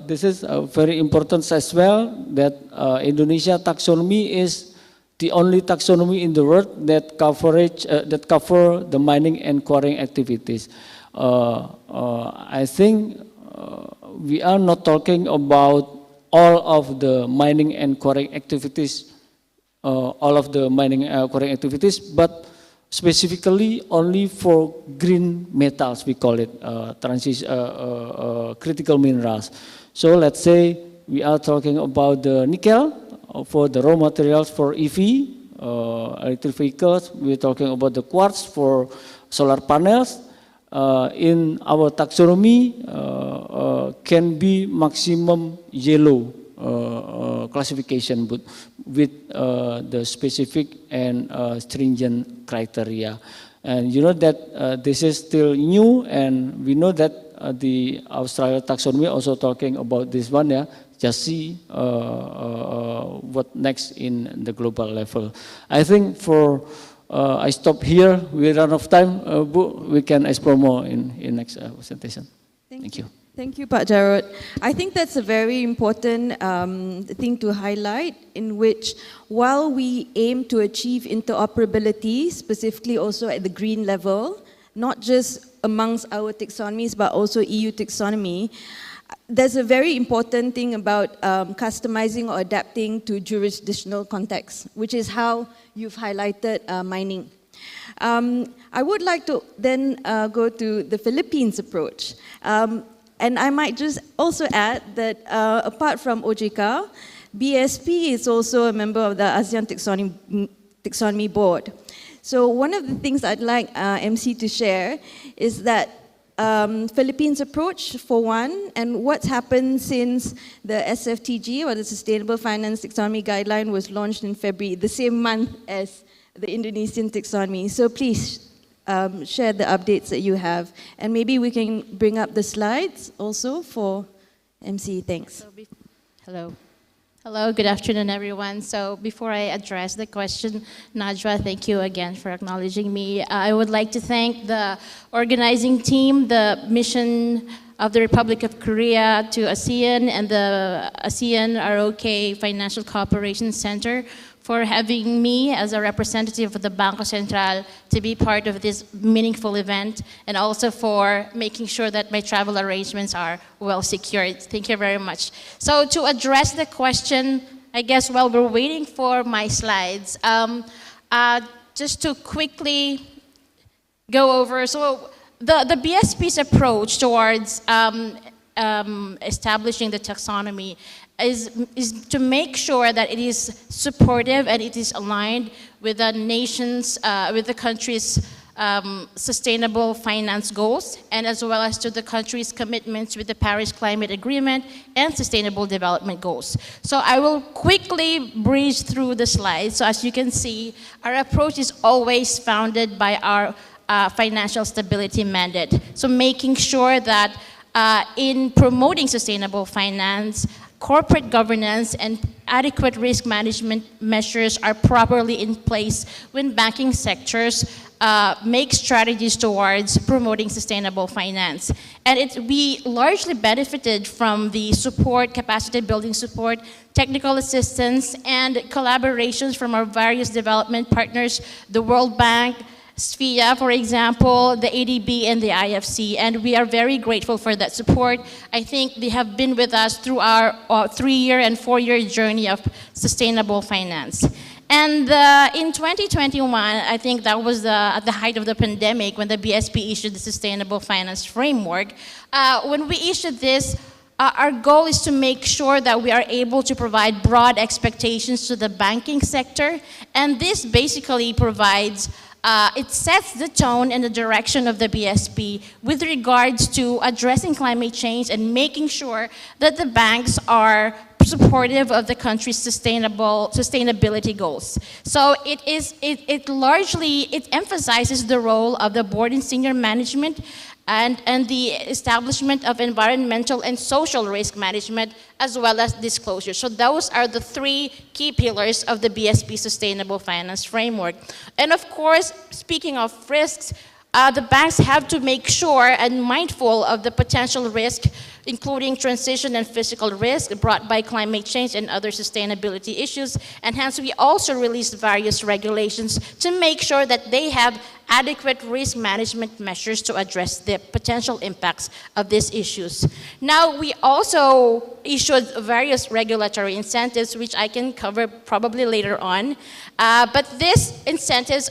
this is very important as well, that Indonesia taxonomy is the only taxonomy in the world that cover the mining and quarrying activities. I think we are not talking about all of the mining and quarrying activities, but specifically only for green metals, we call it critical minerals. So let's say we are talking about the nickel for the raw materials for EV, electric vehicles. We're talking about the quartz for solar panels. In our taxonomy can be maximum yellow classification, but with the specific and stringent criteria. And you know that this is still new, and we know that the Australia taxonomy also talking about this one. Yeah, just see what next in the global level. I think for I stop here. We run out of time. We can explore more in next presentation. Thank you. Thank you, Pak Jarod. I think that's a very important thing to highlight, in which while we aim to achieve interoperability, specifically also at the green level, not just amongst our taxonomies, but also EU taxonomy, there's a very important thing about customizing or adapting to jurisdictional context, which is how you've highlighted mining. I would like to then go to the Philippines approach. And I might just also add that apart from OJK, BSP is also a member of the ASEAN Taxonomy Board. So one of the things I'd like MC to share is that Philippines approach, for one, and what's happened since the SFTG, or the Sustainable Finance Taxonomy Guideline, was launched in February, the same month as the Indonesian taxonomy. So please share the updates that you have. And maybe we can bring up the slides also for MC. Thanks. Hello. Hello, good afternoon, everyone. So before I address the question, Najwa, thank you again for acknowledging me. I would like to thank the organizing team, the mission of the Republic of Korea to ASEAN, and the Asean-Rok Financial Cooperation Center for having me as a representative of the Bangko Sentral to be part of this meaningful event, and also for making sure that my travel arrangements are well secured. Thank you very much. So to address the question, I guess while we're waiting for my slides, just to quickly go over, so the BSP's approach towards establishing the taxonomy is to make sure that it is supportive and it is aligned with the nation's, with the country's sustainable finance goals, and as well as to the country's commitments with the Paris Climate Agreement and Sustainable Development Goals. So I will quickly breeze through the slides. So as you can see, our approach is always founded by our financial stability mandate. So making sure that in promoting sustainable finance, corporate governance and adequate risk management measures are properly in place when banking sectors make strategies towards promoting sustainable finance. And we largely benefited from the support, capacity building support, technical assistance, and collaborations from our various development partners, the World Bank, SFIA, for example, the ADB and the IFC, and we are very grateful for that support. I think they have been with us through our 3-year and 4-year journey of sustainable finance. And in 2021, I think that was at the height of the pandemic when the BSP issued the Sustainable Finance Framework. When we issued this, our goal is to make sure that we are able to provide broad expectations to the banking sector, and this basically provides it sets the tone and the direction of the BSP with regards to addressing climate change and making sure that the banks are supportive of the country's sustainability goals. So it largely emphasizes the role of the board and senior management and the establishment of environmental and social risk management, as well as disclosure. So those are the 3 key pillars of the BSP Sustainable Finance Framework. And of course, speaking of risks, the banks have to make sure and mindful of the potential risk, including transition and physical risk brought by climate change and other sustainability issues. And hence, we also released various regulations to make sure that they have adequate risk management measures to address the potential impacts of these issues. Now, we also issued various regulatory incentives, which I can cover probably later on. But these incentives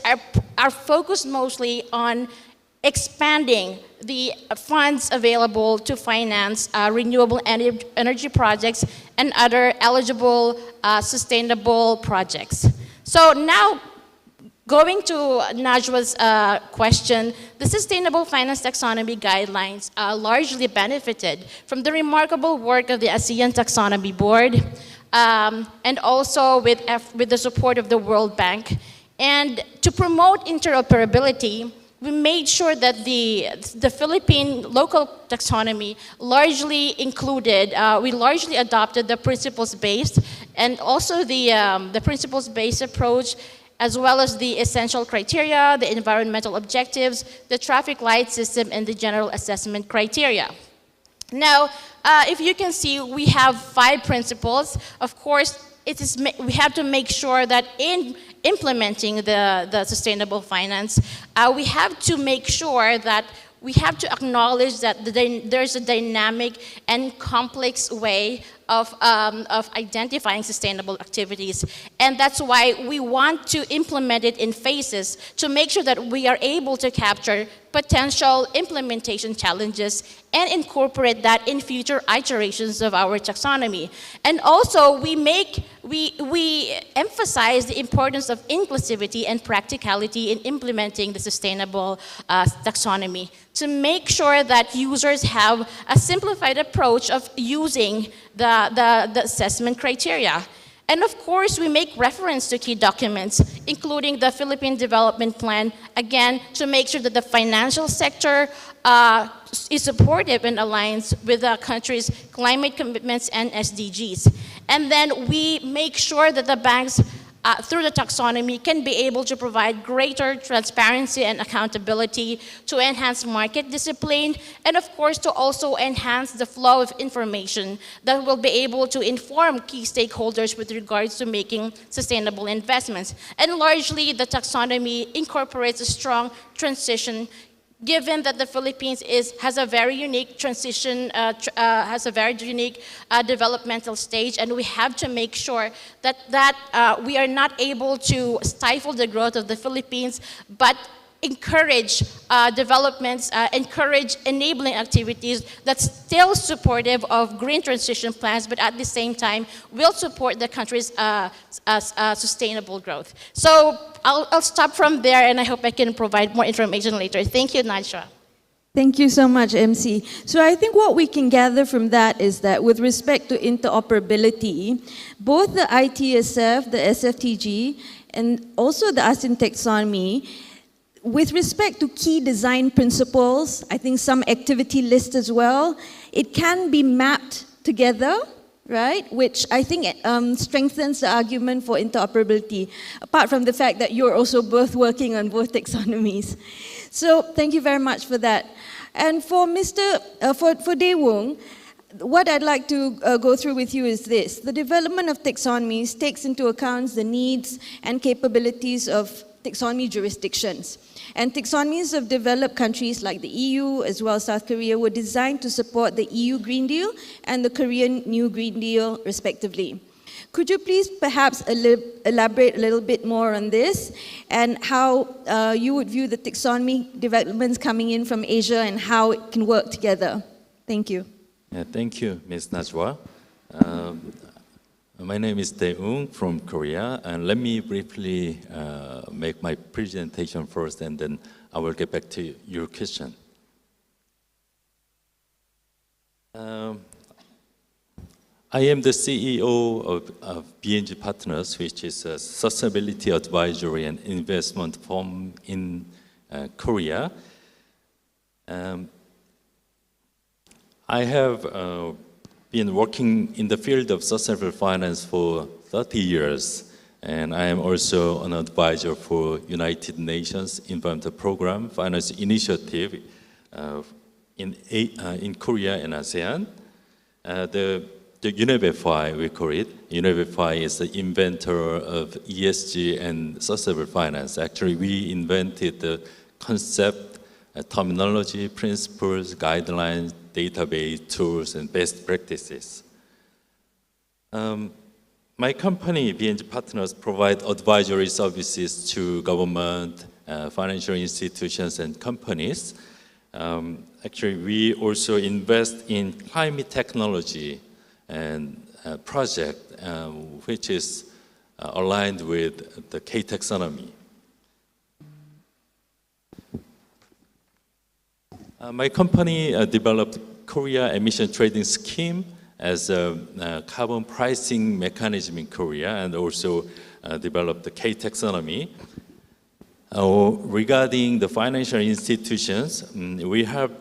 are focused mostly on expanding the funds available to finance renewable energy projects and other eligible sustainable projects. So now, going to Najwa's question, the Sustainable Finance Taxonomy Guidelines largely benefited from the remarkable work of the ASEAN Taxonomy Board and also with the support of the World Bank. And to promote interoperability, we made sure that the Philippine local taxonomy largely included, we largely adopted the principles-based and also the principles-based approach, as well as the essential criteria, the environmental objectives, the traffic light system, and the general assessment criteria. Now, if you can see, we have 5 principles. Of course, we have to make sure that in implementing the sustainable finance, we have to make sure that we have to acknowledge that there's a dynamic and complex way of identifying sustainable activities. And that's why we want to implement it in phases to make sure that we are able to capture potential implementation challenges and incorporate that in future iterations of our taxonomy. And also, we emphasize the importance of inclusivity and practicality in implementing the sustainable taxonomy to make sure that users have a simplified approach of using the assessment criteria. And of course, we make reference to key documents, including the Philippine Development Plan, again, to make sure that the financial sector is supportive and aligns with the country's climate commitments and SDGs. And then we make sure that the banks, through the taxonomy, can be able to provide greater transparency and accountability to enhance market discipline, and of course to also enhance the flow of information that will be able to inform key stakeholders with regards to making sustainable investments. And largely, the taxonomy incorporates a strong transition, given that the Philippines has a very unique transition, has a very unique developmental stage, and we have to make sure that we are not able to stifle the growth of the Philippines, but encourage developments, encourage enabling activities that's still supportive of green transition plans, but at the same time will support the country's sustainable growth. So I'll stop from there, and I hope I can provide more information later. Thank you, Najwa. Thank you so much, MC. So I think what we can gather from that is that with respect to interoperability, both the ITSF, the SFTG, and also the ASEAN taxonomy, with respect to key design principles, I think some activity list as well, it can be mapped together, right? Which I think strengthens the argument for interoperability, apart from the fact that you're also both working on both taxonomies. So thank you very much for that. And for for Dae Woong, what I'd like to go through with you is this. The development of taxonomies takes into account the needs and capabilities of taxonomy jurisdictions. And taxonomies of developed countries like the EU as well as South Korea were designed to support the EU Green Deal and the Korean New Green Deal, respectively. Could you please perhaps elaborate a little bit more on this and how you would view the taxonomy developments coming in from Asia and how it can work together? Thank you. Yeah, thank you, Ms. Najwa. My name is Dae Woong from Korea, and let me briefly make my presentation first, and then I will get back to your question. I am the CEO of BNG Partners, which is a sustainability advisory and investment firm in Korea. I have been working in the field of sustainable finance for 30 years, and I am also an advisor for United Nations Environmental Program Finance Initiative in Korea and ASEAN. The UNEP-FI, we call it. UNEP-FI is the inventor of ESG and sustainable finance. Actually, we invented the concept, terminology, principles, guidelines, database, tools, and best practices. My company, BNG Partners, provide advisory services to government, financial institutions, and companies. Actually, we also invest in climate technology and project, which is aligned with the K taxonomy. My company developed Korea emission trading scheme as a carbon pricing mechanism in Korea, and also developed the K taxonomy. Regarding the financial institutions, we help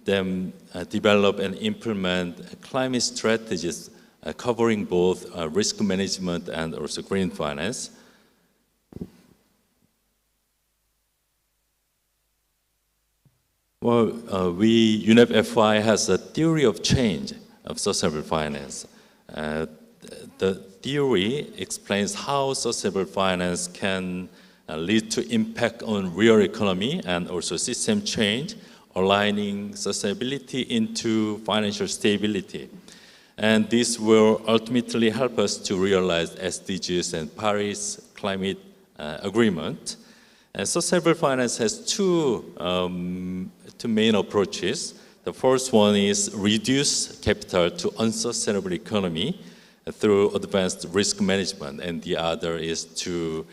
them develop and implement climate strategies covering both risk management and also green finance. Well, UNEP-FI has a theory of change of sustainable finance. The theory explains how sustainable finance can lead to impact on real economy and also system change, aligning sustainability into financial stability. And this will ultimately help us to realize SDGs and Paris Climate Agreement. And sustainable finance has two main approaches. The first one is reduce capital to unsustainable economy through advanced risk management, and the other is to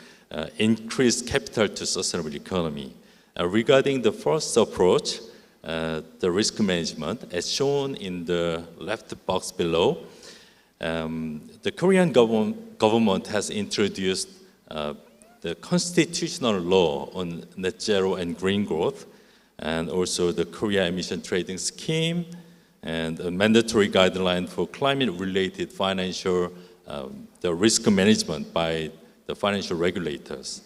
increase capital to sustainable economy. Regarding the first approach, the risk management, as shown in the left box below, the Korean government has introduced the constitutional law on net zero and green growth, and also the Korea emission trading scheme, and a mandatory guideline for climate-related financial the risk management by the financial regulators.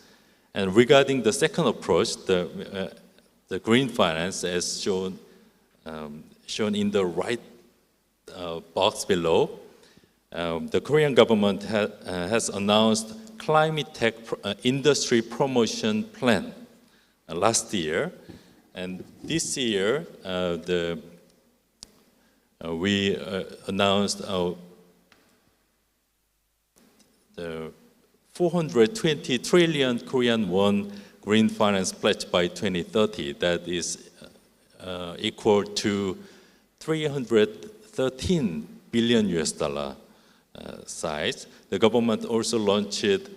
And regarding the second approach, the green finance, as shown in the right box below, the Korean government has announced climate tech industry promotion plan last year, and this year we announced the 420 trillion Korean won green finance pledge by 2030. That is equal to 313 billion US dollar size. The government also launched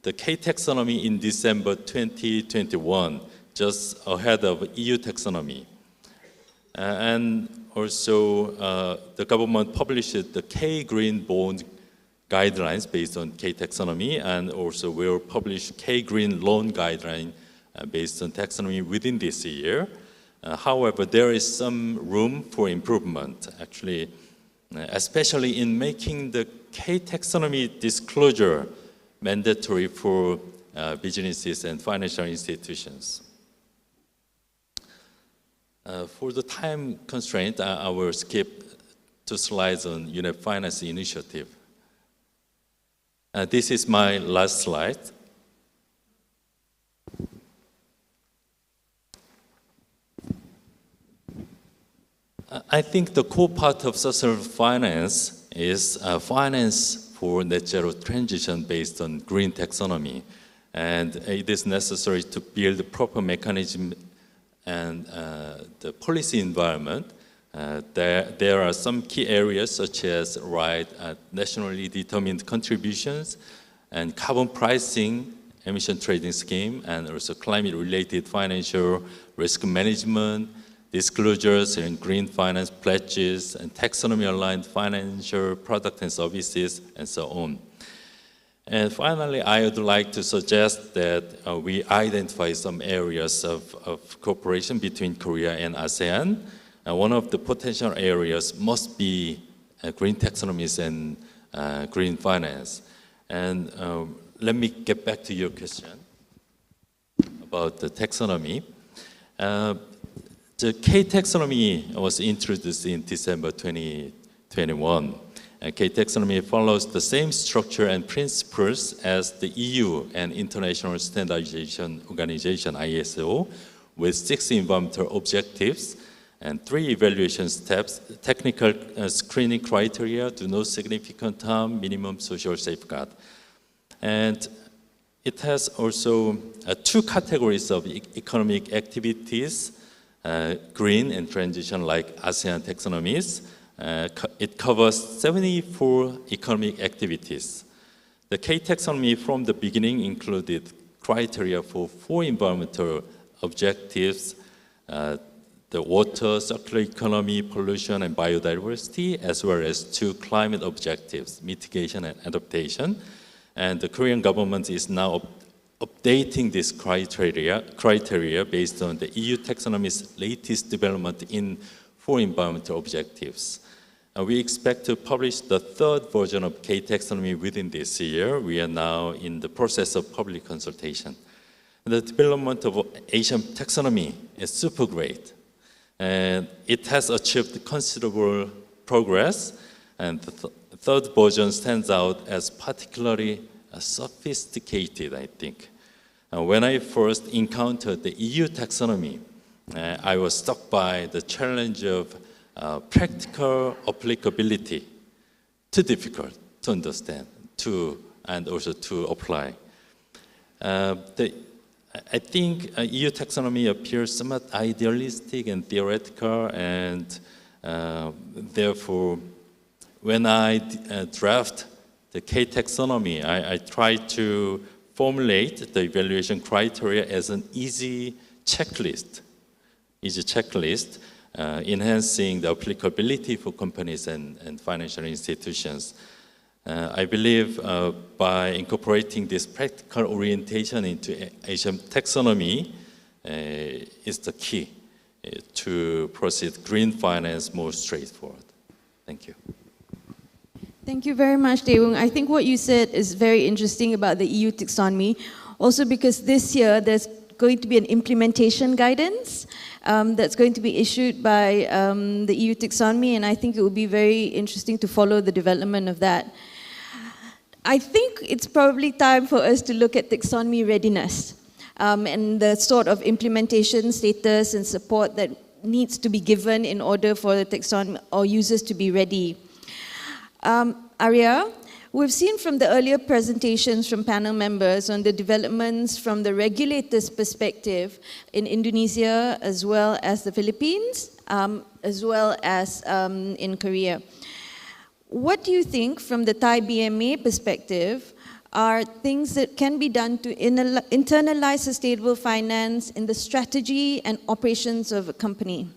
the K taxonomy in December 2021, just ahead of EU taxonomy. And also the government published the K green bond guidelines based on K taxonomy, and also will publish K green loan guideline based on taxonomy within this year. However, there is some room for improvement, actually, especially in making the K taxonomy disclosure mandatory for businesses and financial institutions. For the time constraint, I will skip 2 slides on UNEP Finance Initiative. This is my last slide. I think the core part of sustainable finance is finance for net zero transition based on green taxonomy. And it is necessary to build a proper mechanism and the policy environment. There are some key areas such as nationally determined contributions and carbon pricing, emission trading scheme, and also climate-related financial risk management, disclosures and green finance pledges, and taxonomy-aligned financial products and services, and so on. And finally, I would like to suggest that we identify some areas of cooperation between Korea and ASEAN. One of the potential areas must be green taxonomies and green finance. And let me get back to your question about the taxonomy. The K taxonomy was introduced in December 2021. K taxonomy follows the same structure and principles as the EU and International Standardization Organization, ISO, with 6 environmental objectives and 3 evaluation steps: technical screening criteria, do no significant harm, minimum social safeguard. And it has also 2 categories of economic activities, green and transition, like ASEAN taxonomies. It covers 74 economic activities. The K taxonomy from the beginning included criteria for 4 environmental objectives: the water, circular economy, pollution, and biodiversity, as well as 2 climate objectives, mitigation and adaptation. And the Korean government is now updating this criteria based on the EU taxonomy's latest development in 4 environmental objectives. We expect to publish the 3rd version of K taxonomy within this year. We are now in the process of public consultation. The development of Asian taxonomy is super great, and it has achieved considerable progress, and the 3rd version stands out as particularly sophisticated, I think. When I first encountered the EU taxonomy, I was struck by the challenge of practical applicability, too difficult to understand, and also to apply. I think EU taxonomy appears somewhat idealistic and theoretical, and therefore, when I draft the K taxonomy, I try to formulate the evaluation criteria as an easy checklist, enhancing the applicability for companies and financial institutions. I believe by incorporating this practical orientation into Asian taxonomy is the key to proceed green finance more straightforward. Thank you. Thank you very much, Daewoo. I think what you said is very interesting about the EU taxonomy, also because this year there's going to be an implementation guidance that's going to be issued by the EU taxonomy, and I think it will be very interesting to follow the development of that. I think it's probably time for us to look at taxonomy readiness and the sort of implementation status and support that needs to be given in order for the taxonomy or users to be ready. Arya, we've seen from the earlier presentations from panel members on the developments from the regulator's perspective in Indonesia as well as the Philippines, as well as in Korea. What do you think from the Thai BMA perspective are things that can be done to internalize sustainable finance in the strategy and operations of a company?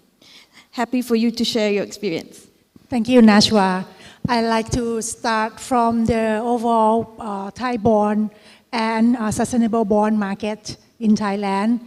Happy for you to share your experience. Thank you, Nashwa. I'd like to start from the overall Thai bond and sustainable bond market in Thailand.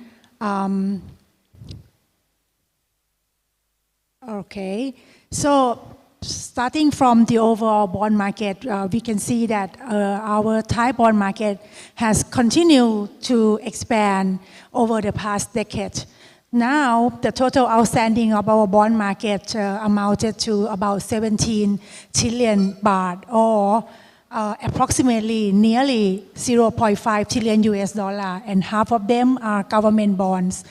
Okay, so starting from the overall bond market, we can see that our Thai bond market has continued to expand over the past decade. Now, the total outstanding of our bond market amounted to about 17 trillion baht, or approximately nearly 0.5 trillion US dollar, and half of them are government bonds.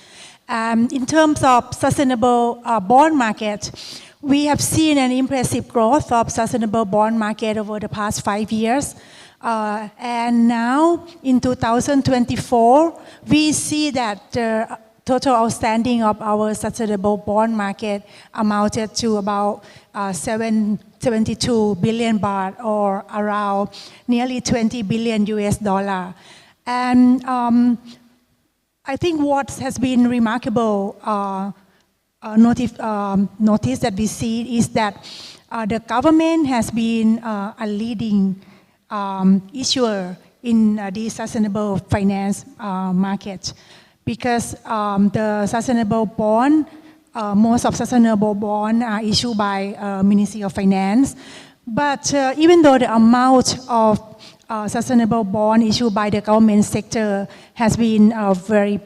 In terms of sustainable bond market, we have seen an impressive growth of sustainable bond market over the past 5 years. And now, in 2024, we see that the total outstanding of our sustainable bond market amounted to about 72 billion baht, or around nearly 20 billion US dollar. And I think what has been remarkable notice that we see is that the government has been a leading issuer in the sustainable finance market, because the sustainable bond, most of sustainable bond are issued by Ministry of Finance, But even though the amount of sustainable bond issued by the government sector has been very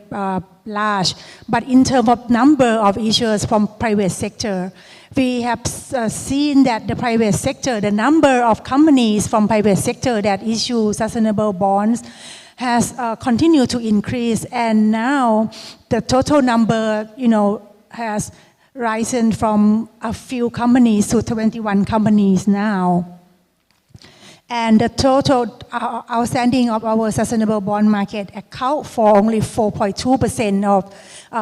large, but in terms of number of issuers from private sector, we have seen that the private sector, the number of companies from private sector that issue sustainable bonds has continued to increase, and now the total number, has risen from a few companies to 21 companies now. And the total outstanding of our sustainable bond market account for only 4.2% of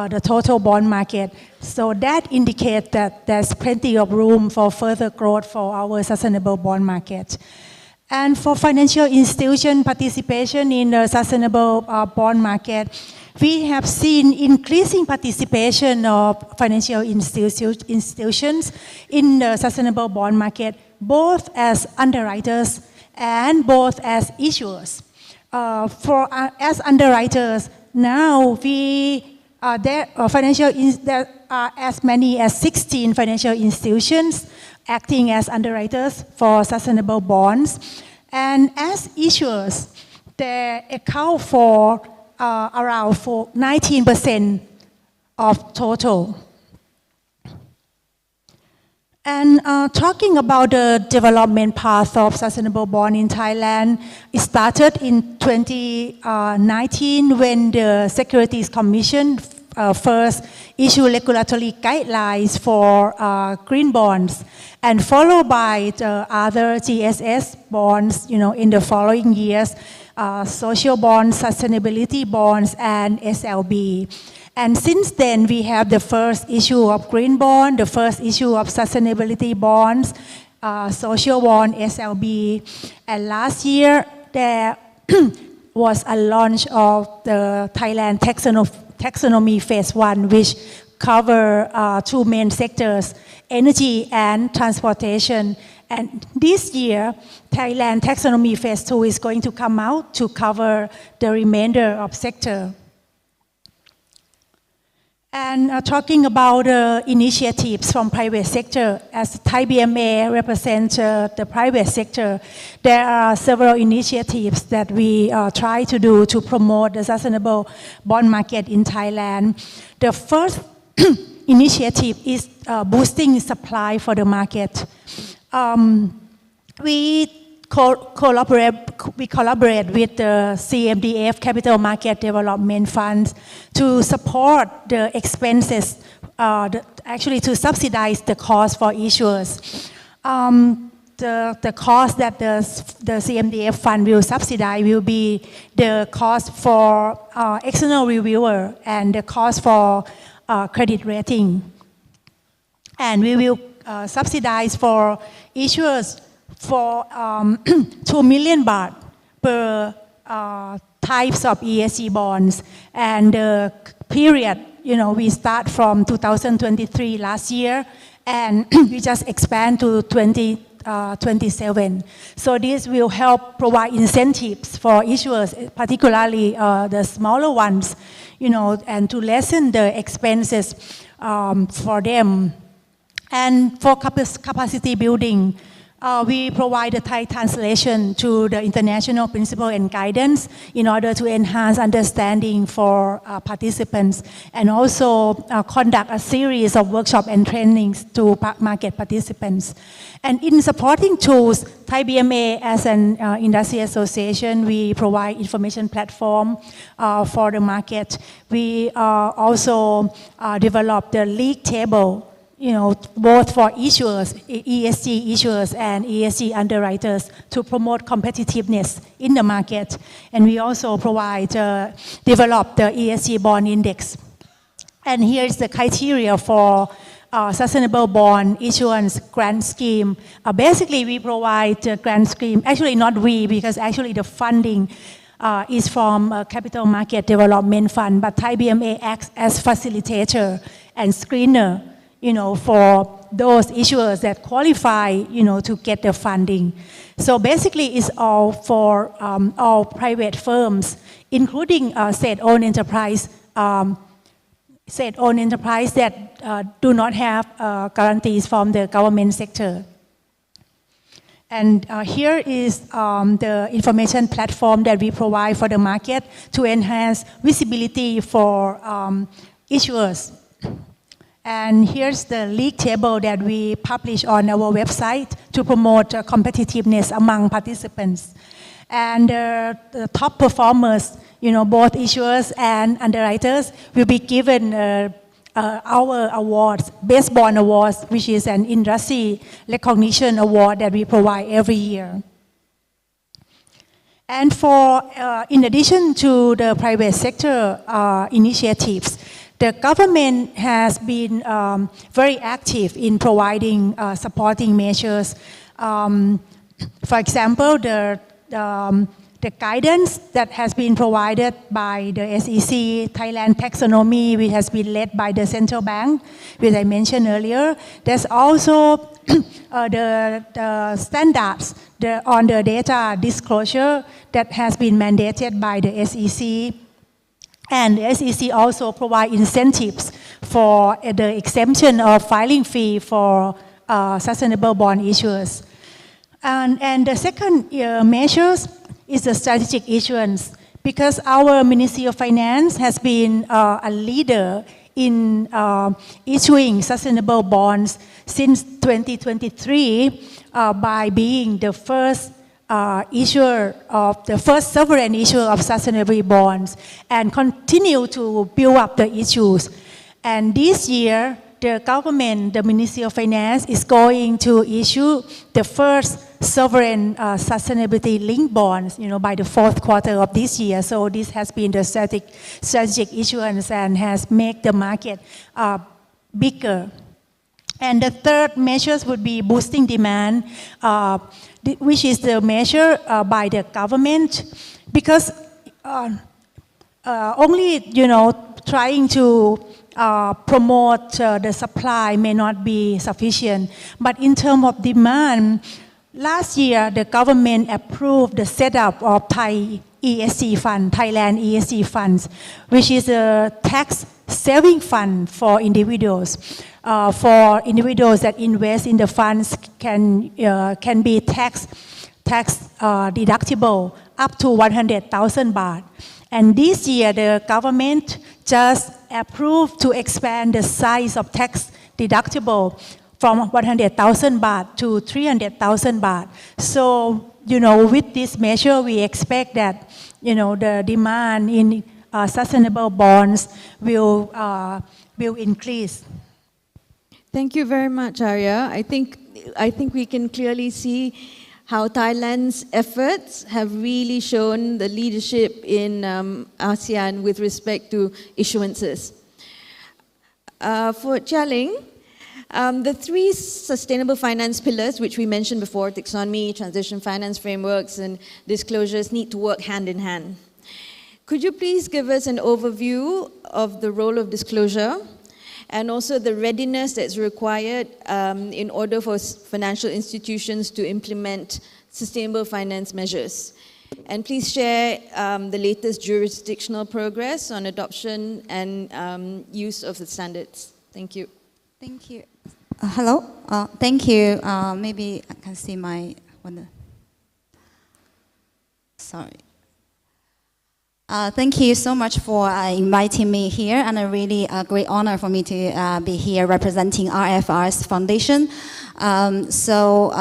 the total bond market. So that indicates that there's plenty of room for further growth for our sustainable bond market. And for financial institution participation in the sustainable bond market, we have seen increasing participation of financial institutions in the sustainable bond market, both as underwriters and both as issuers. As underwriters, now there are as many as 16 financial institutions acting as underwriters for sustainable bonds. And as issuers, they account for around 19% of total. And talking about the development path of sustainable bond in Thailand, it started in 2019 when the Securities Commission first issued regulatory guidelines for green bonds, and followed by the other GSS bonds, in the following years, social bonds, sustainability bonds, and SLB. And since then, we have the first issue of green bond, the first issue of sustainability bonds, social bond, SLB. And last year, there was a launch of the Thailand taxonomy phase 1, which cover two main sectors, energy and transportation. And this year, Thailand taxonomy phase 2 is going to come out to cover the remainder of sector. And talking about initiatives from private sector, as Thai BMA represents the private sector, there are several initiatives that we try to do to promote the sustainable bond market in Thailand. The first initiative is boosting supply for the market. We collaborate with the CMDF Capital Market Development Funds to support the expenses, actually to subsidize the cost for issuers. The cost that the CMDF fund will subsidize will be the cost for external reviewer and the cost for credit rating. And we will subsidize for issuers for 2 million baht per types of ESG bonds. And the period, we start from 2023 last year, and we just expand to 2027. So this will help provide incentives for issuers, particularly the smaller ones, and to lessen the expenses for them. And for capacity building, we provide a Thai translation to the international principle and guidance in order to enhance understanding for participants, and also conduct a series of workshops and trainings to market participants. And in supporting tools, Thai BMA as an industry association, we provide information platform for the market. We also develop the league table, both for issuers, ESG issuers and ESG underwriters, to promote competitiveness in the market. And we also develop the ESG bond index. And here is the criteria for sustainable bond issuance grant scheme. Basically, we provide a grant scheme. Actually, not we, because actually the funding is from Capital Market Development Fund, but Thai BMA acts as facilitator and screener, for those issuers that qualify, to get the funding. So basically, it's all for all private firms, including state-owned enterprise that do not have guarantees from the government sector. And here is the information platform that we provide for the market to enhance visibility for issuers. And here's the league table that we publish on our website to promote competitiveness among participants. And the top performers, both issuers and underwriters, will be given our awards, Best Bond Awards, which is an industry recognition award that we provide every year. And in addition to the private sector initiatives, the government has been very active in providing supporting measures. For example, the guidance that has been provided by the SEC Thailand taxonomy, which has been led by the central bank, which I mentioned earlier. There's also the standards on the data disclosure that has been mandated by the SEC. And the SEC also provide incentives for the exemption of filing fee for sustainable bond issuers. And the second measures is the strategic issuance, because our Ministry of Finance has been a leader in issuing sustainable bonds since 2023 by being the first sovereign issuer of sustainable bonds, and continue to build up the issues. And this year, the government, the Ministry of Finance, is going to issue the first sovereign sustainability-linked bonds, by the fourth quarter of this year. So this has been the strategic issuance and has made the market bigger. And the third measures would be boosting demand, which is the measure by the government, because only, trying to promote the supply may not be sufficient. But in terms of demand, last year the government approved the setup of Thailand ESG funds, which is a tax saving fund for individuals. For individuals that invest in the funds can be tax deductible up to 100,000 baht. And this year the government just approved to expand the size of tax deductible from 100,000 baht to 300,000 baht. So, with this measure, we expect that, the demand in sustainable bonds will increase. Thank you very much, Arya. I think we can clearly see how Thailand's efforts have really shown the leadership in ASEAN with respect to issuances. For Jialing, the three sustainable finance pillars, which we mentioned before, taxonomy, transition finance frameworks, and disclosures, need to work hand in hand. Could you please give us an overview of the role of disclosure and also the readiness that's required in order for financial institutions to implement sustainable finance measures? And please share the latest jurisdictional progress on adoption and use of the standards. Thank you. Thank you. Hello. Thank you. Maybe I can see my one. Sorry. Thank you so much for inviting me here, and a really great honor for me to be here representing RFR's Foundation. So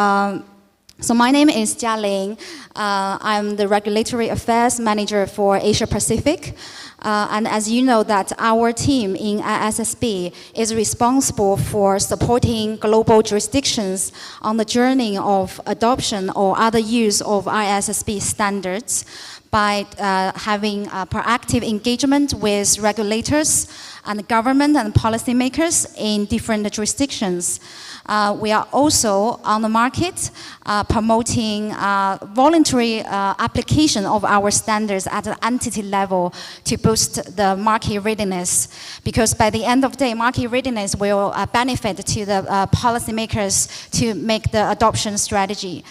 my name is Jialing. I'm the Regulatory Affairs Manager for Asia Pacific. And as you know, that our team in ISSB is responsible for supporting global jurisdictions on the journey of adoption or other use of ISSB standards by having proactive engagement with regulators and government and policymakers in different jurisdictions. We are also on the market promoting voluntary application of our standards at an entity level to boost the market readiness. Because by the end of the day, market readiness will benefit to the policymakers to make the adoption strategy.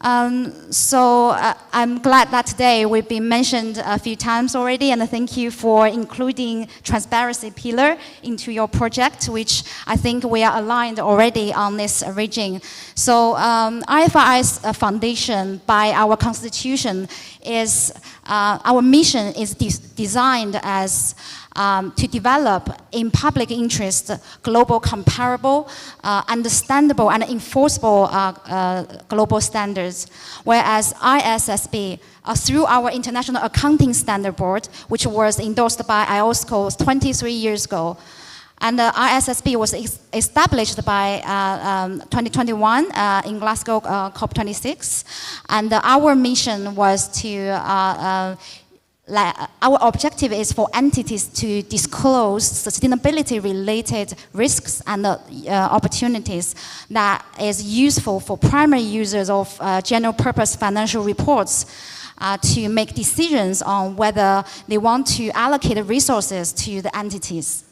I'm glad that today we've been mentioned a few times already, and thank you for including transparency pillar into your project, which I think we are aligned already on this region. So IFRS Foundation, by our constitution, is our mission is designed as to develop in public interest global comparable, understandable and enforceable global standards. Whereas ISSB, through our International Accounting Standard Board, which was endorsed by IOSCO 23 years ago, and the ISSB was established by 2021 in Glasgow COP26, and our mission was to our objective is for entities to disclose sustainability-related risks and opportunities that is useful for primary users of general-purpose financial reports to make decisions on whether they want to allocate resources to the entities.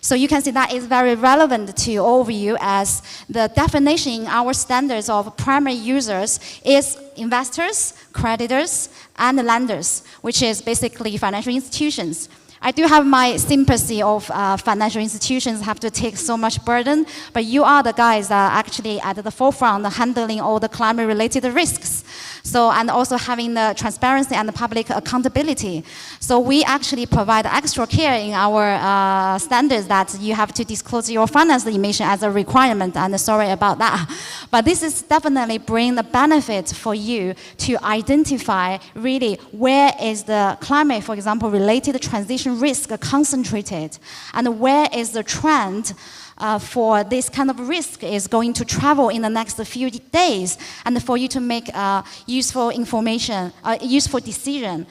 So you can see that is very relevant to all of you, as the definition in our standards of primary users is investors, creditors, and lenders, which is basically financial institutions. I do have my sympathy of financial institutions have to take so much burden, but you are the guys that are actually at the forefront handling all the climate-related risks. So, and also having the transparency and the public accountability. So we actually provide extra care in our standards that you have to disclose your finance emission as a requirement, and sorry about that. But this is definitely bring the benefit for you to identify really where is the climate, for example, related transition risk concentrated, and where is the trend for this kind of risk is going to travel in the next few days, and for you to make useful information, useful decision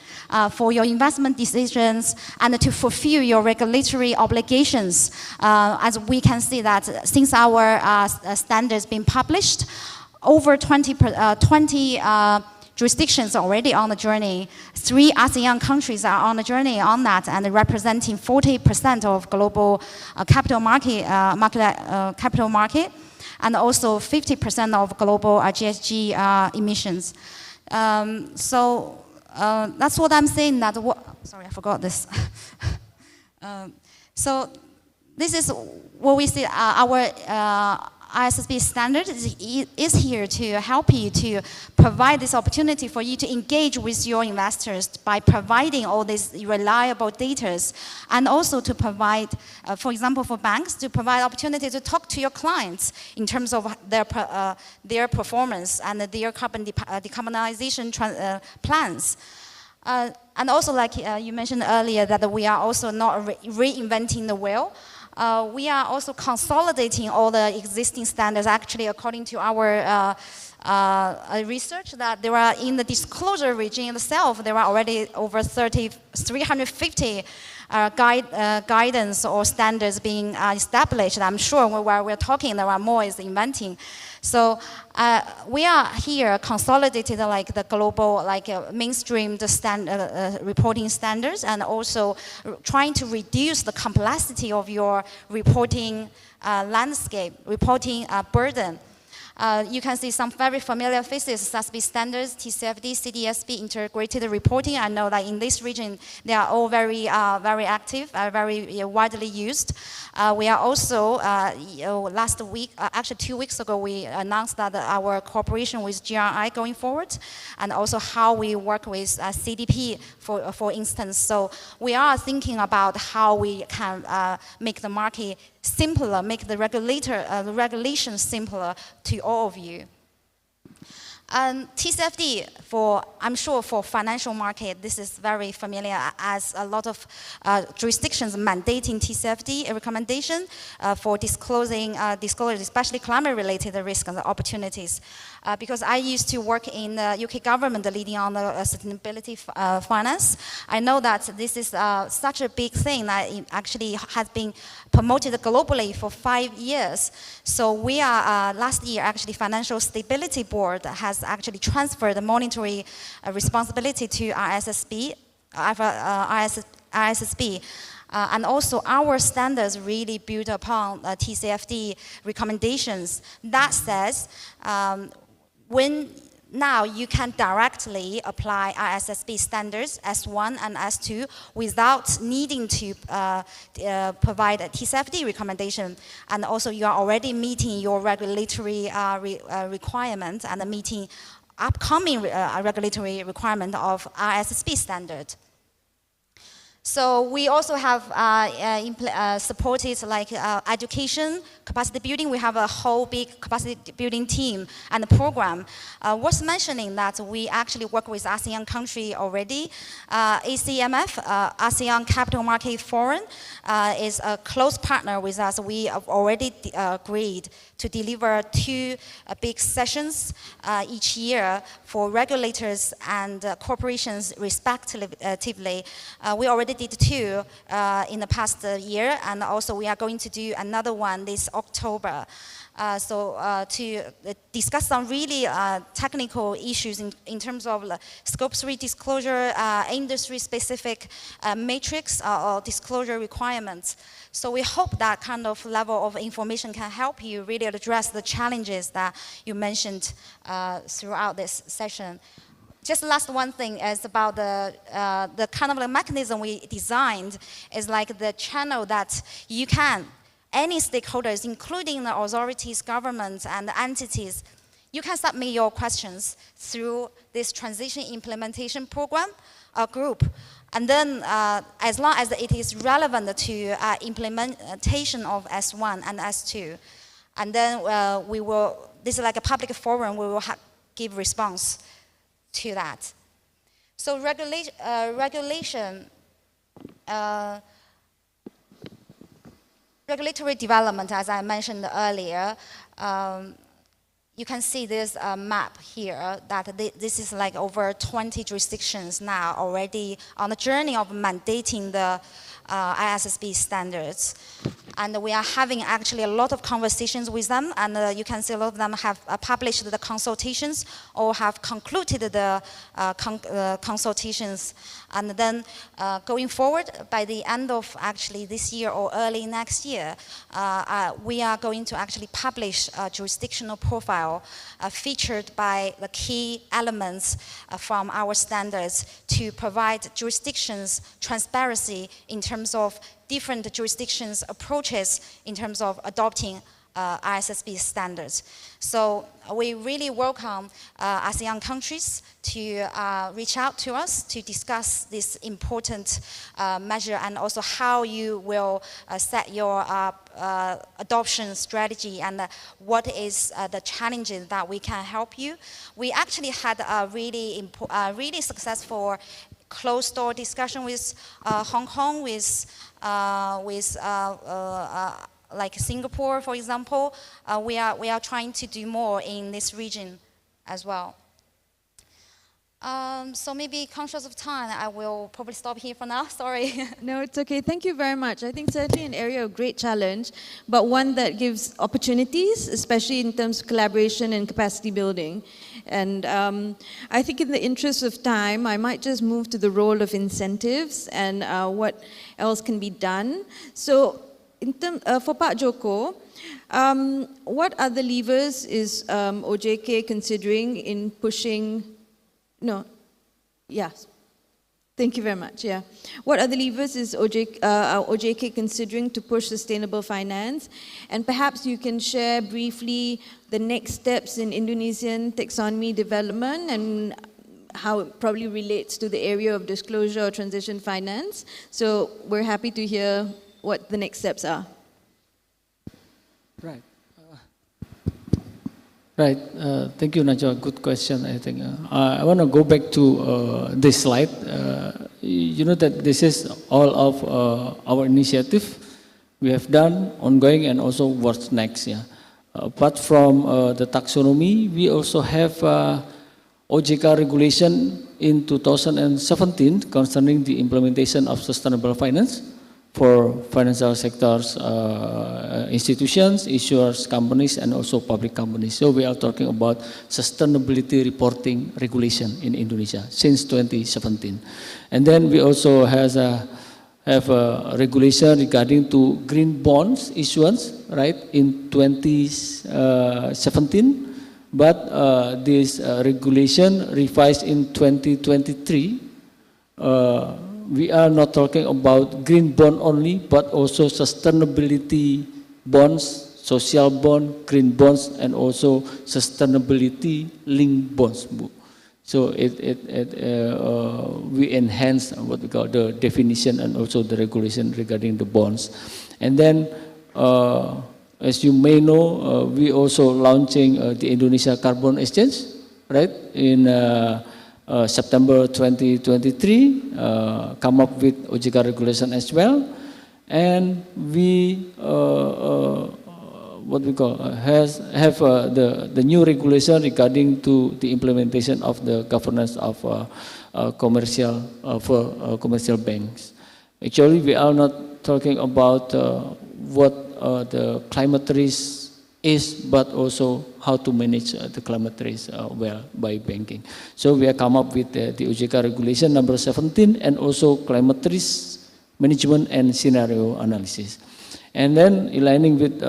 for your investment decisions, and to fulfill your regulatory obligations. As we can see that since our standards been published, over 20 jurisdictions are already on the journey. 3 ASEAN countries are on the journey on that, and representing 40% of global capital market, and also 50% of global GHG emissions. That's what I'm saying. That sorry, I forgot this. So this is what we see. Our ISSB standard is here to help you to provide this opportunity for you to engage with your investors by providing all these reliable data, and also to provide, for example, for banks, to provide opportunity to talk to your clients in terms of their performance and their carbon decarbonization plans. And also, like you mentioned earlier, that we are also not reinventing the wheel. We are also consolidating all the existing standards. Actually, according to our research, that there are in the disclosure regime itself, there are already over 350 guidance or standards being established. I'm sure while we're talking, there are more is inventing. So we are here consolidated like the global, like mainstream reporting standards, and also trying to reduce the complexity of your reporting landscape, reporting burden. You can see some very familiar faces: SASB standards, TCFD, CDSB, integrated reporting. I know that in this region, they are all very active, very widely used. We are also, last week, actually 2 weeks ago, we announced that our cooperation with GRI going forward, and also how we work with CDP, for instance. So we are thinking about how we can make the market simpler, make the regulation simpler to all of you. And TCFD, I'm sure for financial market, this is very familiar, as a lot of jurisdictions mandating TCFD recommendation for disclosure, especially climate-related risks and opportunities. Because I used to work in the UK government leading on the sustainability finance. I know that this is such a big thing that it actually has been promoted globally for 5 years. So we are, last year actually, Financial Stability Board has actually transferred the monetary responsibility to ISSB. And also our standards really build upon TCFD recommendations. That says, when now you can directly apply ISSB standards S1 and S2 without needing to provide a TCFD recommendation. And also you are already meeting your regulatory requirement and meeting upcoming regulatory requirement of ISSB standard. So we also have supported like education, capacity building. We have a whole big capacity building team and program. Worth mentioning that we actually work with ASEAN country already. ACMF, ASEAN Capital Market Forum, is a close partner with us. We have already agreed to deliver 2 big sessions each year for regulators and corporations respectively. We already did 2 in the past year, and also we are going to do another one this October. To discuss some really technical issues in terms of Scope 3 disclosure, industry-specific matrix or disclosure requirements. So we hope that kind of level of information can help you really address the challenges that you mentioned throughout this session. Just last one thing is about the kind of mechanism we designed is like the channel that you can, any stakeholders, including the authorities, governments, and entities, you can submit your questions through this transition implementation program group. And then as long as it is relevant to implementation of S1 and S2, and then we will, this is like a public forum, we will give response to that. So regulatory development, as I mentioned earlier, you can see this map here that this is like over 20 jurisdictions now already on the journey of mandating the ISSB standards. And we are having actually a lot of conversations with them, and you can see a lot of them have published the consultations or have concluded the consultations. And then going forward, by the end of actually this year or early next year, we are going to actually publish a jurisdictional profile featured by the key elements from our standards to provide jurisdictions transparency in terms of different jurisdictions' approaches in terms of adopting ISSB standards. So we really welcome ASEAN countries to reach out to us to discuss this important measure and also how you will set your adoption strategy and what is the challenges that we can help you. We actually had a really successful closed-door discussion with Hong Kong, with like Singapore, for example. We are trying to do more in this region as well. So maybe conscious of time, I will probably stop here for now. Sorry. No, it's okay. Thank you very much. I think certainly an area of great challenge, but one that gives opportunities, especially in terms of collaboration and capacity building. And I think in the interest of time, I might just move to the role of incentives and what else can be done. So for Pak Joko, what other levers is OJK considering in pushing? No, yes. Thank you very much, yeah. What other levers is OJK considering to push sustainable finance? And perhaps you can share briefly the next steps in Indonesian taxonomy development and how it probably relates to the area of disclosure or transition finance. So we're happy to hear what the next steps are. Right. Right. Thank you, Najwa. Good question, I think. I want to go back to this slide. You know that this is all of our initiative we have done, ongoing, and also what's next. Yeah. Apart from the taxonomy, we also have OJK regulation in 2017 concerning the implementation of sustainable finance for financial sectors, institutions, issuers, companies, and also public companies. So we are talking about sustainability reporting regulation in Indonesia since 2017. And then we also have a regulation regarding to green bonds issuance, right, in 2017. But this regulation revised in 2023, we are not talking about green bond only, but also sustainability bonds, social bond, green bonds, and also sustainability linked bonds. So we enhance what we call the definition and also the regulation regarding the bonds. And then, as you may know, we also launching the Indonesia Carbon Exchange, right? In September 2023, come up with OJK regulation as well, and we what we call have the new regulation regarding to the implementation of the governance of commercial banks. Actually, we are not talking about what the climate risk is, but also how to manage the climate risk well by banking. So we have come up with the OJK regulation number 17 and also climate risk management and scenario analysis. And then aligning with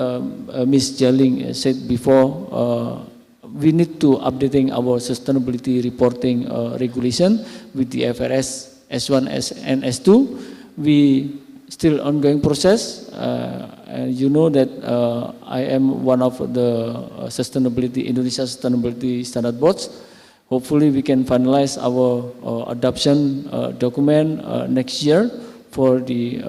Ms. Jaling said before, we need to updating our sustainability reporting regulation with the FRS S1 and S2. We still ongoing process. And you know that I am one of the Indonesia Sustainability Standard Boards. Hopefully we can finalize our adoption document next year for the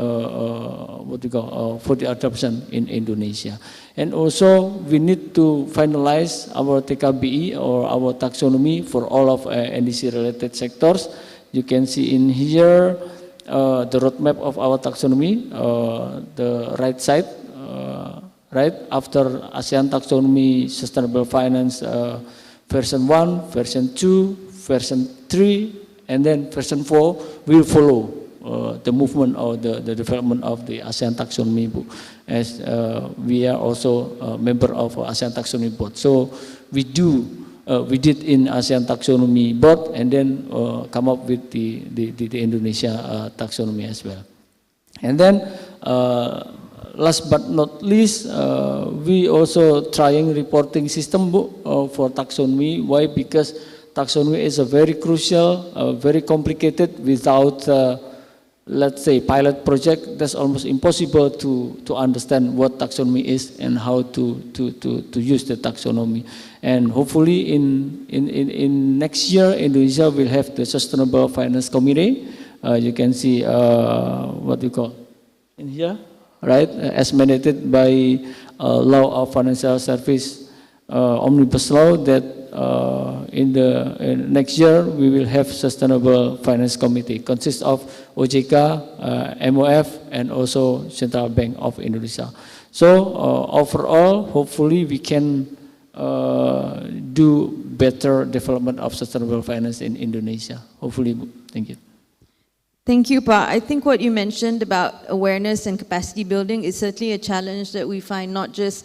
for the adoption in Indonesia. And also we need to finalize our TKBE or our taxonomy for all of NDC related sectors. You can see in here the roadmap of our taxonomy, the right side, right after ASEAN Taxonomy Sustainable Finance version 1, version 2, version 3, and then version 4 will follow the movement or the development of the ASEAN Taxonomy book, as we are also a member of ASEAN Taxonomy Board. So we did in ASEAN Taxonomy Board and then come up with the Indonesia Taxonomy as well. And then last but not least, we also trying reporting system for taxonomy. Why? Because taxonomy is a very crucial, very complicated. Without let's say pilot project, that's almost impossible to understand what taxonomy is and how to use the taxonomy. And hopefully in next year, Indonesia will have the Sustainable Finance Committee. You can see what we call in here, right? As mandated by Law of Financial Service Omnibus Law, that in next year we will have Sustainable Finance Committee, consists of OJK, MOF, and also Central Bank of Indonesia. So overall, hopefully we can do better development of sustainable finance in Indonesia. Hopefully, thank you. Thank you, Pa. I think what you mentioned about awareness and capacity building is certainly a challenge that we find not just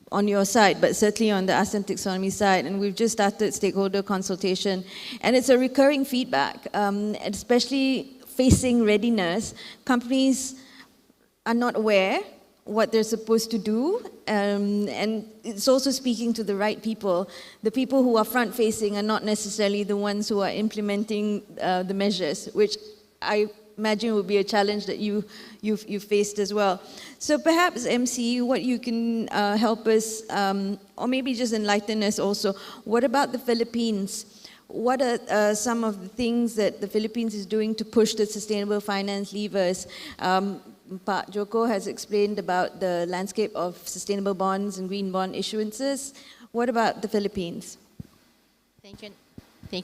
on your side, but certainly on the ASEAN Taxonomy side. And we've just started stakeholder consultation. And it's a recurring feedback, especially facing readiness. Companies are not aware what they're supposed to do, and it's also speaking to the right people. The people who are front-facing are not necessarily the ones who are implementing the measures, which I imagine will be a challenge that you've faced as well. So perhaps, MC, what you can help us, or maybe just enlighten us also, what about the Philippines? What are some of the things that the Philippines is doing to push the sustainable finance levers? Pak Joko has explained about the landscape of sustainable bonds and green bond issuances. What about the Philippines? Thank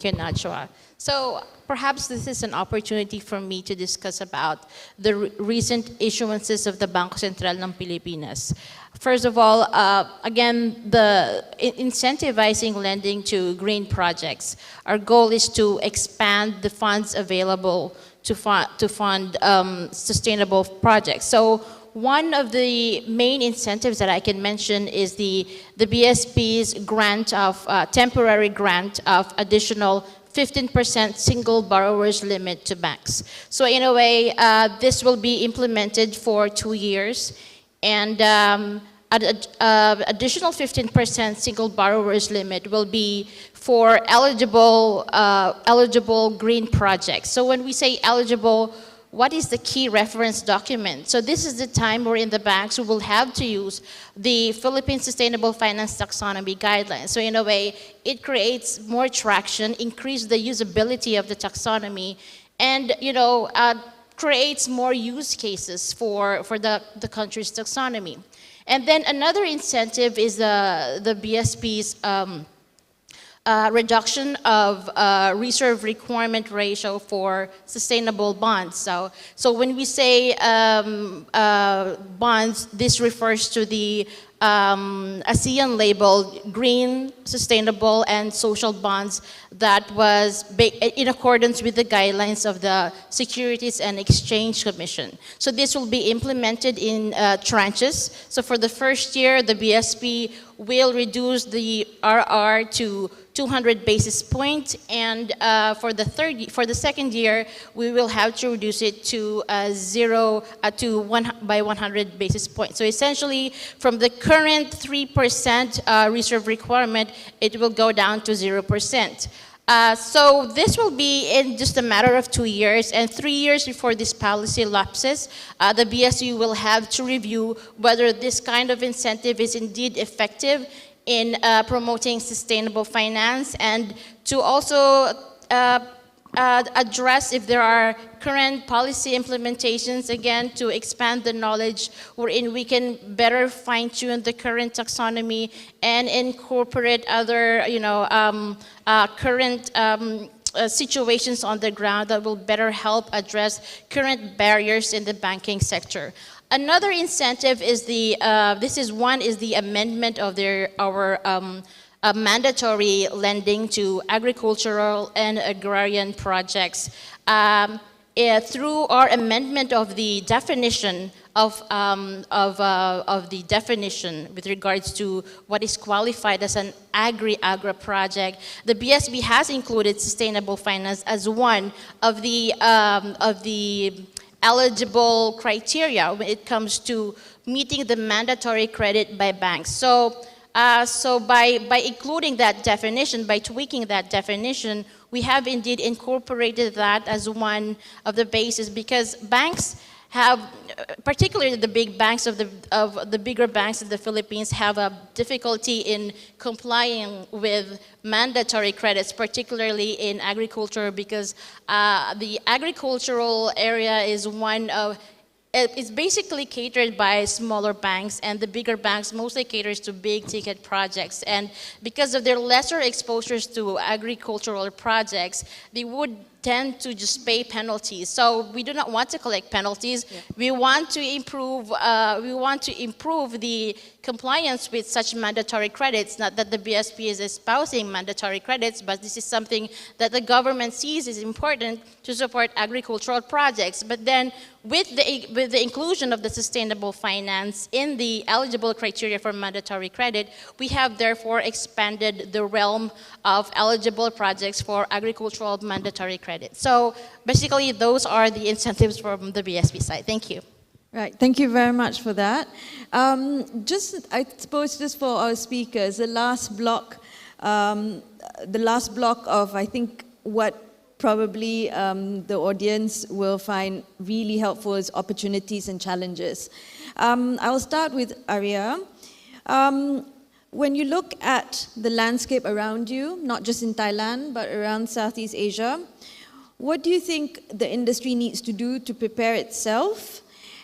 you, Najwa. So perhaps this is an opportunity for me to discuss about the recent issuances of the Bangko Sentral ng Pilipinas. First of all, again, the incentivizing lending to green projects. Our goal is to expand the funds available to fund sustainable projects. So one of the main incentives that I can mention is the BSP's grant of temporary grant of additional 15% single borrowers limit to banks. So in a way, this will be implemented for 2 years, and additional 15% single borrowers limit will be for eligible green projects. So when we say eligible, what is the key reference document? So this is the time wherein the banks will have to use the Philippine Sustainable Finance Taxonomy guidelines. So in a way, it creates more traction, increase the usability of the taxonomy, and creates more use cases for the country's taxonomy. And then another incentive is the BSP's reduction of reserve requirement ratio for sustainable bonds. So when we say bonds, this refers to the ASEAN labeled green, sustainable, and social bonds that was in accordance with the guidelines of the Securities and Exchange Commission. So this will be implemented in tranches. So for the first year, the BSP will reduce the RR to 200 basis points, and for the second year, we will have to reduce it to by 100 basis points. So essentially, from the current 3% reserve requirement, it will go down to 0%. So this will be in just a matter of 2 years, and 3 years before this policy lapses, the BSU will have to review whether this kind of incentive is indeed effective in promoting sustainable finance, and to also address if there are current policy implementations, again, to expand the knowledge wherein we can better fine-tune the current taxonomy and incorporate other, current situations on the ground that will better help address current barriers in the banking sector. Another incentive is the amendment of our mandatory lending to agricultural and agrarian projects. Through our amendment of the definition of the definition with regards to what is qualified as an agri-agro project, the BSB has included sustainable finance as one of the eligible criteria when it comes to meeting the mandatory credit by banks. So by including that definition, by tweaking that definition, we have indeed incorporated that as one of the bases, because banks have, particularly the big banks of the bigger banks of the Philippines, have a difficulty in complying with mandatory credits, particularly in agriculture, because the agricultural area is one of, it's basically catered by smaller banks, and the bigger banks mostly caters to big ticket projects. And because of their lesser exposures to agricultural projects, they would tend to just pay penalties. So we do not want to collect penalties. Yeah. We want to improve the compliance with such mandatory credits. Not that the BSP is espousing mandatory credits, but this is something that the government sees is important to support agricultural projects. But then with the inclusion of the sustainable finance in the eligible criteria for mandatory credit, we have therefore expanded the realm of eligible projects for agricultural mandatory credit. So basically, those are the incentives from the BSP side. Thank you. Right, thank you very much for that. I suppose just for our speakers, the last block of, I think, what probably the audience will find really helpful is opportunities and challenges. I'll start with Arya. When you look at the landscape around you, not just in Thailand, but around Southeast Asia, what do you think the industry needs to do to prepare itself?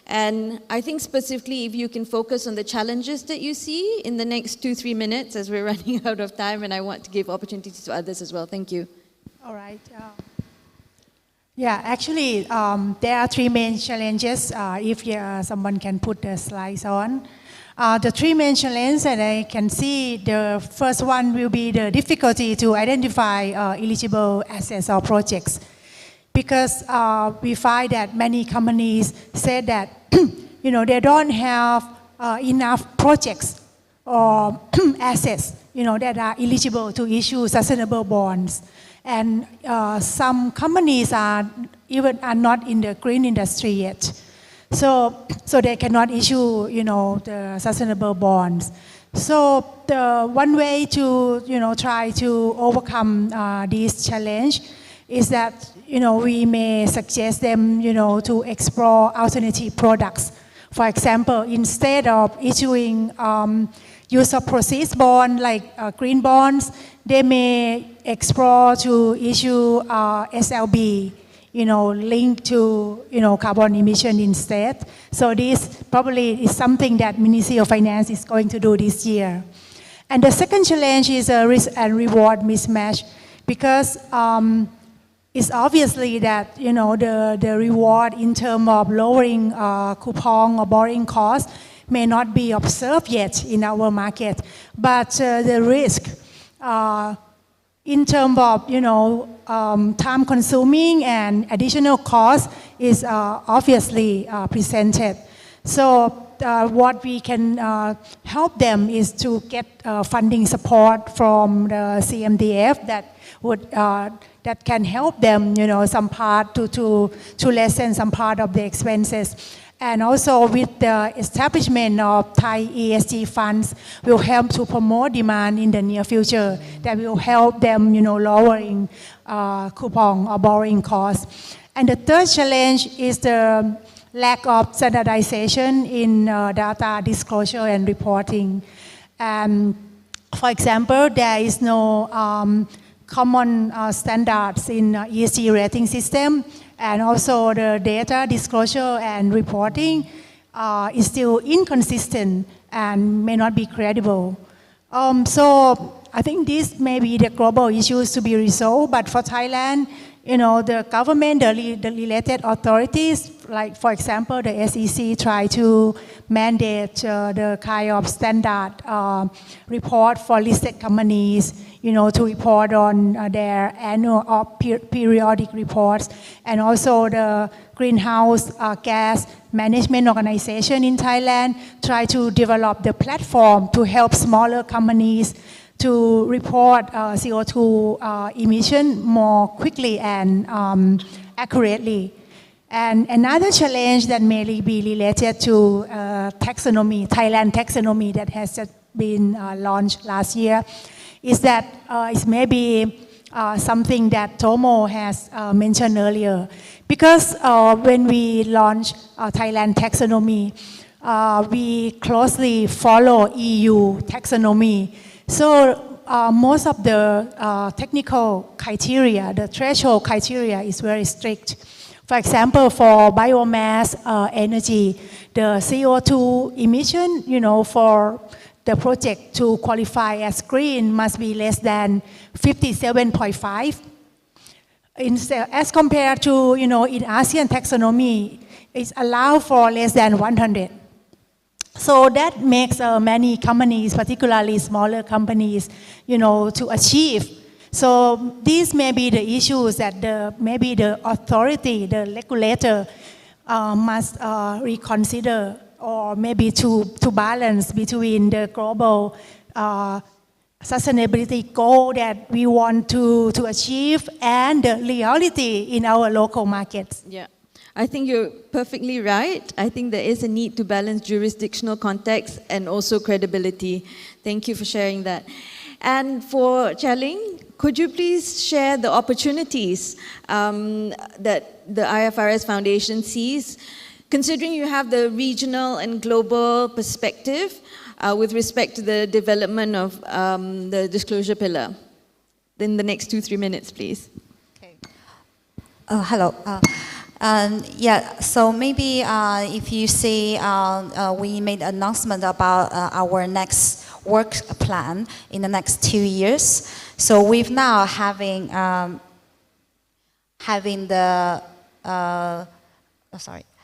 And I think specifically if you can focus on the challenges that you see in the next 2-3 minutes, as we're running out of time, and I want to give opportunities to others as well. Thank you. All right. Yeah, actually, there are 3 main challenges, if someone can put the slides on. The 3 main challenges that I can see, the first one will be the difficulty to identify eligible assets or projects. Because we find that many companies say that they don't have enough projects or assets that are eligible to issue sustainable bonds. And some companies are not in the green industry yet. So they cannot issue, the sustainable bonds. So the one way to, try to overcome this challenge is that, we may suggest them, to explore alternative products. For example, instead of issuing use of proceeds bond like green bonds, they may explore to issue SLB, linked to, carbon emission instead. So this probably is something that Ministry of Finance is going to do this year. And the second challenge is a risk and reward mismatch, because it's obviously that, the reward in terms of lowering coupon or borrowing costs may not be observed yet in our market, but the risk in terms of time consuming and additional cost is obviously presented. So what we can help them is to get funding support from the CMDF that can help them, some part to lessen some part of the expenses. And also with the establishment of Thai ESG funds will help to promote demand in the near future that will help them, lowering coupon or borrowing costs. And the third challenge is the lack of standardization in data disclosure and reporting. For example, there is no common standards in ESG rating system. And also the data disclosure and reporting is still inconsistent and may not be credible. So I think these may be the global issues to be resolved, but for Thailand, the government, the related authorities, like for example, the SEC try to mandate the kind of standard report for listed companies, to report on their annual or periodic reports, and also the greenhouse gas management organization in Thailand try to develop the platform to help smaller companies to report CO2 emission more quickly and accurately. And another challenge that may be related to taxonomy, Thailand taxonomy that has just been launched last year, is that it's maybe something that Tomo has mentioned earlier. Because when we launched Thailand taxonomy, we closely follow EU taxonomy. So most of the technical criteria, the threshold criteria is very strict. For example, for biomass energy, the CO2 emission, for the project to qualify as green must be less than 57.5. As compared to, in ASEAN taxonomy, it's allowed for less than 100. So that makes many companies, particularly smaller companies, to achieve. So these may be the issues that maybe the authority, the regulator must reconsider, or maybe to balance between the global sustainability goal that we want to achieve and the reality in our local markets. Yeah. I think you're perfectly right. I think there is a need to balance jurisdictional context and also credibility. Thank you for sharing that. And for Chia-Ling, could you please share the opportunities that the IFRS Foundation sees, considering you have the regional and global perspective with respect to the development of the disclosure pillar? In the next 2-3 minutes, please. Okay. Hello. Yeah, so maybe if you see, we made an announcement about our next work plan in the next 2 years. So we've now having the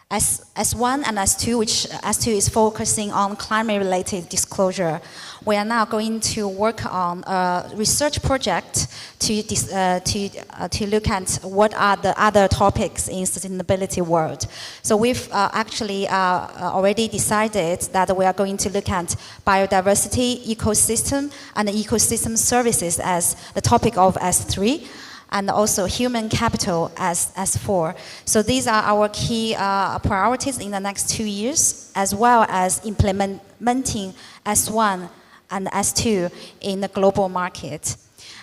S1 and S2, which S2 is focusing on climate-related disclosure. We are now going to work on a research project to look at what are the other topics in sustainability world. So we've actually already decided that we are going to look at biodiversity, ecosystem, and ecosystem services as the topic of S3. and also human capital as 4. So these are our key priorities in the next 2 years, as well as implementing S1 and S2 in the global market.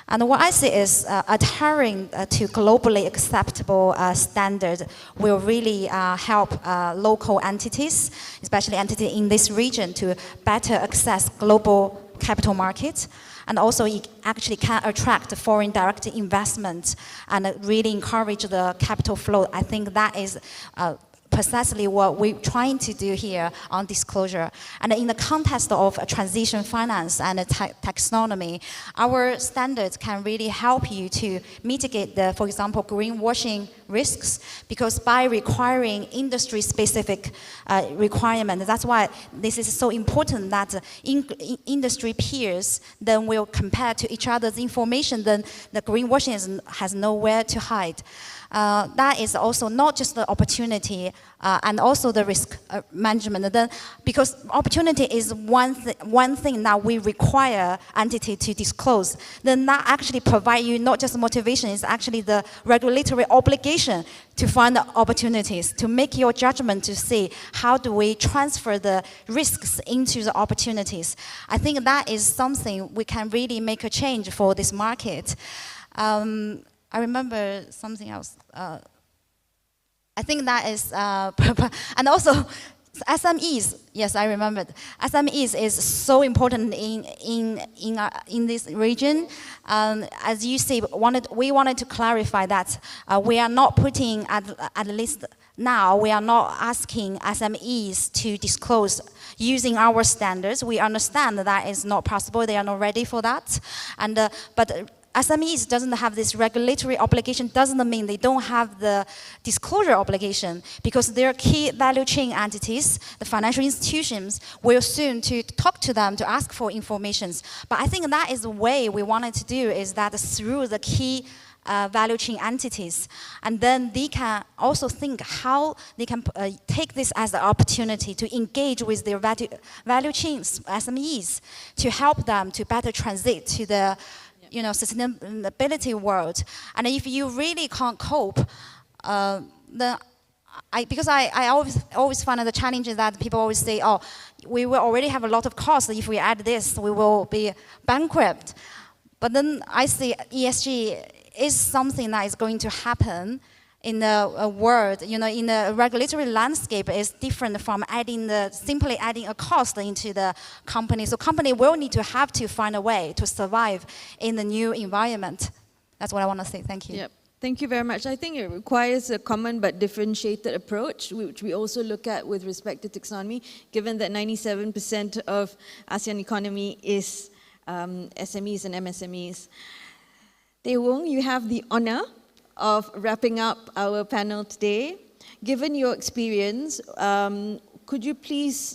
And what I see is adhering to globally acceptable standards will really help local entities, especially entities in this region, to better access global capital markets. And also it actually can attract foreign direct investment and really encourage the capital flow. I think that is precisely what we're trying to do here on disclosure. And in the context of transition finance and taxonomy, our standards can really help you to mitigate the, for example, greenwashing risks, because by requiring industry-specific requirements, that's why this is so important that industry peers then will compare to each other's information, then the greenwashing has nowhere to hide. That is also not just the opportunity and also the risk management. Then, because opportunity is one thing that we require entity to disclose, then that actually provide you not just motivation, it's actually the regulatory obligation to find the opportunities, to make your judgment to see how do we transfer the risks into the opportunities. I think that is something we can really make a change for this market. I remember something else. I think that is, and also SMEs. Yes, I remembered. SMEs is so important in this region. As you see, we wanted to clarify that we are not putting, at least now, we are not asking SMEs to disclose using our standards. We understand that is not possible. They are not ready for that. And but SMEs doesn't have this regulatory obligation, doesn't mean they don't have the disclosure obligation, because their key value chain entities, the financial institutions, will soon to talk to them to ask for information. But I think that is the way we wanted to do, is that through the key value chain entities, and then they can also think how they can take this as an opportunity to engage with their value chains, SMEs, to help them to better transit to the sustainability world. And if you really can't cope, because I always find the challenge is that people always say, oh, we will already have a lot of costs. If we add this, we will be bankrupt. But then I see ESG is something that is going to happen in the world, in the regulatory landscape is different from simply adding a cost into the company. So company will need to have to find a way to survive in the new environment. That's what I want to say. Thank you. Yep. Thank you very much. I think it requires a common but differentiated approach, which we also look at with respect to taxonomy, given that 97% of ASEAN economy is SMEs and MSMEs. Tae Wong, you have the honor of wrapping up our panel today. Given your experience, could you please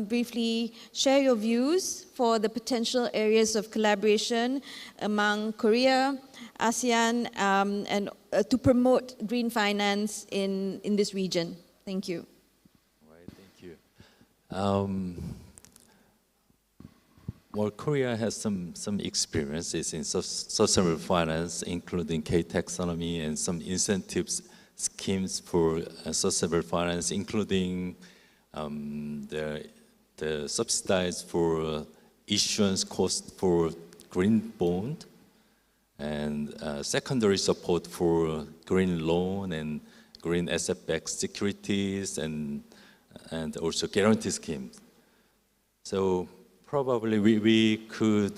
briefly share your views for the potential areas of collaboration among Korea, ASEAN, and to promote green finance in this region? Thank you. All right, thank you. Well, Korea has some experiences in sustainable finance, including K-taxonomy and some incentives schemes for sustainable finance, including the subsidies for issuance cost for green bond, and secondary support for green loan and green asset-backed securities, and also guarantee schemes. So probably we could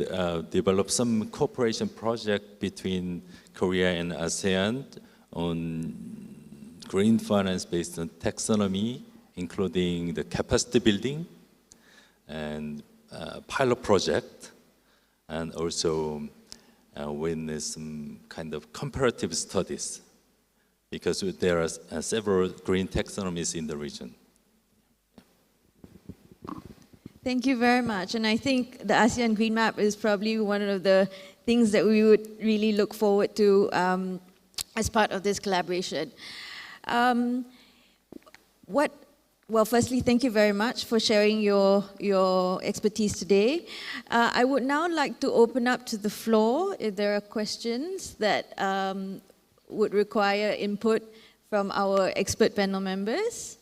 develop some cooperation project between Korea and ASEAN on green finance based on taxonomy, including the capacity building and pilot project, and also with some kind of comparative studies, because there are several green taxonomies in the region. Thank you very much. And I think the ASEAN Green Map is probably one of the things that we would really look forward to as part of this collaboration. What Well, firstly, thank you very much for sharing your expertise today. I would now like to open up to the floor if there are questions that would require input from our expert panel members.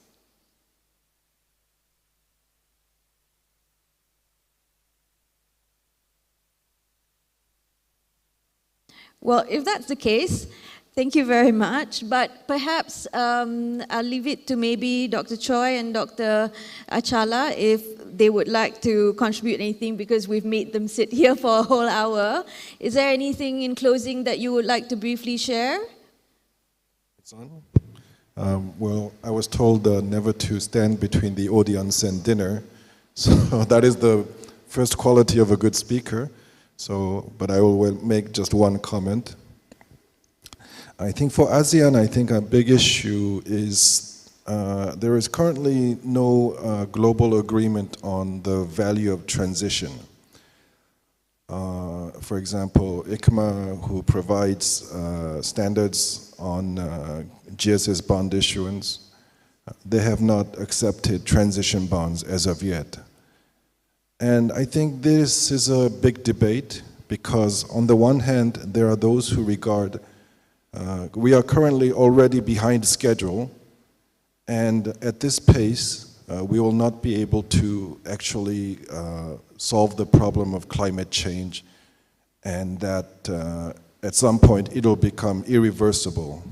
Well, if that's the case, thank you very much. But perhaps I'll leave it to maybe Dr. Choi and Dr. Achala if they would like to contribute anything, because we've made them sit here for a whole hour. Is there anything in closing that you would like to briefly share? It's on. Well, I was told never to stand between the audience and dinner. So that is the first quality of a good speaker. So, but I will make just one comment. I think for ASEAN, I think a big issue is there is currently no global agreement on the value of transition. For example, ICMA, who provides standards on GSS bond issuance, they have not accepted transition bonds as of yet. And I think this is a big debate because on the one hand, there are those who regard we are currently already behind schedule, and at this pace, we will not be able to actually solve the problem of climate change, and that at some point it'll become irreversible.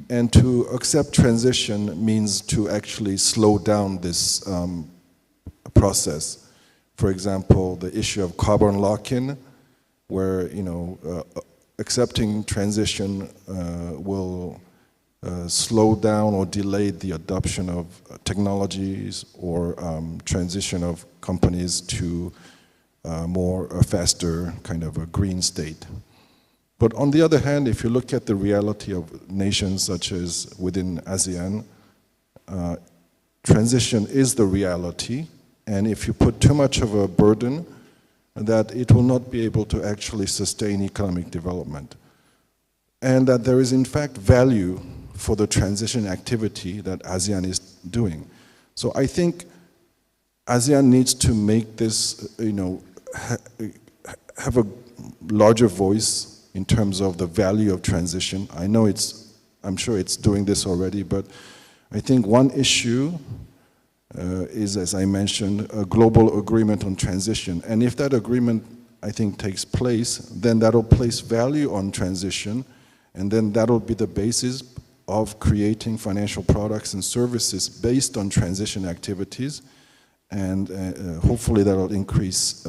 And to accept transition means to actually slow down this process. For example, the issue of carbon lock-in, where accepting transition will slow down or delay the adoption of technologies or transition of companies to a faster kind of a green state. But on the other hand, if you look at the reality of nations such as within ASEAN, transition is the reality. And if you put too much of a burden, that it will not be able to actually sustain economic development. And that there is in fact value for the transition activity that ASEAN is doing. So I think ASEAN needs to make this, have a larger voice in terms of the value of transition. I'm sure it's doing this already, but I think one issue is, as I mentioned, a global agreement on transition. And if that agreement, I think, takes place, then that'll place value on transition, and then that'll be the basis of creating financial products and services based on transition activities, and hopefully that'll increase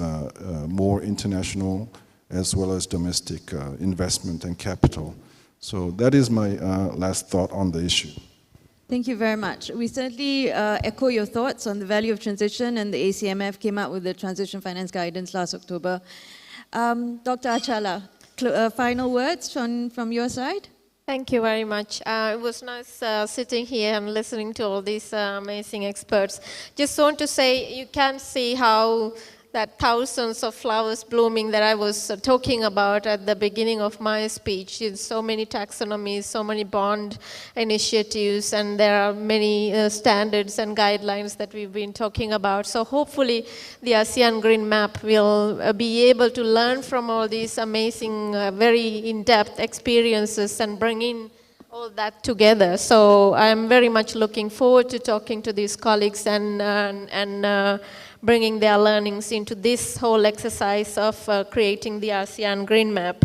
more international as well as domestic investment and capital. So that is my last thought on the issue. Thank you very much. We certainly echo your thoughts on the value of transition, and the ACMF came out with the Transition Finance Guidance last October. Dr. Achala, final words from your side? Thank you very much. It was nice sitting here and listening to all these amazing experts. Just want to say, you can see how that thousands of flowers blooming that I was talking about at the beginning of my speech. So many taxonomies, so many bond initiatives, and there are many standards and guidelines that we've been talking about. So hopefully the ASEAN Green Map will be able to learn from all these amazing, very in-depth experiences and bring in all that together. So I'm very much looking forward to talking to these colleagues and bringing their learnings into this whole exercise of creating the ASEAN Green Map.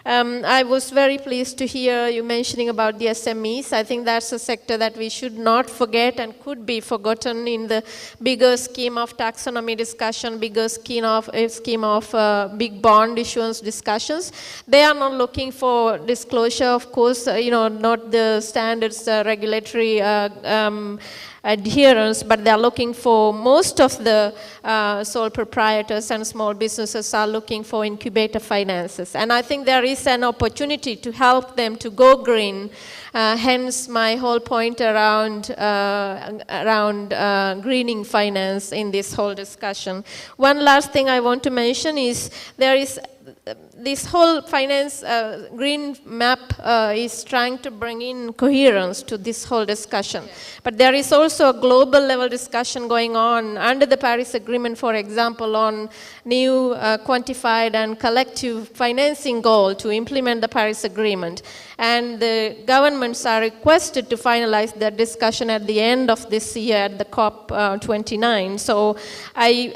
I was very pleased to hear you mentioning about the SMEs. I think that's a sector that we should not forget and could be forgotten in the bigger scheme of taxonomy discussion, bigger scheme of big bond issuance discussions. They are not looking for disclosure, of course, not the standards, regulatory adherence, but they're looking for, most of the sole proprietors and small businesses are looking for incubator finances. And I think there is an opportunity to help them to go green, hence my whole point around greening finance in this whole discussion. One last thing I want to mention is there is this whole finance green map is trying to bring in coherence to this whole discussion. But there is also a global level discussion going on under the Paris Agreement, for example, on new quantified and collective financing goal to implement the Paris Agreement. And the governments are requested to finalize their discussion at the end of this year at the COP29. So I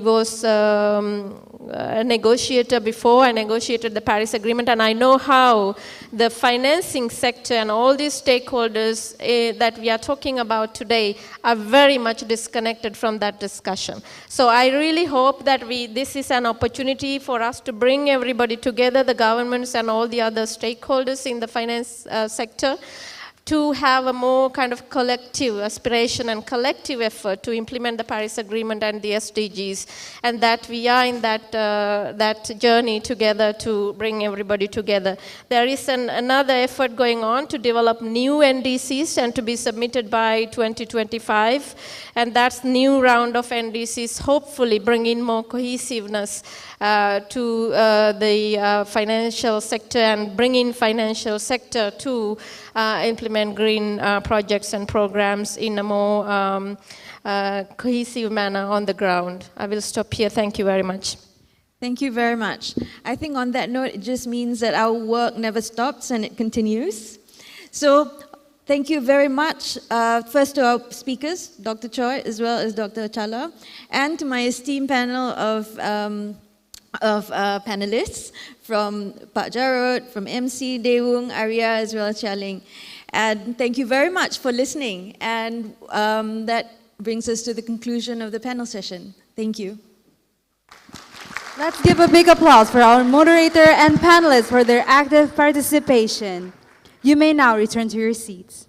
was a negotiator before. I negotiated the Paris Agreement, and I know how the financing sector and all these stakeholders that we are talking about today are very much disconnected from that discussion. So I really hope that this is an opportunity for us to bring everybody together, the governments and all the other stakeholders in the finance sector, to have a more kind of collective aspiration and collective effort to implement the Paris Agreement and the SDGs, and that we are in that journey together to bring everybody together. There is another effort going on to develop new NDCs and to be submitted by 2025, and that's new round of NDCs hopefully bring in more cohesiveness to the financial sector and bring in financial sector to implement green projects and programs in a more cohesive manner on the ground. I will stop here. Thank you very much. Thank you very much. I think on that note, it just means that our work never stops and it continues. So thank you very much, first to our speakers, Dr. Choi, as well as Dr. Chala, and to my esteemed panel of panelists from Pak Jarod, from MC, Dewung, Arya, as well as Chia Ling. And thank you very much for listening. And that brings us to the conclusion of the panel session. Thank you. Let's give a big applause for our moderator and panelists for their active participation. You may now return to your seats.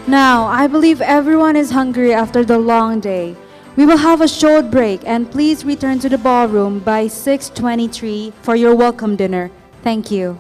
Now, I believe everyone is hungry after the long day. We will have a short break, and please return to the ballroom by 6:23 for your welcome dinner. Thank you.